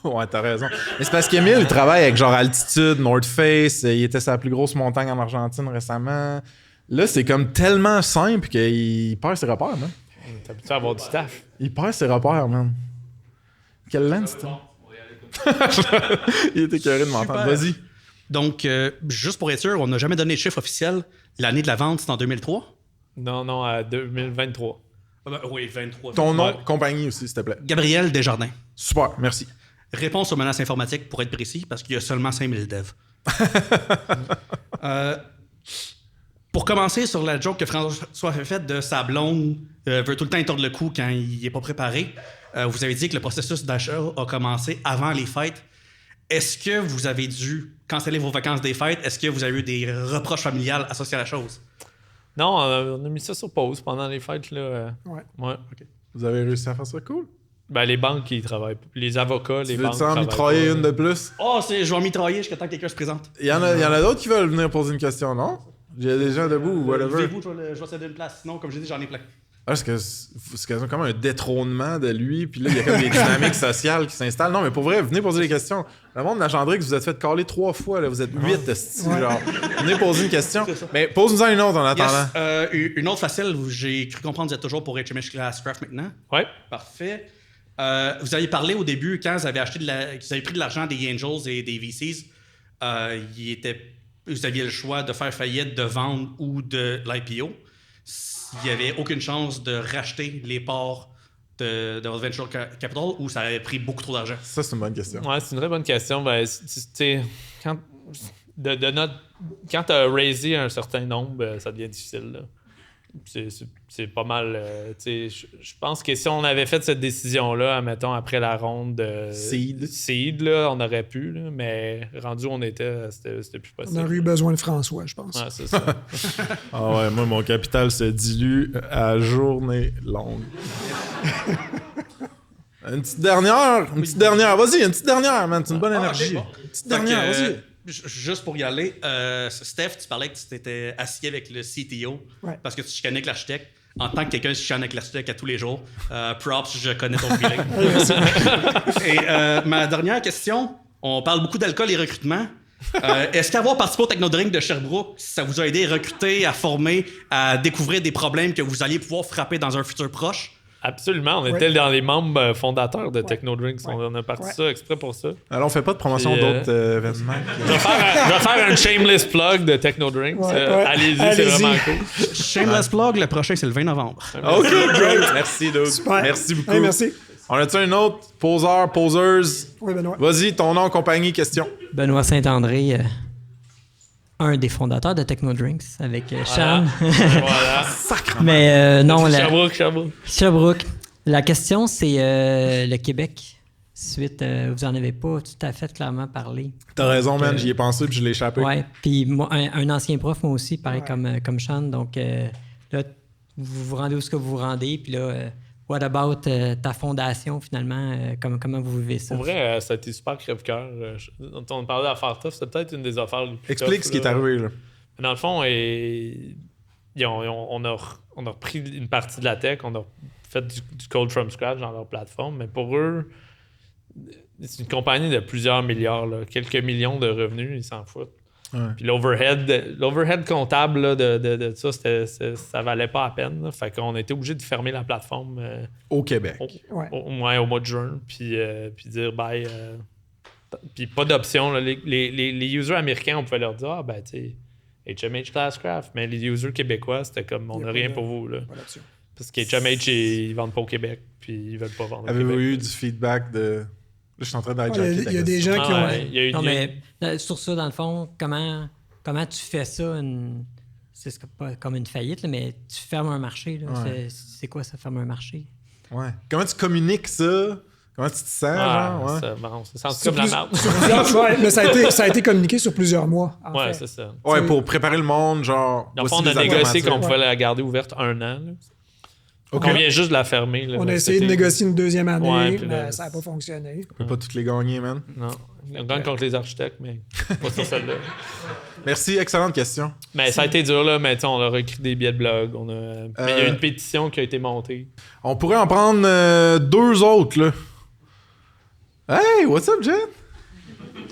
[SPEAKER 2] Ouais, t'as raison. Mais c'est parce qu'Emile, il travaille avec genre Altitude, North Face. Il était sur la plus grosse montagne en Argentine récemment. Là, c'est comme tellement simple qu'il perd ses repères, man.
[SPEAKER 1] T'as habitué à avoir du staff.
[SPEAKER 2] Il perd ses repères, man. Quelle lens, c'était? Il était carré de m'entendre.
[SPEAKER 4] Super.
[SPEAKER 2] Vas-y.
[SPEAKER 4] donc juste pour être sûr, on n'a jamais donné de chiffre officiel. L'année de la vente, c'est en 2003?
[SPEAKER 1] Non, à 2023.
[SPEAKER 4] Oui, 23.
[SPEAKER 2] Ton nom,
[SPEAKER 1] Ouais.
[SPEAKER 2] compagnie aussi, s'il te plaît.
[SPEAKER 4] Gabriel Desjardins.
[SPEAKER 2] Super, merci.
[SPEAKER 4] Réponse aux menaces informatiques, pour être précis, parce qu'il y a seulement 5000 devs. Pour commencer sur la joke que François a faite de sa blonde veut tout le temps étordre le cou quand il n'est pas préparé, vous avez dit que le processus d'achat a commencé avant les fêtes. est-ce que vous avez dû canceller vos vacances des fêtes? Est-ce que vous avez eu des reproches familiales associés à la chose?
[SPEAKER 1] Non, on a mis ça sur pause pendant les fêtes. Là.
[SPEAKER 3] Ouais.
[SPEAKER 1] Ouais.
[SPEAKER 2] OK. Vous avez réussi à faire ça cool?
[SPEAKER 1] Ben, les banques, ils travaillent. Les avocats, les
[SPEAKER 2] Tu
[SPEAKER 1] banques.
[SPEAKER 2] veux-tu en
[SPEAKER 1] travaillent
[SPEAKER 2] mitrailler
[SPEAKER 1] pas.
[SPEAKER 2] une de plus?
[SPEAKER 4] Oh, je vais en mitrailler jusqu'à temps que quelqu'un se présente.
[SPEAKER 2] Il y en a d'autres qui veulent venir poser une question, non? Il y a des gens debout ou whatever.
[SPEAKER 4] Levez-vous, je vais céder une place. Sinon, comme j'ai dit, j'en ai plein.
[SPEAKER 2] Ah, parce que c'est quasiment comme un détrônement de lui, puis là, il y a comme des dynamiques sociales qui s'installent. Non, mais pour vrai, venez poser des questions. Le monde de la Gendrix, vous êtes fait caler 3 fois, là. Vous êtes 8, genre. Venez poser une question. Mais pose-nous-en une autre en attendant.
[SPEAKER 4] Yes. Une autre facile, j'ai cru comprendre que vous êtes toujours pour HMH Classcraft maintenant.
[SPEAKER 1] Ouais.
[SPEAKER 4] Parfait. Vous avez parlé au début, quand vous avez vous avez pris de l'argent des Angels et des VCs, vous aviez le choix de faire faillite, de vendre ou de l'IPO. Il n'y avait aucune chance de racheter les parts de votre venture capital ou ça avait pris beaucoup trop d'argent?
[SPEAKER 2] Ça, c'est une bonne question.
[SPEAKER 1] Ouais, c'est une très bonne question. Ben, quand tu as raisé un certain nombre, ça devient difficile. Là. C'est pas mal. Je pense que si on avait fait cette décision-là, admettons, après la ronde Seed là, on aurait pu, là, mais rendu où on était, c'était plus possible.
[SPEAKER 3] On aurait eu besoin de François, je pense.
[SPEAKER 1] Ouais, c'est ça.
[SPEAKER 2] Ah ouais, moi, mon capital se dilue à journée longue. Une petite dernière. Vas-y, une petite dernière, man. C'est une bonne énergie.
[SPEAKER 4] Okay, bon.
[SPEAKER 2] Une petite dernière, vas-y.
[SPEAKER 4] Juste pour y aller, Steph, tu parlais que tu t'étais assis avec le CTO parce que tu chicanais avec l'architecte. En tant que quelqu'un qui chicane avec l'architecte à tous les jours, props, je connais ton feeling. Et ma dernière question, on parle beaucoup d'alcool et recrutement. Est-ce qu'avoir participé au Technodrink de Sherbrooke, ça vous a aidé à recruter, à former, à découvrir des problèmes que vous alliez pouvoir frapper dans un futur proche?
[SPEAKER 1] Absolument. On était dans les membres fondateurs de Technodrinks. On a parti ça exprès pour ça.
[SPEAKER 2] Alors, on fait pas de promotion d'autres événements.
[SPEAKER 1] Je vais faire un shameless plug de Technodrinks. Allez-y, c'est vraiment cool.
[SPEAKER 4] Shameless plug, le prochain, c'est le 20 novembre.
[SPEAKER 2] OK, great. Merci, dude.
[SPEAKER 3] Super.
[SPEAKER 2] Merci beaucoup.
[SPEAKER 3] Hey, merci.
[SPEAKER 2] On a-tu un autre poseuse?
[SPEAKER 3] Oui, Benoît.
[SPEAKER 2] Vas-y, ton nom, compagnie, question.
[SPEAKER 5] Benoît Saint-André, un des fondateurs de Technodrinks avec Sean.
[SPEAKER 1] Voilà.
[SPEAKER 5] Mais non,
[SPEAKER 1] Sherbrooke.
[SPEAKER 5] La question, c'est le Québec. Suite, vous en avez pas tout à fait clairement parlé.
[SPEAKER 2] T'as raison, man. J'y ai pensé puis je l'ai échappé.
[SPEAKER 5] Ouais. Puis moi, un ancien prof, moi aussi, pareil comme Sean. Donc là, vous vous rendez où ce que vous vous rendez. Puis là, what about ta fondation, finalement? Comment vous vivez ça?
[SPEAKER 1] Pour vrai, ça a été super crève-cœur. On parlait d'affaires tough. C'était peut-être une des affaires les plus
[SPEAKER 2] Explique
[SPEAKER 1] tough,
[SPEAKER 2] ce qui est arrivé, là.
[SPEAKER 1] Dans le fond, on a repris une partie de la tech. On a fait du code from scratch dans leur plateforme. Mais pour eux, c'est une compagnie de plusieurs milliards. Là, quelques millions de revenus, ils s'en foutent.
[SPEAKER 2] Ouais.
[SPEAKER 1] Puis l'overhead comptable là, de ça, ça valait pas la peine. Là. Fait qu'on était obligé de fermer la plateforme
[SPEAKER 2] Au Québec.
[SPEAKER 1] au mois de juin. Puis dire bye. Puis pas d'option. Là. Les users américains, on pouvait leur dire ah ben tu sais HMH Classcraft, mais les users québécois, c'était comme on n'a rien pour vous. Là. Parce que HMH, ils vendent pas au Québec, puis ils veulent pas vendre au
[SPEAKER 2] Avez-vous
[SPEAKER 1] Québec.
[SPEAKER 2] eu du feedback de. Là, je suis en train d'hijacker.
[SPEAKER 3] Il y a des gens qui ont.
[SPEAKER 1] il y a eu
[SPEAKER 5] Non, mais sur ça, dans le fond, comment tu fais ça? C'est pas comme une faillite, là, mais tu fermes un marché. Là.
[SPEAKER 2] Ouais.
[SPEAKER 5] C'est quoi ça, fermer un marché?
[SPEAKER 2] Ouais. Comment tu communiques ça? Comment tu te sens, genre? Ouais.
[SPEAKER 1] Ça sent comme la merde.
[SPEAKER 3] Ouais, mais ça a été communiqué sur plusieurs mois. En
[SPEAKER 1] Ouais,
[SPEAKER 3] fait.
[SPEAKER 1] c'est ça.
[SPEAKER 2] Ouais, pour préparer le monde, genre.
[SPEAKER 1] Dans le fond, on
[SPEAKER 2] voici
[SPEAKER 1] a
[SPEAKER 2] les
[SPEAKER 1] négocié
[SPEAKER 2] alternatives.
[SPEAKER 1] qu'on pouvait la garder ouverte 1 an. Là.
[SPEAKER 2] OK.
[SPEAKER 1] On vient juste de la fermer. Là,
[SPEAKER 3] On a essayé de négocier une deuxième année,
[SPEAKER 1] Ouais, puis là,
[SPEAKER 3] mais ça n'a pas fonctionné.
[SPEAKER 2] On peut pas toutes les gagner, man.
[SPEAKER 1] Non. On gagne contre les architectes, mais pas sur celle-là.
[SPEAKER 2] Merci, excellente question.
[SPEAKER 1] Mais ça a été dur, là. Mais on a écrit des billets de blog. Mais il y a eu une pétition qui a été montée.
[SPEAKER 2] On pourrait en prendre 2 autres, là. Hey, what's up, Jen?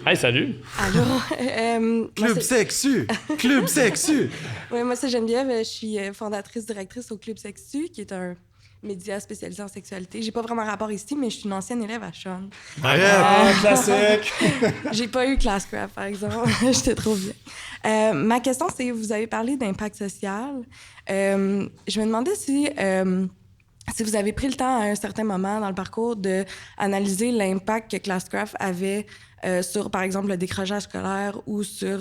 [SPEAKER 1] Hey, salut!
[SPEAKER 6] Allô?
[SPEAKER 2] Club Sexu! Club Sexu!
[SPEAKER 6] Oui, moi, c'est Geneviève. Je suis fondatrice, directrice au Club Sexu, qui est un média spécialisé en sexualité. J'ai pas vraiment rapport ici, mais je suis une ancienne élève à Sean.
[SPEAKER 3] Classique!
[SPEAKER 6] J'ai pas eu Classcraft, par exemple. J'étais trop bien. Ma question, c'est, vous avez parlé d'impact social. Je me demandais si vous avez pris le temps à un certain moment dans le parcours d'analyser l'impact que Classcraft avait sur, par exemple, le décrochage scolaire ou sur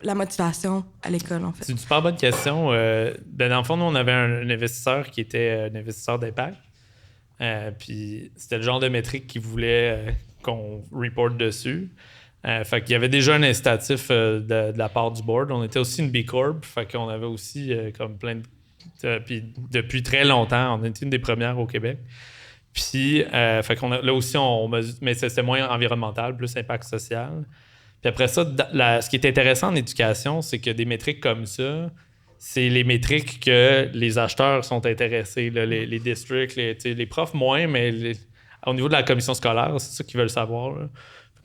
[SPEAKER 6] la motivation à l'école, en fait.
[SPEAKER 1] C'est une super bonne question. Dans le fond, nous, on avait un investisseur qui était un investisseur d'impact. Puis c'était le genre de métrique qu'il voulait qu'on reporte dessus. Fait qu'il y avait déjà un incitatif de la part du board. On était aussi une B Corp, fait qu'on avait aussi comme plein de... puis depuis très longtemps, on était une des premières au Québec. Puis, fait qu'on là aussi, mais c'était moins environnemental, plus impact social. Puis après ça, ce qui est intéressant en éducation, c'est que des métriques comme ça, c'est les métriques que les acheteurs sont intéressés, là, les districts, les profs moins, mais au niveau de la commission scolaire, c'est ça qu'ils veulent savoir. Là.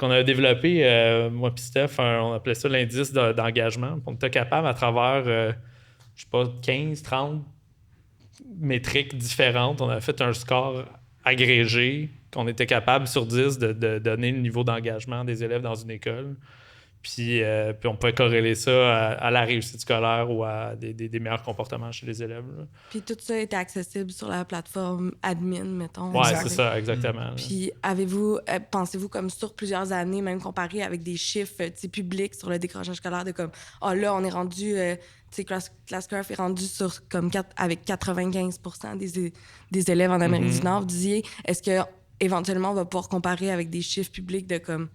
[SPEAKER 1] On a développé, moi et Steph, on appelait ça l'indice d'engagement. On était capable, à travers, je sais pas, 15, 30 métriques différentes, on a fait un score agrégé qu'on était capable sur 10 de donner le niveau d'engagement des élèves dans une école. Puis on peut corréler ça à la réussite scolaire ou à des meilleurs comportements chez les élèves. Là.
[SPEAKER 6] Puis tout ça était accessible sur la plateforme admin, mettons.
[SPEAKER 1] Oui, c'est ça, exactement.
[SPEAKER 6] Puis pensez-vous comme sur plusieurs années, même comparé avec des chiffres publics sur le décrochage scolaire de comme, là, on est rendu, Classcraft est rendu sur comme avec 95% des élèves en Amérique du Nord. Vous disiez, est-ce que éventuellement on va pouvoir comparer avec des chiffres publics de comme,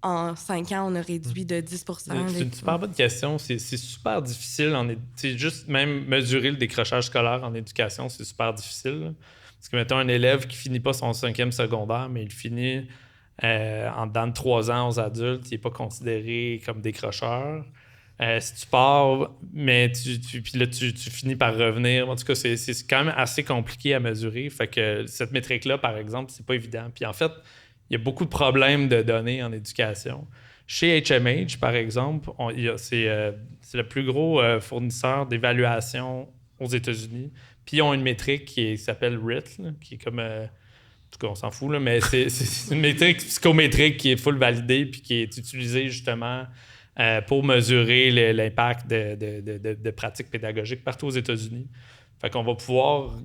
[SPEAKER 6] en 5 ans, on a réduit de 10
[SPEAKER 1] C'est une super bonne question. C'est super difficile. Juste même mesurer le décrochage scolaire en éducation, c'est super difficile. Là. Parce que, mettons, un élève qui finit pas son 5e secondaire, mais il finit en dedans de 3 ans aux adultes, il n'est pas considéré comme décrocheur. Si tu pars, mais puis là, tu finis par revenir. En tout cas, c'est quand même assez compliqué à mesurer. Fait que cette métrique-là, par exemple, c'est pas évident. Puis en fait, il y a beaucoup de problèmes de données en éducation. Chez HMH, par exemple, c'est le plus gros fournisseur d'évaluation aux États-Unis. Puis ils ont une métrique qui s'appelle RIT, là, qui est comme... en tout cas, on s'en fout, là, mais c'est une métrique psychométrique qui est full validée puis qui est utilisée justement pour mesurer l'impact de pratiques pédagogiques partout aux États-Unis. Fait qu'on va pouvoir,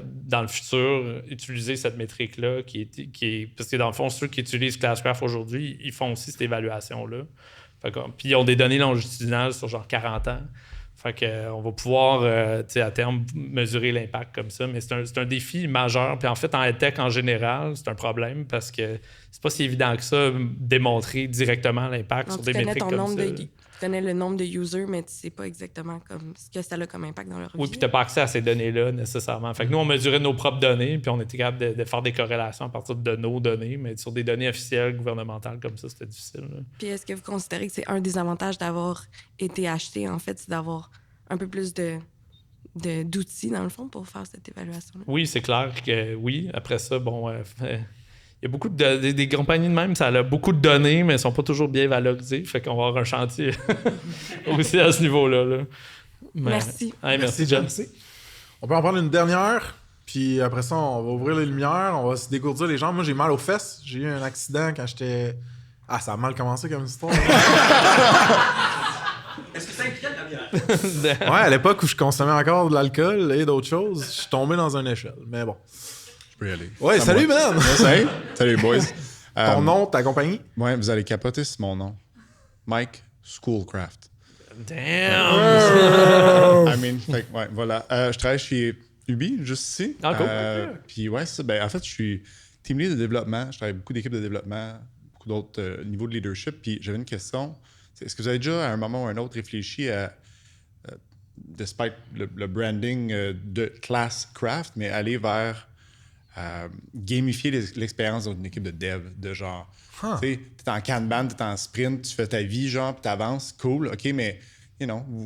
[SPEAKER 1] dans le futur, utiliser cette métrique-là qui est... Parce que dans le fond, ceux qui utilisent Classcraft aujourd'hui, ils font aussi cette évaluation-là. Puis ils ont des données longitudinales sur genre 40 ans. Fait qu'on va pouvoir, à terme, mesurer l'impact comme ça. Mais c'est un défi majeur. Puis en fait, en EdTech en général, c'est un problème parce que c'est pas si évident que ça, démontrer directement l'impact sur des métriques comme ça.
[SPEAKER 6] Tu connais le nombre de users, mais tu sais pas exactement ce que ça a comme impact dans leur vie.
[SPEAKER 1] Oui, puis tu n'as pas accès à ces données-là nécessairement. Fait que nous, on mesurait nos propres données, puis on était capable de faire des corrélations à partir de nos données, mais sur des données officielles, gouvernementales comme ça, c'était difficile. Là.
[SPEAKER 6] Puis est-ce que vous considérez que c'est un des avantages d'avoir été acheté, en fait, c'est d'avoir un peu plus d'outils, dans le fond, pour faire cette évaluation-là?
[SPEAKER 1] Oui, c'est clair que oui. Après ça, bon... il y a beaucoup des compagnies de même, ça a beaucoup de données, mais elles ne sont pas toujours bien valorisées. Fait qu'on va avoir un chantier aussi à ce niveau-là. Là. Mais,
[SPEAKER 6] merci.
[SPEAKER 1] Merci, John.
[SPEAKER 2] Merci. On peut en prendre une dernière, puis après ça, on va ouvrir les lumières, on va se dégourdir les jambes. Moi, j'ai mal aux fesses. J'ai eu un accident quand j'étais... Ah, ça a mal commencé comme histoire.
[SPEAKER 4] Est-ce que ça impliquait de la bière?
[SPEAKER 2] Ouais, à l'époque où je consommais encore de l'alcool et d'autres choses, je suis tombé dans une échelle. Mais bon.
[SPEAKER 7] Je peux y aller.
[SPEAKER 2] Ouais, salut, man!
[SPEAKER 7] Salut, boys.
[SPEAKER 2] Ton nom, ta compagnie?
[SPEAKER 7] Ouais, vous allez capoter, c'est mon nom. Mike Schoolcraft.
[SPEAKER 1] Damn!
[SPEAKER 7] I mean, ouais, voilà. Je travaille chez Ubi, juste ici.
[SPEAKER 1] Ah, cool.
[SPEAKER 7] Puis ouais, c'est ça. En fait, je suis team lead de développement. Je travaille avec beaucoup d'équipes de développement, beaucoup d'autres niveaux de leadership. Puis j'avais une question. Est-ce que vous avez déjà, à un moment ou à un autre, réfléchi à, despite le branding de Classcraft, mais aller vers gamifier l'expérience d'une équipe de dev, de genre, tu sais, t'es en Kanban, t'es en sprint, tu fais ta vie, genre, puis t'avances, cool, OK, mais,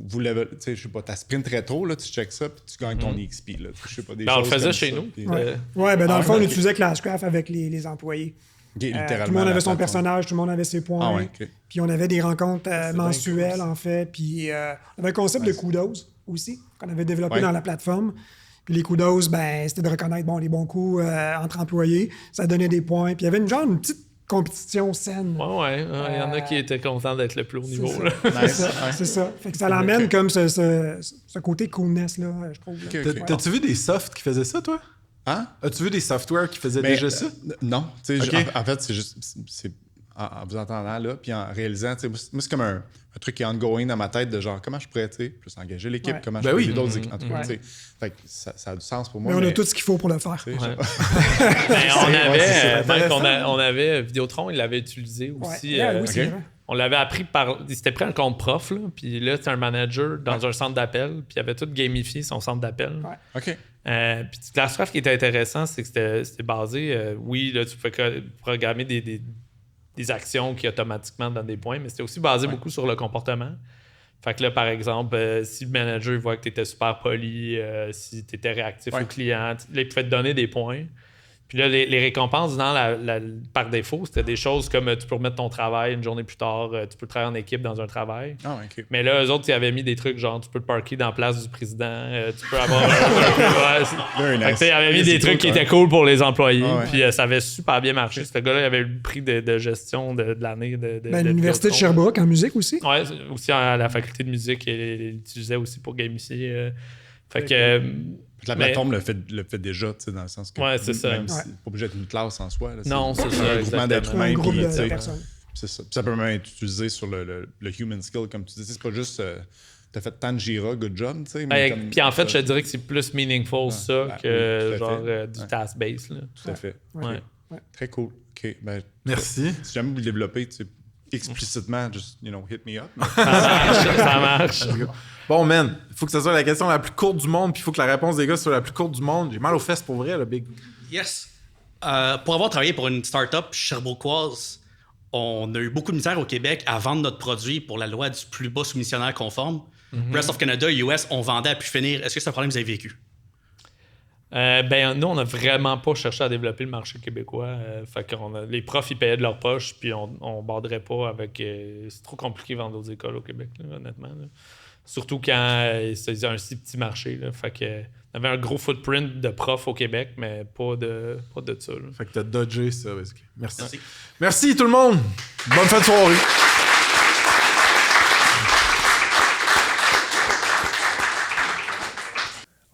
[SPEAKER 7] vous l'avez, tu sais, je sais pas, t'as sprint très tôt, là, tu checkes ça, puis tu gagnes ton XP, là, je sais pas, des choses
[SPEAKER 1] on le faisait
[SPEAKER 7] comme
[SPEAKER 1] chez
[SPEAKER 7] ça,
[SPEAKER 1] nous.
[SPEAKER 7] Puis,
[SPEAKER 3] Ouais, ben dans le fond, on utilisait Classcraft avec les employés.
[SPEAKER 7] littéralement,
[SPEAKER 3] tout le monde avait son
[SPEAKER 7] la plateforme.
[SPEAKER 3] personnage, tout le monde avait ses points.
[SPEAKER 7] Ah ouais, OK.
[SPEAKER 3] Puis on avait des rencontres mensuelles, en fait. Puis on avait un concept de kudos aussi, qu'on avait développé dans la plateforme. Puis les kudos, ben, c'était de reconnaître les bons coups entre employés. Ça donnait des points. Puis il y avait une petite compétition saine.
[SPEAKER 1] Ouais. Il y en a qui étaient contents d'être le plus haut niveau. Là.
[SPEAKER 3] C'est ça. Fait que ça l'emmène comme ce côté coolness, là, je trouve. Là.
[SPEAKER 7] OK.
[SPEAKER 2] T'as-tu vu des softs qui faisaient ça, toi?
[SPEAKER 7] Hein?
[SPEAKER 2] As-tu vu des softwares qui faisaient déjà ça?
[SPEAKER 7] Non. Tu sais,
[SPEAKER 2] OK.
[SPEAKER 7] en fait, c'est juste... en vous entendant là, puis en réalisant, moi, c'est comme un truc qui est ongoing dans ma tête de genre, comment je pourrais, plus engager l'équipe, comment je pourrais aider d'autres équipes. En tout cas, fait que ça a du sens pour moi.
[SPEAKER 3] Mais on a tout ce qu'il faut pour le faire.
[SPEAKER 1] On avait Vidéotron, il l'avait utilisé aussi.
[SPEAKER 3] Oui, c'est vrai.
[SPEAKER 1] On l'avait appris c'était pris un compte prof, là, puis là, c'était un manager dans un centre d'appel, puis il avait tout gamifié son centre d'appel.
[SPEAKER 7] OK.
[SPEAKER 1] Puis Classcraft, qui était intéressant, c'est que c'était basé, là, tu pouvais programmer des actions qui automatiquement donnent des points, mais c'était aussi basé beaucoup sur le comportement. Fait que là, par exemple, si le manager voit que tu étais super poli, si tu étais réactif au client, là, il pouvait te donner des points. Puis là, les récompenses par défaut, c'était des choses comme tu peux remettre ton travail une journée plus tard, tu peux travailler en équipe dans un travail.
[SPEAKER 7] Okay.
[SPEAKER 1] Mais là, eux autres, ils avaient mis des trucs genre tu peux te parker dans la place du président, tu peux avoir. Ils avaient mis des trucs qui étaient cool pour les employés. Puis ça avait super bien marché. Ce gars-là, il avait eu le prix de gestion de l'année.
[SPEAKER 3] L'Université de Sherbrooke en musique aussi.
[SPEAKER 1] Oui, aussi à la faculté de musique, il l'utilisait aussi pour gamifier. Fait que.
[SPEAKER 7] La plateforme le fait déjà, dans le sens que
[SPEAKER 1] c'est ça.
[SPEAKER 7] Même si c'est pas obligé d'être une classe en soi. Là,
[SPEAKER 1] non, c'est ça.
[SPEAKER 7] Un groupement d'êtres humains.
[SPEAKER 3] Un groupe de personnes.
[SPEAKER 7] C'est ça. Puis ça peut même être utilisé sur le human skill, comme tu dis. C'est pas juste t'as fait tant de Jira, good job.
[SPEAKER 1] Puis en fait, je te dirais que c'est plus meaningful que du task-based.
[SPEAKER 7] Tout à fait.
[SPEAKER 3] Ouais.
[SPEAKER 7] Très cool. OK.
[SPEAKER 2] Merci.
[SPEAKER 7] Si jamais vous le développez, explicitement, just, hit me up.
[SPEAKER 1] Ça marche.
[SPEAKER 2] Bon, man, il faut que ce soit la question la plus courte du monde, puis il faut que la réponse des gars soit la plus courte du monde. J'ai mal aux fesses pour vrai, le big.
[SPEAKER 4] Yes. Pour avoir travaillé pour une start-up sherbrookeoise, on a eu beaucoup de misère au Québec à vendre notre produit pour la loi du plus bas soumissionnaire conforme. Rest of Canada, US, on vendait à pu finir. Est-ce que c'est un problème que vous avez vécu?
[SPEAKER 1] Nous, on n'a vraiment pas cherché à développer le marché québécois. Fait que les profs, ils payaient de leur poche, puis on borderait pas avec... c'est trop compliqué de vendre aux écoles au Québec, là, honnêtement. Là. Surtout quand c'est un si petit marché. Là. Fait que, on avait un gros footprint de profs au Québec, mais pas de ça. Là.
[SPEAKER 2] Fait que t'as dodgé ça, basically. Merci. Merci tout le monde. Bonne fin de soirée.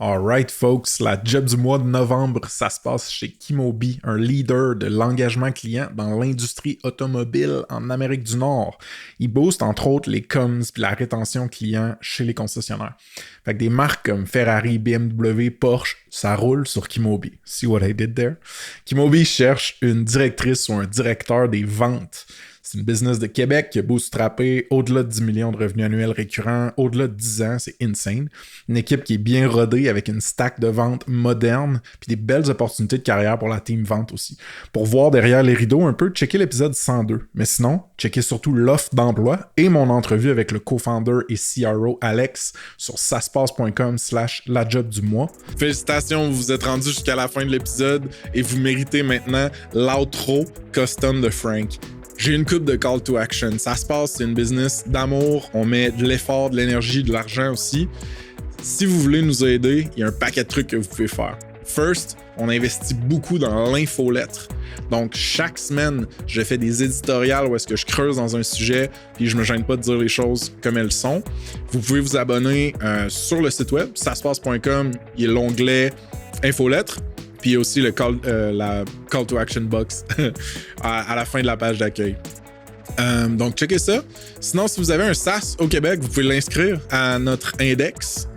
[SPEAKER 2] Alright, folks, la job du mois de novembre, ça se passe chez Kimobi, un leader de l'engagement client dans l'industrie automobile en Amérique du Nord. Il booste entre autres les comms puis la rétention client chez les concessionnaires. Fait que des marques comme Ferrari, BMW, Porsche, ça roule sur Kimobi. See what I did there? Kimobi cherche une directrice ou un directeur des ventes. C'est une business de Québec qui a bootstrappé au-delà de 10 millions de revenus annuels récurrents, au-delà de 10 ans, c'est insane. Une équipe qui est bien rodée avec une stack de vente moderne, puis des belles opportunités de carrière pour la team vente aussi. Pour voir derrière les rideaux un peu, checkez l'épisode 102. Mais sinon, checkez surtout l'offre d'emploi et mon entrevue avec le co-founder et CRO Alex sur saspace.com/lajobdumois. Félicitations, vous vous êtes rendus jusqu'à la fin de l'épisode et vous méritez maintenant l'outro custom de Frank. J'ai une coupe de call to action. Ça se passe, c'est une business d'amour. On met de l'effort, de l'énergie, de l'argent aussi. Si vous voulez nous aider, il y a un paquet de trucs que vous pouvez faire. First, on investit beaucoup dans l'infolettre. Donc, chaque semaine, je fais des éditoriales où est-ce que je creuse dans un sujet puis je me gêne pas de dire les choses comme elles sont. Vous pouvez vous abonner sur le site web, saspace.com. Il y a l'onglet infolettre. Puis il y a aussi la call to action box à la fin de la page d'accueil. Donc, checkez ça. Sinon, si vous avez un SaaS au Québec, vous pouvez l'inscrire à notre index.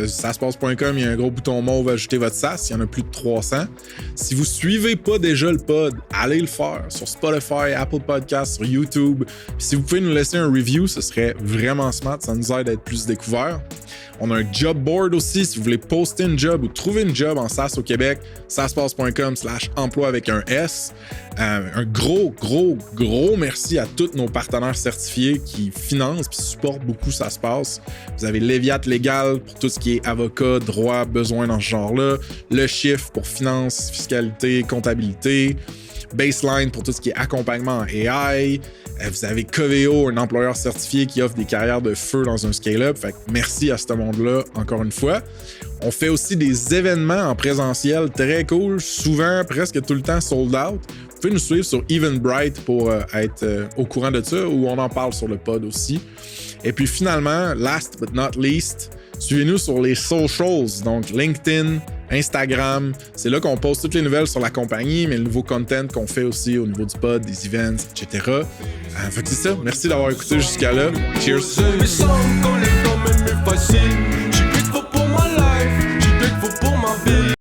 [SPEAKER 2] Saspace.com, il y a un gros bouton mauve « Ajouter votre SaaS ». Il y en a plus de 300. Si vous suivez pas déjà le pod, allez le faire sur Spotify, Apple Podcasts, sur YouTube. Puis si vous pouvez nous laisser un review, ce serait vraiment smart. Ça nous aide à être plus découverts. On a un job board aussi. Si vous voulez poster une job ou trouver une job en SaaS au Québec, saspace.com/emploi avec un S. Un gros merci à tous nos partenaires certifiés qui financent et supportent beaucoup Ça se passe. Vous avez Léviat Légal pour tout ce qui est avocat, droit, besoin dans ce genre-là. Le Chiffre pour finance, fiscalité, comptabilité. Baseline pour tout ce qui est accompagnement en AI. Vous avez Coveo, un employeur certifié qui offre des carrières de feu dans un scale-up. Fait que merci à ce monde-là, encore une fois. On fait aussi des événements en présentiel très cool, souvent presque tout le temps sold out. Vous pouvez nous suivre sur Eventbrite pour être au courant de ça, ou on en parle sur le pod aussi. Et puis finalement, last but not least, suivez-nous sur les socials, donc LinkedIn, Instagram. C'est là qu'on poste toutes les nouvelles sur la compagnie, mais le nouveau content qu'on fait aussi au niveau du pod, des events, etc. Fait que c'est ça. Merci d'avoir écouté jusqu'à là. Cheers!
[SPEAKER 8] Me semble qu'on est quand même plus facile.